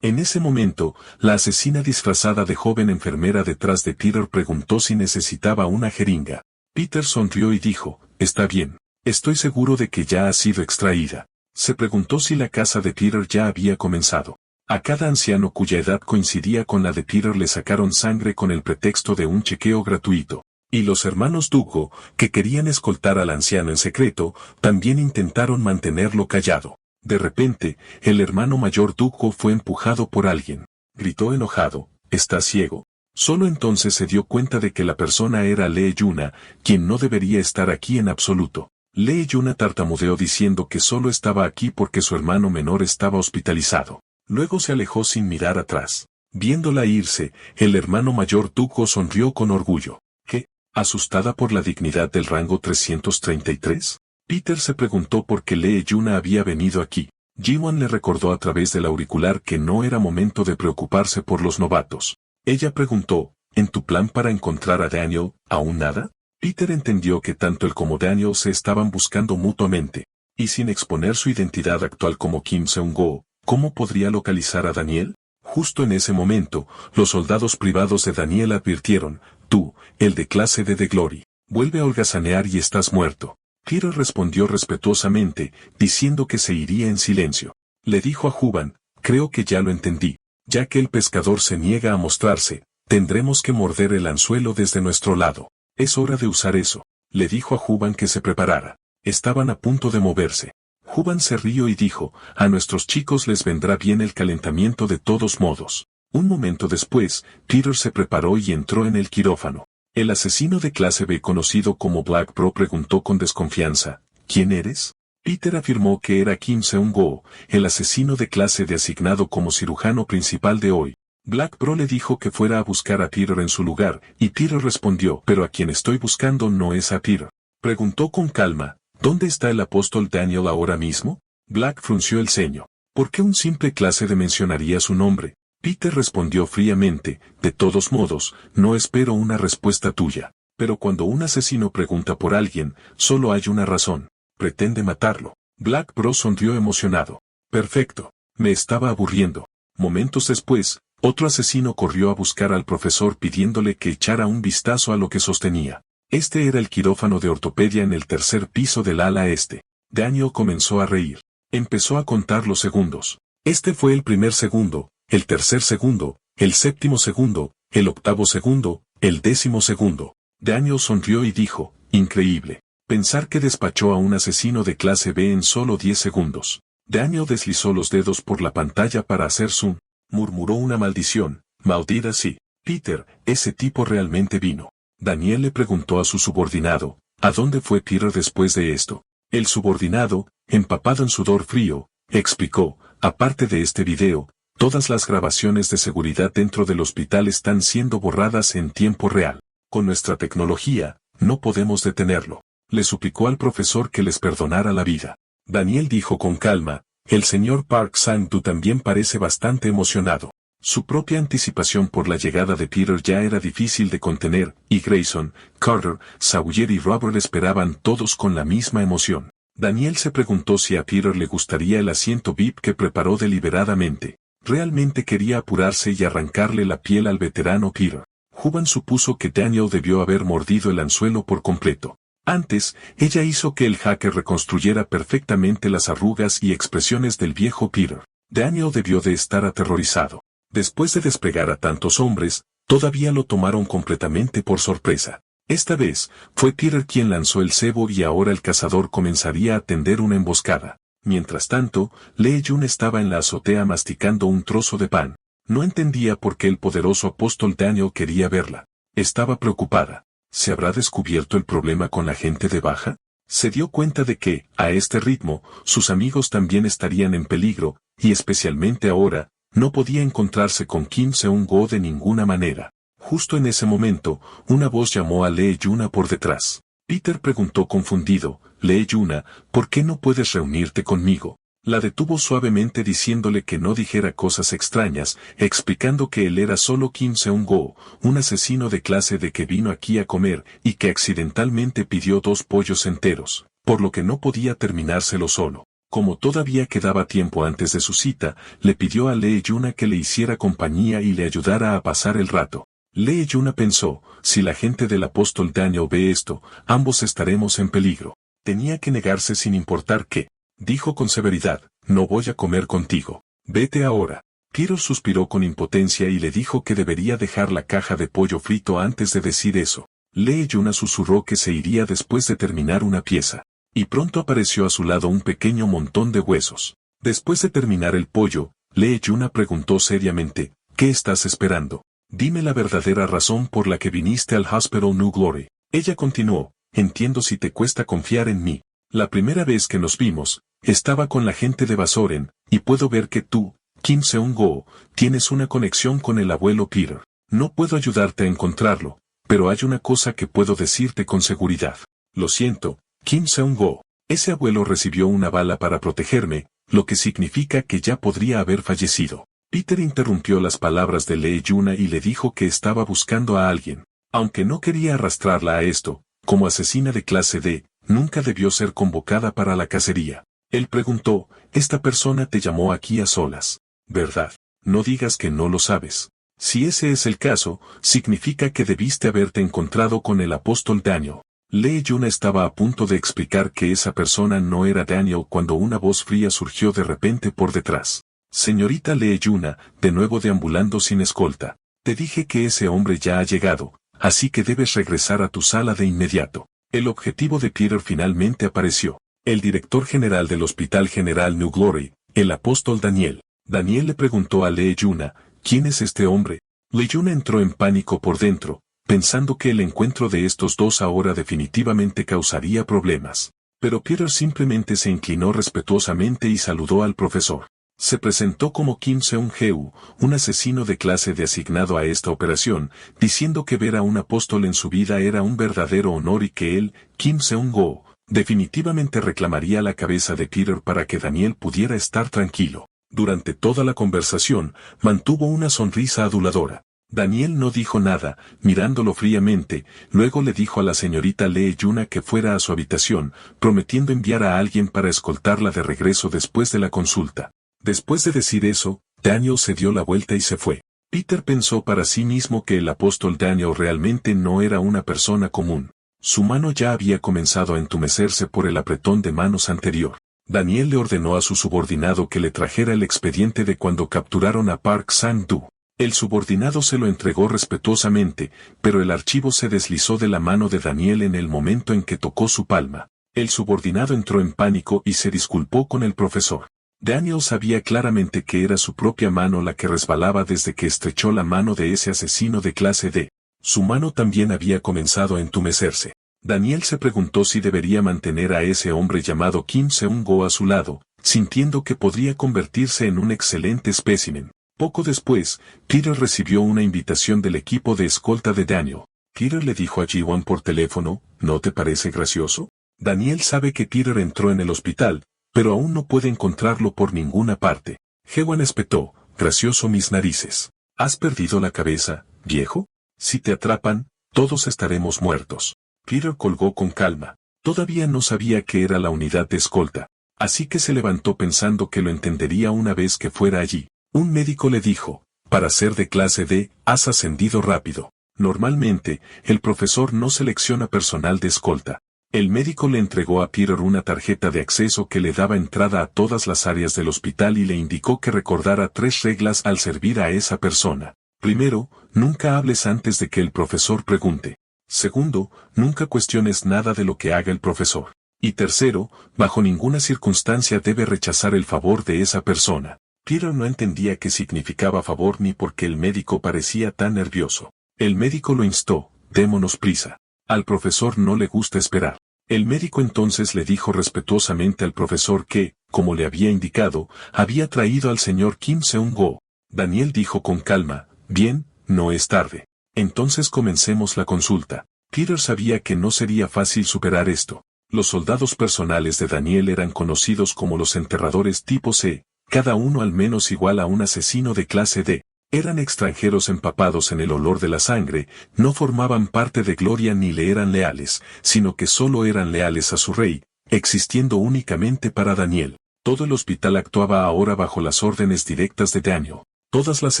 En ese momento, la asesina disfrazada de joven enfermera detrás de Peter preguntó si necesitaba una jeringa. Peter sonrió y dijo, está bien, estoy seguro de que ya ha sido extraída. Se preguntó si la casa de Peter ya había comenzado. A cada anciano cuya edad coincidía con la de Peter le sacaron sangre con el pretexto de un chequeo gratuito. Y los hermanos Dugo, que querían escoltar al anciano en secreto, también intentaron mantenerlo callado. De repente, el hermano mayor Dugo fue empujado por alguien. Gritó enojado, «¿Estás ciego?». Solo entonces se dio cuenta de que la persona era Lee Yuna, quien no debería estar aquí en absoluto. Lee Yuna tartamudeó diciendo que solo estaba aquí porque su hermano menor estaba hospitalizado. Luego se alejó sin mirar atrás. Viéndola irse, el hermano mayor Dugo sonrió con orgullo. ¿Qué? ¿Asustada por la dignidad del rango 333? Peter se preguntó por qué Lee Yuna había venido aquí. Jiwon le recordó a través del auricular que no era momento de preocuparse por los novatos. Ella preguntó, ¿en tu plan para encontrar a Daniel, aún nada? Peter entendió que tanto él como Daniel se estaban buscando mutuamente. Y sin exponer su identidad actual como Kim Seung-go, ¿cómo podría localizar a Daniel? Justo en ese momento, los soldados privados de Daniel advirtieron, tú, el de clase D de Glory, vuelve a holgazanear y estás muerto. Peter respondió respetuosamente, diciendo que se iría en silencio. Le dijo a Juban, creo que ya lo entendí. Ya que el pescador se niega a mostrarse, tendremos que morder el anzuelo desde nuestro lado. Es hora de usar eso. Le dijo a Juban que se preparara. Estaban a punto de moverse. Juban se rió y dijo, a nuestros chicos les vendrá bien el calentamiento de todos modos. Un momento después, Peter se preparó y entró en el quirófano. El asesino de clase B conocido como Black Bro preguntó con desconfianza, ¿quién eres? Peter afirmó que era Kim Seung-go, el asesino de clase D asignado como cirujano principal de hoy. Black Bro le dijo que fuera a buscar a Peter en su lugar, y Peter respondió, pero a quien estoy buscando no es a Peter. Preguntó con calma, ¿dónde está el apóstol Daniel ahora mismo? Black frunció el ceño. ¿Por qué un simple clase D mencionaría su nombre? Peter respondió fríamente, de todos modos, no espero una respuesta tuya. Pero cuando un asesino pregunta por alguien, solo hay una razón. Pretende matarlo. Black Bro sonrió emocionado. Perfecto. Me estaba aburriendo. Momentos después, otro asesino corrió a buscar al profesor pidiéndole que echara un vistazo a lo que sostenía. Este era el quirófano de ortopedia en el tercer piso del ala este. Daniel comenzó a reír. Empezó a contar los segundos. Este fue el primer segundo, el tercer segundo, el séptimo segundo, el octavo segundo, el 10º segundo. Daniel sonrió y dijo, increíble. Pensar que despachó a un asesino de clase B en solo 10 segundos. Daniel deslizó los dedos por la pantalla para hacer zoom. Murmuró una maldición, maldita sí. Peter, ese tipo realmente vino. Daniel le preguntó a su subordinado, ¿a dónde fue Peter después de esto? El subordinado, empapado en sudor frío, explicó, aparte de este video, todas las grabaciones de seguridad dentro del hospital están siendo borradas en tiempo real. Con nuestra tecnología, no podemos detenerlo. Le suplicó al profesor que les perdonara la vida. Daniel dijo con calma, el señor Park Sang-du también parece bastante emocionado. Su propia anticipación por la llegada de Peter ya era difícil de contener, y Grayson, Carter, Sawyer y Robert esperaban todos con la misma emoción. Daniel se preguntó si a Peter le gustaría el asiento VIP que preparó deliberadamente. Realmente quería apurarse y arrancarle la piel al veterano Peter. Juban supuso que Daniel debió haber mordido el anzuelo por completo. Antes, ella hizo que el hacker reconstruyera perfectamente las arrugas y expresiones del viejo Peter. Daniel debió de estar aterrorizado. Después de desplegar a tantos hombres, todavía lo tomaron completamente por sorpresa. Esta vez, fue Peter quien lanzó el cebo y ahora el cazador comenzaría a tender una emboscada. Mientras tanto, Lee Jun estaba en la azotea masticando un trozo de pan. No entendía por qué el poderoso apóstol Daniel quería verla. Estaba preocupada. ¿Se habrá descubierto el problema con la gente de baja? Se dio cuenta de que, a este ritmo, sus amigos también estarían en peligro, y especialmente ahora, no podía encontrarse con Kim Seung-go de ninguna manera. Justo en ese momento, una voz llamó a Lee Yuna por detrás. Peter preguntó confundido, Lee Yuna, ¿por qué no puedes reunirte conmigo? La detuvo suavemente diciéndole que no dijera cosas extrañas, explicando que él era solo Kim Seung-go, un asesino de clase D que vino aquí a comer y que accidentalmente pidió 2 pollos enteros, por lo que no podía terminárselo solo. Como todavía quedaba tiempo antes de su cita, le pidió a Lee Yuna que le hiciera compañía y le ayudara a pasar el rato. Lee Yuna pensó, si la gente del apóstol Daniel ve esto, ambos estaremos en peligro. Tenía que negarse sin importar qué. Dijo con severidad, no voy a comer contigo. Vete ahora. Peter suspiró con impotencia y le dijo que debería dejar la caja de pollo frito antes de decir eso. Lee Yuna susurró que se iría después de terminar una pieza. Y pronto apareció a su lado un pequeño montón de huesos. Después de terminar el pollo, Lee Yuna preguntó seriamente, ¿qué estás esperando? Dime la verdadera razón por la que viniste al Hospital New Glory. Ella continuó, entiendo si te cuesta confiar en mí. La primera vez que nos vimos, estaba con la gente de Basoren, y puedo ver que tú, Kim Seung-go, tienes una conexión con el abuelo Peter. No puedo ayudarte a encontrarlo, pero hay una cosa que puedo decirte con seguridad. Lo siento, Kim Seung-go. Ese abuelo recibió una bala para protegerme, lo que significa que ya podría haber fallecido. Peter interrumpió las palabras de Lee Yuna y le dijo que estaba buscando a alguien. Aunque no quería arrastrarla a esto, como asesina de clase D, nunca debió ser convocada para la cacería. Él preguntó, esta persona te llamó aquí a solas, ¿verdad? No digas que no lo sabes. Si ese es el caso, significa que debiste haberte encontrado con el apóstol Daniel. Lee Yuna estaba a punto de explicar que esa persona no era Daniel cuando una voz fría surgió de repente por detrás. Señorita Lee Yuna, de nuevo deambulando sin escolta. Te dije que ese hombre ya ha llegado, así que debes regresar a tu sala de inmediato. El objetivo de Peter finalmente apareció. El director general del Hospital General New Glory, el apóstol Daniel. Daniel le preguntó a Lee Yuna, ¿quién es este hombre? Lee Yuna entró en pánico por dentro, pensando que el encuentro de estos dos ahora definitivamente causaría problemas. Pero Peter simplemente se inclinó respetuosamente y saludó al profesor. Se presentó como Kim Seung-heu, un asesino de clase D asignado a esta operación, diciendo que ver a un apóstol en su vida era un verdadero honor y que él, Kim Seung-go, definitivamente reclamaría la cabeza de Peter para que Daniel pudiera estar tranquilo. Durante toda la conversación, mantuvo una sonrisa aduladora. Daniel no dijo nada, mirándolo fríamente, luego le dijo a la señorita Lee Yuna que fuera a su habitación, prometiendo enviar a alguien para escoltarla de regreso después de la consulta. Después de decir eso, Daniel se dio la vuelta y se fue. Peter pensó para sí mismo que el apóstol Daniel realmente no era una persona común. Su mano ya había comenzado a entumecerse por el apretón de manos anterior. Daniel le ordenó a su subordinado que le trajera el expediente de cuando capturaron a Park Sang-doo. El subordinado se lo entregó respetuosamente, pero el archivo se deslizó de la mano de Daniel en el momento en que tocó su palma. El subordinado entró en pánico y se disculpó con el profesor. Daniel sabía claramente que era su propia mano la que resbalaba desde que estrechó la mano de ese asesino de clase D. Su mano también había comenzado a entumecerse. Daniel se preguntó si debería mantener a ese hombre llamado Kim Seung-go a su lado, sintiendo que podría convertirse en un excelente espécimen. Poco después, Peter recibió una invitación del equipo de escolta de Daniel. Peter le dijo a Ji-won por teléfono, ¿no te parece gracioso? Daniel sabe que Peter entró en el hospital, pero aún no puede encontrarlo por ninguna parte. Ji-won espetó, gracioso mis narices. ¿Has perdido la cabeza, viejo? Si te atrapan, todos estaremos muertos. Peter colgó con calma. Todavía no sabía qué era la unidad de escolta, así que se levantó pensando que lo entendería una vez que fuera allí. Un médico le dijo, para ser de clase D, has ascendido rápido. Normalmente, el profesor no selecciona personal de escolta. El médico le entregó a Peter una tarjeta de acceso que le daba entrada a todas las áreas del hospital y le indicó que recordara 3 reglas al servir a esa persona. Primero, nunca hables antes de que el profesor pregunte. Segundo, nunca cuestiones nada de lo que haga el profesor. Y tercero, bajo ninguna circunstancia debe rechazar el favor de esa persona. Peter no entendía qué significaba favor ni por qué el médico parecía tan nervioso. El médico lo instó: démonos prisa. Al profesor no le gusta esperar. El médico entonces le dijo respetuosamente al profesor que, como le había indicado, había traído al señor Kim Seung-go. Daniel dijo con calma: bien, no es tarde. Entonces comencemos la consulta. Peter sabía que no sería fácil superar esto. Los soldados personales de Daniel eran conocidos como los enterradores tipo C, cada uno al menos igual a un asesino de clase D. Eran extranjeros empapados en el olor de la sangre, no formaban parte de Gloria ni le eran leales, sino que solo eran leales a su rey, existiendo únicamente para Daniel. Todo el hospital actuaba ahora bajo las órdenes directas de Daniel. Todas las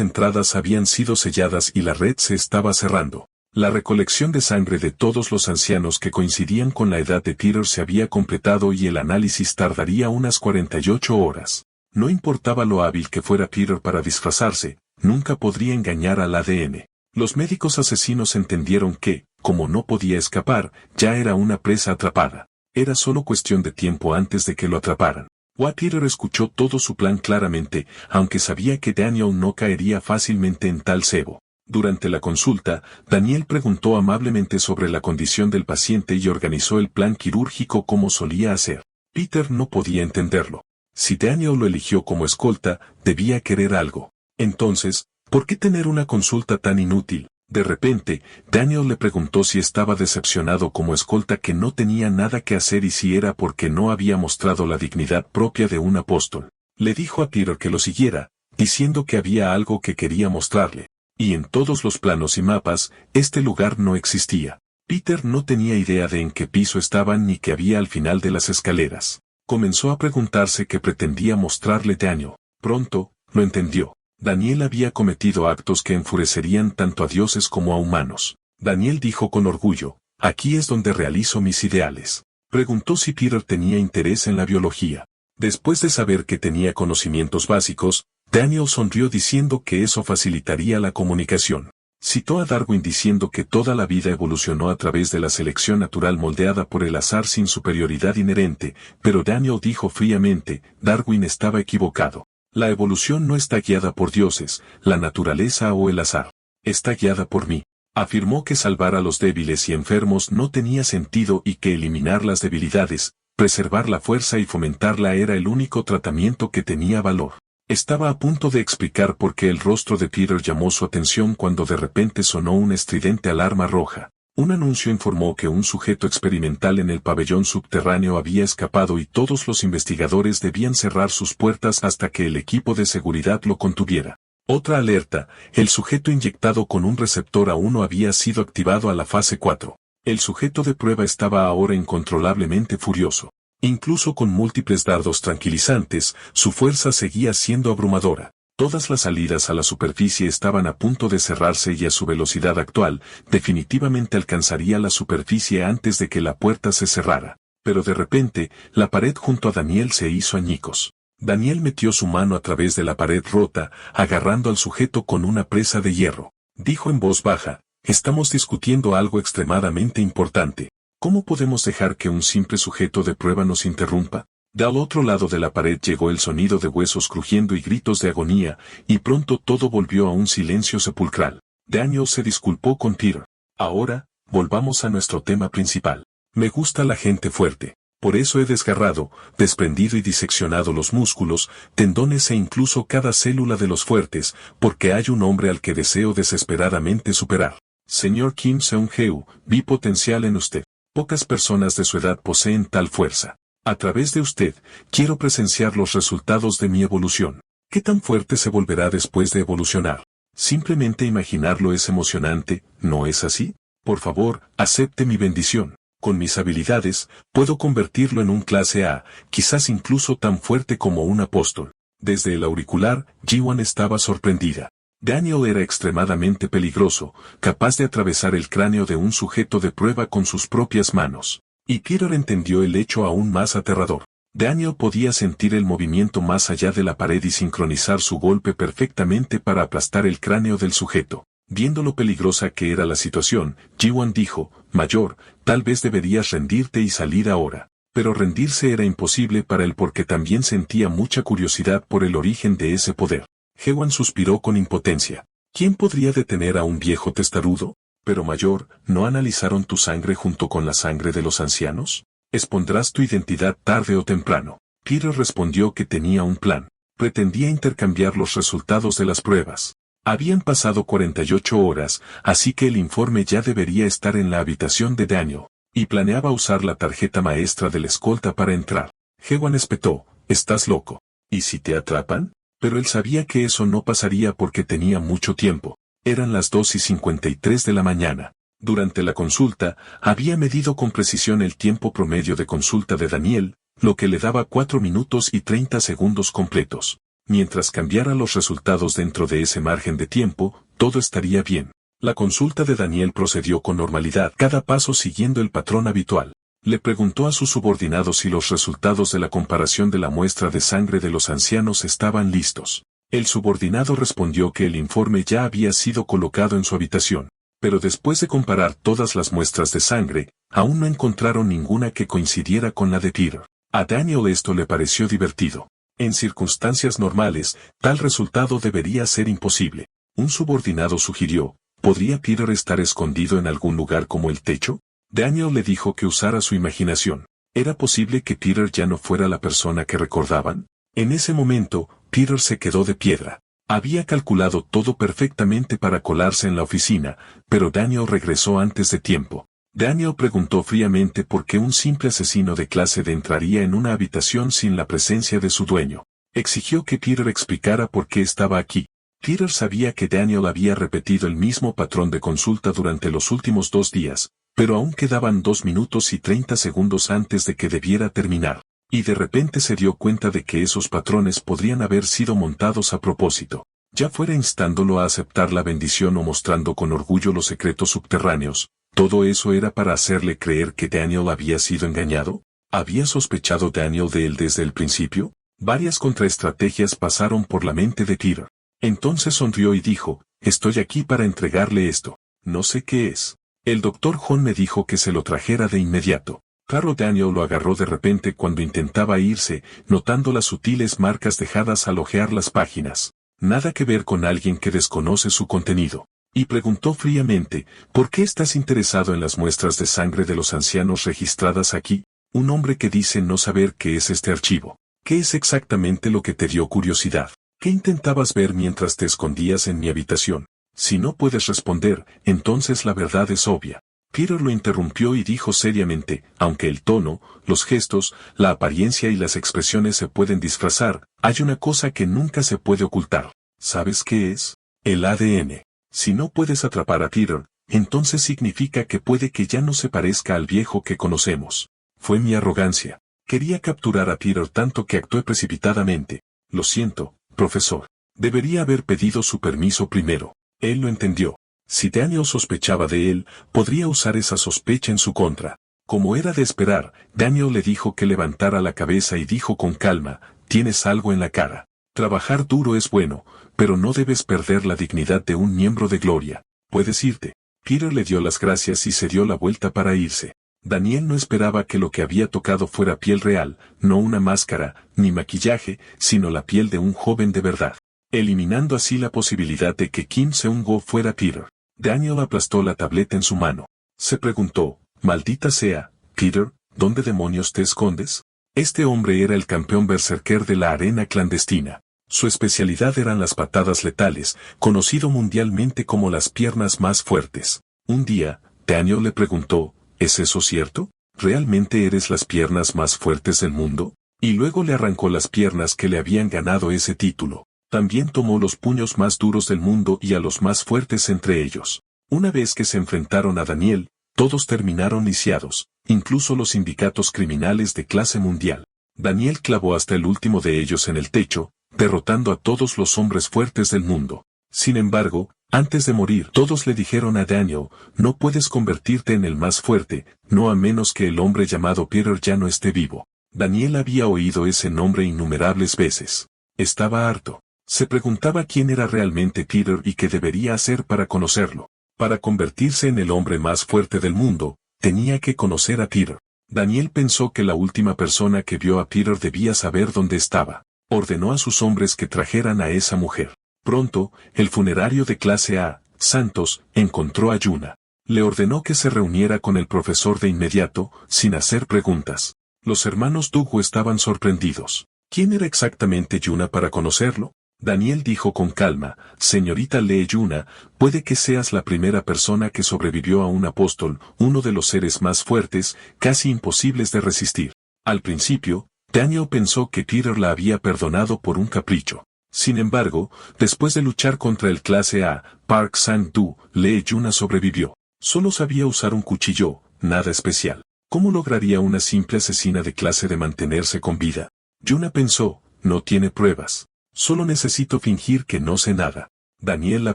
entradas habían sido selladas y la red se estaba cerrando. La recolección de sangre de todos los ancianos que coincidían con la edad de Peter se había completado y el análisis tardaría unas 48 horas. No importaba lo hábil que fuera Peter para disfrazarse, nunca podría engañar al ADN. Los médicos asesinos entendieron que, como no podía escapar, ya era una presa atrapada. Era solo cuestión de tiempo antes de que lo atraparan. Peter escuchó todo su plan claramente, aunque sabía que Daniel no caería fácilmente en tal cebo. Durante la consulta, Daniel preguntó amablemente sobre la condición del paciente y organizó el plan quirúrgico como solía hacer. Peter no podía entenderlo. Si Daniel lo eligió como escolta, debía querer algo. Entonces, ¿por qué tener una consulta tan inútil? De repente, Daniel le preguntó si estaba decepcionado como escolta, que no tenía nada que hacer y si era porque no había mostrado la dignidad propia de un apóstol. Le dijo a Peter que lo siguiera, diciendo que había algo que quería mostrarle. Y en todos los planos y mapas, este lugar no existía. Peter no tenía idea de en qué piso estaban ni qué había al final de las escaleras. Comenzó a preguntarse qué pretendía mostrarle Daniel. Pronto, lo entendió. Daniel había cometido actos que enfurecerían tanto a dioses como a humanos. Daniel dijo con orgullo: aquí es donde realizo mis ideales. Preguntó si Peter tenía interés en la biología. Después de saber que tenía conocimientos básicos, Daniel sonrió diciendo que eso facilitaría la comunicación. Citó a Darwin diciendo que toda la vida evolucionó a través de la selección natural moldeada por el azar sin superioridad inherente, pero Daniel dijo fríamente: Darwin estaba equivocado. La evolución no está guiada por dioses, la naturaleza o el azar. Está guiada por mí. Afirmó que salvar a los débiles y enfermos no tenía sentido y que eliminar las debilidades, preservar la fuerza y fomentarla era el único tratamiento que tenía valor. Estaba a punto de explicar por qué el rostro de Peter llamó su atención cuando de repente sonó una estridente alarma roja. Un anuncio informó que un sujeto experimental en el pabellón subterráneo había escapado y todos los investigadores debían cerrar sus puertas hasta que el equipo de seguridad lo contuviera. Otra alerta: el sujeto inyectado con un receptor A1 había sido activado a la fase 4. El sujeto de prueba estaba ahora incontrolablemente furioso. Incluso con múltiples dardos tranquilizantes, su fuerza seguía siendo abrumadora. Todas las salidas a la superficie estaban a punto de cerrarse y a su velocidad actual, definitivamente alcanzaría la superficie antes de que la puerta se cerrara. Pero de repente, la pared junto a Daniel se hizo añicos. Daniel metió su mano a través de la pared rota, agarrando al sujeto con una presa de hierro. Dijo en voz baja: estamos discutiendo algo extremadamente importante. ¿Cómo podemos dejar que un simple sujeto de prueba nos interrumpa? Del otro lado de la pared llegó el sonido de huesos crujiendo y gritos de agonía, y pronto todo volvió a un silencio sepulcral. Daniel se disculpó con Peter. Ahora, volvamos a nuestro tema principal. Me gusta la gente fuerte. Por eso he desgarrado, desprendido y diseccionado los músculos, tendones e incluso cada célula de los fuertes, porque hay un hombre al que deseo desesperadamente superar. Señor Kim Seung-heu, vi potencial en usted. Pocas personas de su edad poseen tal fuerza. A través de usted, quiero presenciar los resultados de mi evolución. ¿Qué tan fuerte se volverá después de evolucionar? Simplemente imaginarlo es emocionante, ¿no es así? Por favor, acepte mi bendición. Con mis habilidades, puedo convertirlo en un clase A, quizás incluso tan fuerte como un apóstol. Desde el auricular, Ji-wan estaba sorprendida. Daniel era extremadamente peligroso, capaz de atravesar el cráneo de un sujeto de prueba con sus propias manos. Y Peter entendió el hecho aún más aterrador. Daniel podía sentir el movimiento más allá de la pared y sincronizar su golpe perfectamente para aplastar el cráneo del sujeto. Viendo lo peligrosa que era la situación, Ji-wan dijo: Mayor, tal vez deberías rendirte y salir ahora. Pero rendirse era imposible para él porque también sentía mucha curiosidad por el origen de ese poder. Hewan suspiró con impotencia. ¿Quién podría detener a un viejo testarudo? Pero mayor, ¿no analizaron tu sangre junto con la sangre de los ancianos? Expondrás tu identidad tarde o temprano. Peter respondió que tenía un plan. Pretendía intercambiar los resultados de las pruebas. Habían pasado 48 horas, así que el informe ya debería estar en la habitación de Daniel, y planeaba usar la tarjeta maestra del escolta para entrar. Hewan espetó, ¿estás loco? ¿Y si te atrapan? Pero él sabía que eso no pasaría porque tenía mucho tiempo. Eran las 2:53 de la mañana. Durante la consulta, había medido con precisión el tiempo promedio de consulta de Daniel, lo que le daba 4 minutos y 30 segundos completos. Mientras cambiara los resultados dentro de ese margen de tiempo, todo estaría bien. La consulta de Daniel procedió con normalidad, cada paso siguiendo el patrón habitual. Le preguntó a su subordinado si los resultados de la comparación de la muestra de sangre de los ancianos estaban listos. El subordinado respondió que el informe ya había sido colocado en su habitación. Pero después de comparar todas las muestras de sangre, aún no encontraron ninguna que coincidiera con la de Peter. A Daniel esto le pareció divertido. En circunstancias normales, tal resultado debería ser imposible. Un subordinado sugirió, ¿podría Peter estar escondido en algún lugar como el techo? Daniel le dijo que usara su imaginación. ¿Era posible que Peter ya no fuera la persona que recordaban? En ese momento, Peter se quedó de piedra. Había calculado todo perfectamente para colarse en la oficina, pero Daniel regresó antes de tiempo. Daniel preguntó fríamente por qué un simple asesino de clase D entraría en una habitación sin la presencia de su dueño. Exigió que Peter explicara por qué estaba aquí. Peter sabía que Daniel había repetido el mismo patrón de consulta durante los últimos 2 días, pero aún quedaban 2 minutos y 30 segundos antes de que debiera terminar. Y de repente se dio cuenta de que esos patrones podrían haber sido montados a propósito, ya fuera instándolo a aceptar la bendición o mostrando con orgullo los secretos subterráneos. ¿Todo eso era para hacerle creer que Daniel había sido engañado? ¿Había sospechado Daniel de él desde el principio? Varias contraestrategias pasaron por la mente de Peter. Entonces sonrió y dijo, estoy aquí para entregarle esto. No sé qué es. El doctor John me dijo que se lo trajera de inmediato. Claro, Daniel lo agarró de repente cuando intentaba irse, notando las sutiles marcas dejadas al hojear las páginas. Nada que ver con alguien que desconoce su contenido. Y preguntó fríamente, ¿por qué estás interesado en las muestras de sangre de los ancianos registradas aquí? Un hombre que dice no saber qué es este archivo. ¿Qué es exactamente lo que te dio curiosidad? ¿Qué intentabas ver mientras te escondías en mi habitación? Si no puedes responder, entonces la verdad es obvia. Peter lo interrumpió y dijo seriamente, aunque el tono, los gestos, la apariencia y las expresiones se pueden disfrazar, hay una cosa que nunca se puede ocultar. ¿Sabes qué es? El ADN. Si no puedes atrapar a Peter, entonces significa que puede que ya no se parezca al viejo que conocemos. Fue mi arrogancia. Quería capturar a Peter tanto que actué precipitadamente. Lo siento, profesor. Debería haber pedido su permiso primero. Él lo entendió. Si Daniel sospechaba de él, podría usar esa sospecha en su contra. Como era de esperar, Daniel le dijo que levantara la cabeza y dijo con calma, tienes algo en la cara. Trabajar duro es bueno, pero no debes perder la dignidad de un miembro de Gloria. Puedes irte. Peter le dio las gracias y se dio la vuelta para irse. Daniel no esperaba que lo que había tocado fuera piel real, no una máscara, ni maquillaje, sino la piel de un joven de verdad. Eliminando así la posibilidad de que Kim Seung-go fuera Peter. Daniel aplastó la tableta en su mano. Se preguntó, maldita sea, Peter, ¿dónde demonios te escondes? Este hombre era el campeón berserker de la arena clandestina. Su especialidad eran las patadas letales, conocido mundialmente como las piernas más fuertes. Un día, Daniel le preguntó, ¿es eso cierto? ¿Realmente eres las piernas más fuertes del mundo? Y luego le arrancó las piernas que le habían ganado ese título. También tomó los puños más duros del mundo y a los más fuertes entre ellos. Una vez que se enfrentaron a Daniel, todos terminaron lisiados, incluso los sindicatos criminales de clase mundial. Daniel clavó hasta el último de ellos en el techo, derrotando a todos los hombres fuertes del mundo. Sin embargo, antes de morir, todos le dijeron a Daniel, no puedes convertirte en el más fuerte, no a menos que el hombre llamado Peter ya no esté vivo. Daniel había oído ese nombre innumerables veces. Estaba harto. Se preguntaba quién era realmente Peter y qué debería hacer para conocerlo. Para convertirse en el hombre más fuerte del mundo, tenía que conocer a Peter. Daniel pensó que la última persona que vio a Peter debía saber dónde estaba. Ordenó a sus hombres que trajeran a esa mujer. Pronto, el funerario de clase A, Santos, encontró a Yuna. Le ordenó que se reuniera con el profesor de inmediato, sin hacer preguntas. Los hermanos Dugo estaban sorprendidos. ¿Quién era exactamente Yuna para conocerlo? Daniel dijo con calma, señorita Lee Yuna, puede que seas la primera persona que sobrevivió a un apóstol, uno de los seres más fuertes, casi imposibles de resistir. Al principio, Daniel pensó que Peter la había perdonado por un capricho. Sin embargo, después de luchar contra el clase A, Park Sang-doo, Lee Yuna sobrevivió. Solo sabía usar un cuchillo, nada especial. ¿Cómo lograría una simple asesina de clase de mantenerse con vida? Yuna pensó, no tiene pruebas. Solo necesito fingir que no sé nada. Daniel la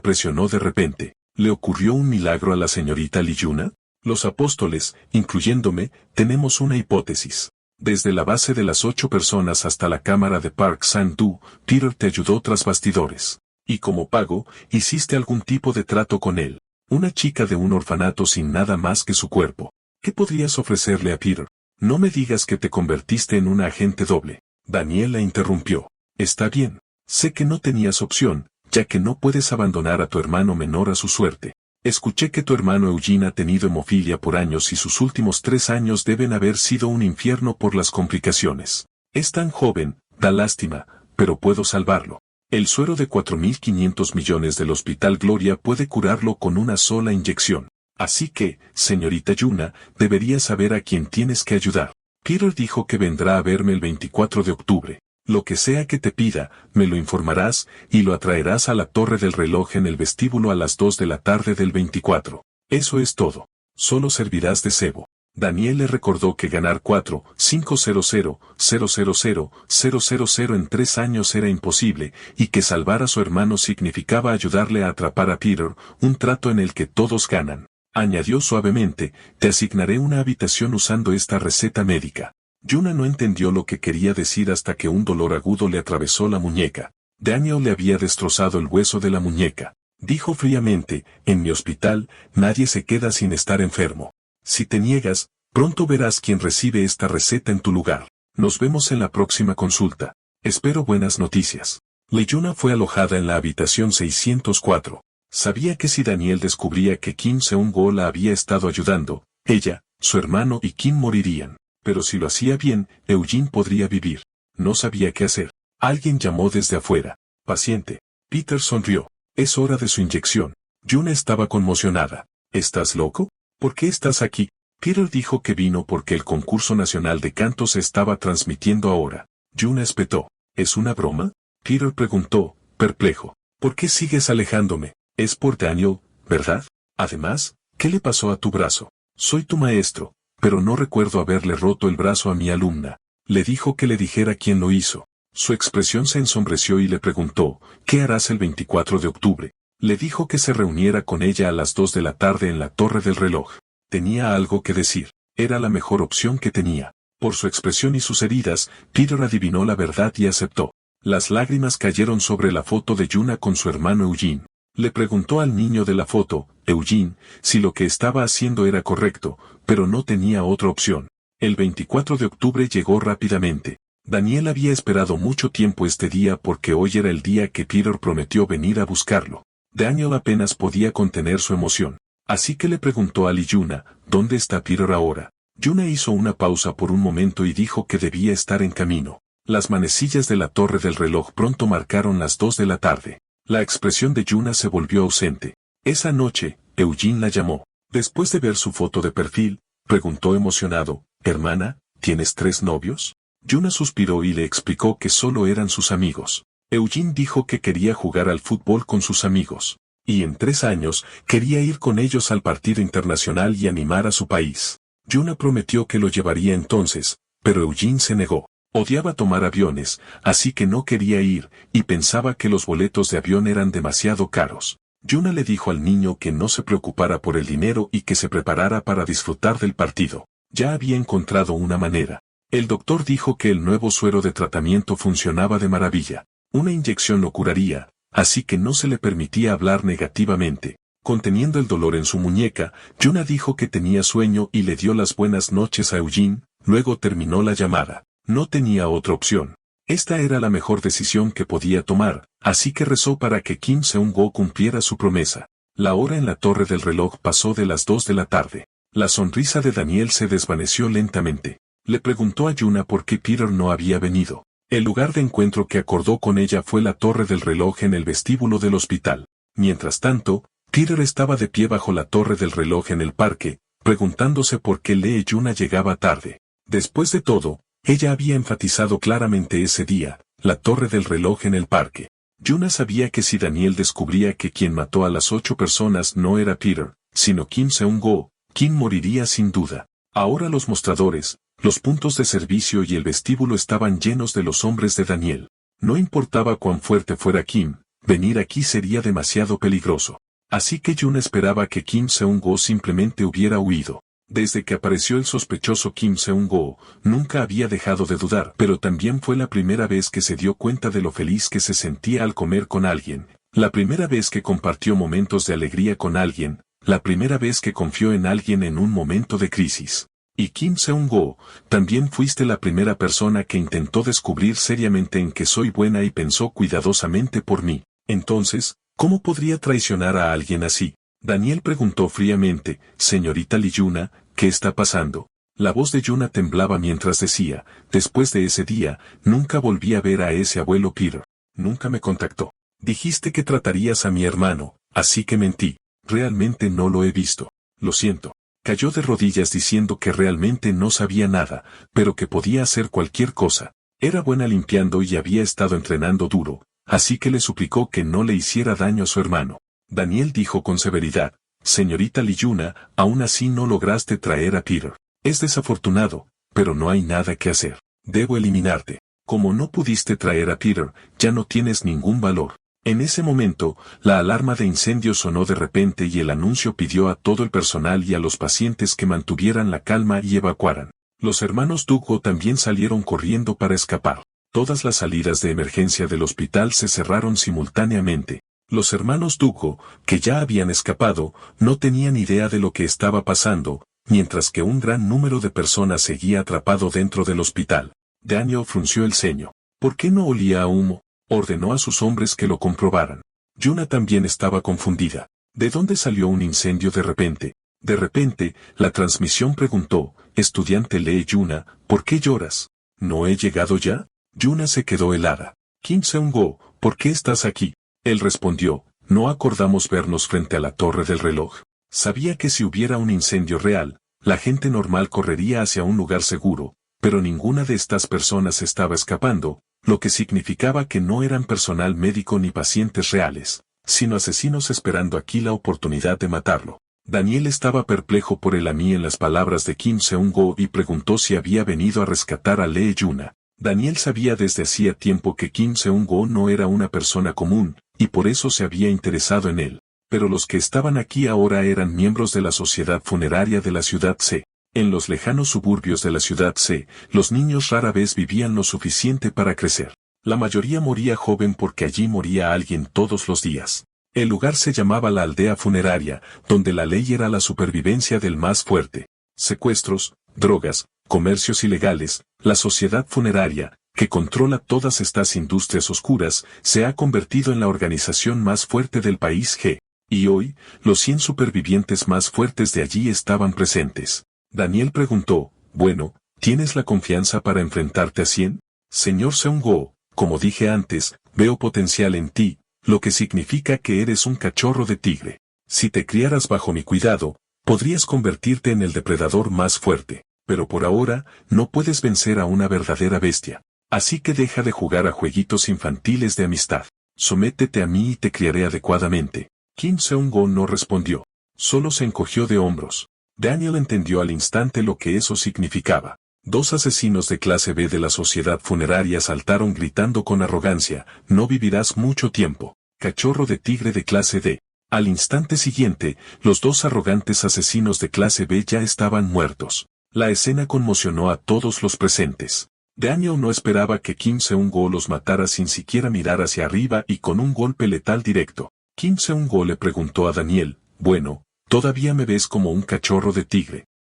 presionó de repente. ¿Le ocurrió un milagro a la señorita Lee Yuna? Los apóstoles, incluyéndome, tenemos una hipótesis. Desde la base de las 8 personas hasta la cámara de Park Sang-doo, Peter te ayudó tras bastidores. Y como pago, hiciste algún tipo de trato con él. Una chica de un orfanato sin nada más que su cuerpo. ¿Qué podrías ofrecerle a Peter? No me digas que te convertiste en una agente doble. Daniel la interrumpió. Está bien. Sé que no tenías opción, ya que no puedes abandonar a tu hermano menor a su suerte. Escuché que tu hermano Eugene ha tenido hemofilia por años y sus últimos 3 años deben haber sido un infierno por las complicaciones. Es tan joven, da lástima, pero puedo salvarlo. El suero de 4.500 millones del Hospital Gloria puede curarlo con una sola inyección. Así que, señorita Yuna, deberías saber a quién tienes que ayudar. Peter dijo que vendrá a verme el 24 de octubre. Lo que sea que te pida, me lo informarás, y lo atraerás a la torre del reloj en el vestíbulo a las 2 de la tarde del 24. Eso es todo. Solo servirás de cebo. Daniel le recordó que ganar 4.500.000.000 en 3 años era imposible, y que salvar a su hermano significaba ayudarle a atrapar a Peter, un trato en el que todos ganan. Añadió suavemente, te asignaré una habitación usando esta receta médica. Yuna no entendió lo que quería decir hasta que un dolor agudo le atravesó la muñeca. Daniel le había destrozado el hueso de la muñeca. Dijo fríamente, en mi hospital, nadie se queda sin estar enfermo. Si te niegas, pronto verás quién recibe esta receta en tu lugar. Nos vemos en la próxima consulta. Espero buenas noticias. Lee Yuna fue alojada en la habitación 604. Sabía que si Daniel descubría que Kim Seung-go la había estado ayudando, ella, su hermano y Kim morirían. Pero si lo hacía bien, Eugene podría vivir. No sabía qué hacer. Alguien llamó desde afuera. Paciente. Peter sonrió. Es hora de su inyección. Yuna estaba conmocionada. ¿Estás loco? ¿Por qué estás aquí? Peter dijo que vino porque el concurso nacional de canto se estaba transmitiendo ahora. Yuna espetó. ¿Es una broma? Peter preguntó, perplejo. ¿Por qué sigues alejándome? Es por Daniel, ¿verdad? Además, ¿qué le pasó a tu brazo? Soy tu maestro. Pero no recuerdo haberle roto el brazo a mi alumna. Le dijo que le dijera quién lo hizo. Su expresión se ensombreció y le preguntó, ¿qué harás el 24 de octubre? Le dijo que se reuniera con ella a las 2 de la tarde en la torre del reloj. Tenía algo que decir. Era la mejor opción que tenía. Por su expresión y sus heridas, Peter adivinó la verdad y aceptó. Las lágrimas cayeron sobre la foto de Yuna con su hermano Eugene. Le preguntó al niño de la foto, Eugene, si lo que estaba haciendo era correcto, pero no tenía otra opción. El 24 de octubre llegó rápidamente. Daniel había esperado mucho tiempo este día porque hoy era el día que Peter prometió venir a buscarlo. Daniel apenas podía contener su emoción. Así que le preguntó a Lee Yuna, ¿dónde está Peter ahora? Yuna hizo una pausa por un momento y dijo que debía estar en camino. Las manecillas de la torre del reloj pronto marcaron las 2 de la tarde. La expresión de Yuna se volvió ausente. Esa noche, Eugene la llamó. Después de ver su foto de perfil, preguntó emocionado, «Hermana, ¿tienes 3 novios?» Yuna suspiró y le explicó que solo eran sus amigos. Eugene dijo que quería jugar al fútbol con sus amigos. Y en 3 años, quería ir con ellos al partido internacional y animar a su país. Yuna prometió que lo llevaría entonces, pero Eugene se negó. Odiaba tomar aviones, así que no quería ir, y pensaba que los boletos de avión eran demasiado caros. Yuna le dijo al niño que no se preocupara por el dinero y que se preparara para disfrutar del partido. Ya había encontrado una manera. El doctor dijo que el nuevo suero de tratamiento funcionaba de maravilla. Una inyección lo curaría, así que no se le permitía hablar negativamente. Conteniendo el dolor en su muñeca, Yuna dijo que tenía sueño y le dio las buenas noches a Eugene, luego terminó la llamada. No tenía otra opción. Esta era la mejor decisión que podía tomar, así que rezó para que Kim Seung-go cumpliera su promesa. La hora en la torre del reloj pasó de las 2 de la tarde. La sonrisa de Daniel se desvaneció lentamente. Le preguntó a Yuna por qué Peter no había venido. El lugar de encuentro que acordó con ella fue la torre del reloj en el vestíbulo del hospital. Mientras tanto, Peter estaba de pie bajo la torre del reloj en el parque, preguntándose por qué Lee Yuna llegaba tarde. Después de todo, ella había enfatizado claramente ese día, la torre del reloj en el parque. Yuna sabía que si Daniel descubría que quien mató a las 8 personas no era Peter, sino Kim Seung-go, Kim moriría sin duda. Ahora los mostradores, los puntos de servicio y el vestíbulo estaban llenos de los hombres de Daniel. No importaba cuán fuerte fuera Kim, venir aquí sería demasiado peligroso. Así que Yuna esperaba que Kim Seung-go simplemente hubiera huido. Desde que apareció el sospechoso Kim Seung-go, nunca había dejado de dudar, pero también fue la primera vez que se dio cuenta de lo feliz que se sentía al comer con alguien, la primera vez que compartió momentos de alegría con alguien, la primera vez que confió en alguien en un momento de crisis. Y Kim Seung-go, también fuiste la primera persona que intentó descubrir seriamente en que soy buena y pensó cuidadosamente por mí. Entonces, ¿cómo podría traicionar a alguien así? Daniel preguntó fríamente, señorita Lee Yuna, ¿qué está pasando? La voz de Yuna temblaba mientras decía, después de ese día, nunca volví a ver a ese abuelo Peter. Nunca me contactó. Dijiste que tratarías a mi hermano, así que mentí. Realmente no lo he visto. Lo siento. Cayó de rodillas diciendo que realmente no sabía nada, pero que podía hacer cualquier cosa. Era buena limpiando y había estado entrenando duro, así que le suplicó que no le hiciera daño a su hermano. Daniel dijo con severidad, señorita Lee Yuna, aún así no lograste traer a Peter. Es desafortunado, pero no hay nada que hacer. Debo eliminarte. Como no pudiste traer a Peter, ya no tienes ningún valor. En ese momento, la alarma de incendio sonó de repente y el anuncio pidió a todo el personal y a los pacientes que mantuvieran la calma y evacuaran. Los hermanos Dugo también salieron corriendo para escapar. Todas las salidas de emergencia del hospital se cerraron simultáneamente. Los hermanos Dugo, que ya habían escapado, no tenían idea de lo que estaba pasando, mientras que un gran número de personas seguía atrapado dentro del hospital. Daniel frunció el ceño. ¿Por qué no olía a humo? Ordenó a sus hombres que lo comprobaran. Yuna también estaba confundida. ¿De dónde salió un incendio de repente? De repente, la transmisión preguntó, estudiante Lee Yuna, ¿por qué lloras? ¿No he llegado ya? Yuna se quedó helada. Kim Seung-go, ¿por qué estás aquí? Él respondió, no acordamos vernos frente a la torre del reloj. Sabía que si hubiera un incendio real, la gente normal correría hacia un lugar seguro, pero ninguna de estas personas estaba escapando, lo que significaba que no eran personal médico ni pacientes reales, sino asesinos esperando aquí la oportunidad de matarlo. Daniel estaba perplejo por el amí en las palabras de Kim Seung-go y preguntó si había venido a rescatar a Lee Yuna. Daniel sabía desde hacía tiempo que Kim Seung-go no era una persona común, y por eso se había interesado en él. Pero los que estaban aquí ahora eran miembros de la sociedad funeraria de la ciudad C. En los lejanos suburbios de la ciudad C, los niños rara vez vivían lo suficiente para crecer. La mayoría moría joven porque allí moría alguien todos los días. El lugar se llamaba la aldea funeraria, donde la ley era la supervivencia del más fuerte. Secuestros, drogas, comercios ilegales, la sociedad funeraria, que controla todas estas industrias oscuras, se ha convertido en la organización más fuerte del país G. Y hoy, los 100 supervivientes más fuertes de allí estaban presentes. Daniel preguntó, bueno, ¿tienes la confianza para enfrentarte a 100? Señor Seung-go, como dije antes, veo potencial en ti, lo que significa que eres un cachorro de tigre. Si te criaras bajo mi cuidado, podrías convertirte en el depredador más fuerte, pero por ahora, no puedes vencer a una verdadera bestia. Así que deja de jugar a jueguitos infantiles de amistad. Sométete a mí y te criaré adecuadamente. Kim Seung-go no respondió. Solo se encogió de hombros. Daniel entendió al instante lo que eso significaba. 2 asesinos de clase B de la sociedad funeraria saltaron gritando con arrogancia, no vivirás mucho tiempo, cachorro de tigre de clase D. Al instante siguiente, los 2 arrogantes asesinos de clase B ya estaban muertos. La escena conmocionó a todos los presentes. Daniel no esperaba que Kim Seung-go los matara sin siquiera mirar hacia arriba y con un golpe letal directo. Kim Seung-go le preguntó a Daniel, Bueno, todavía me ves como un cachorro de tigre.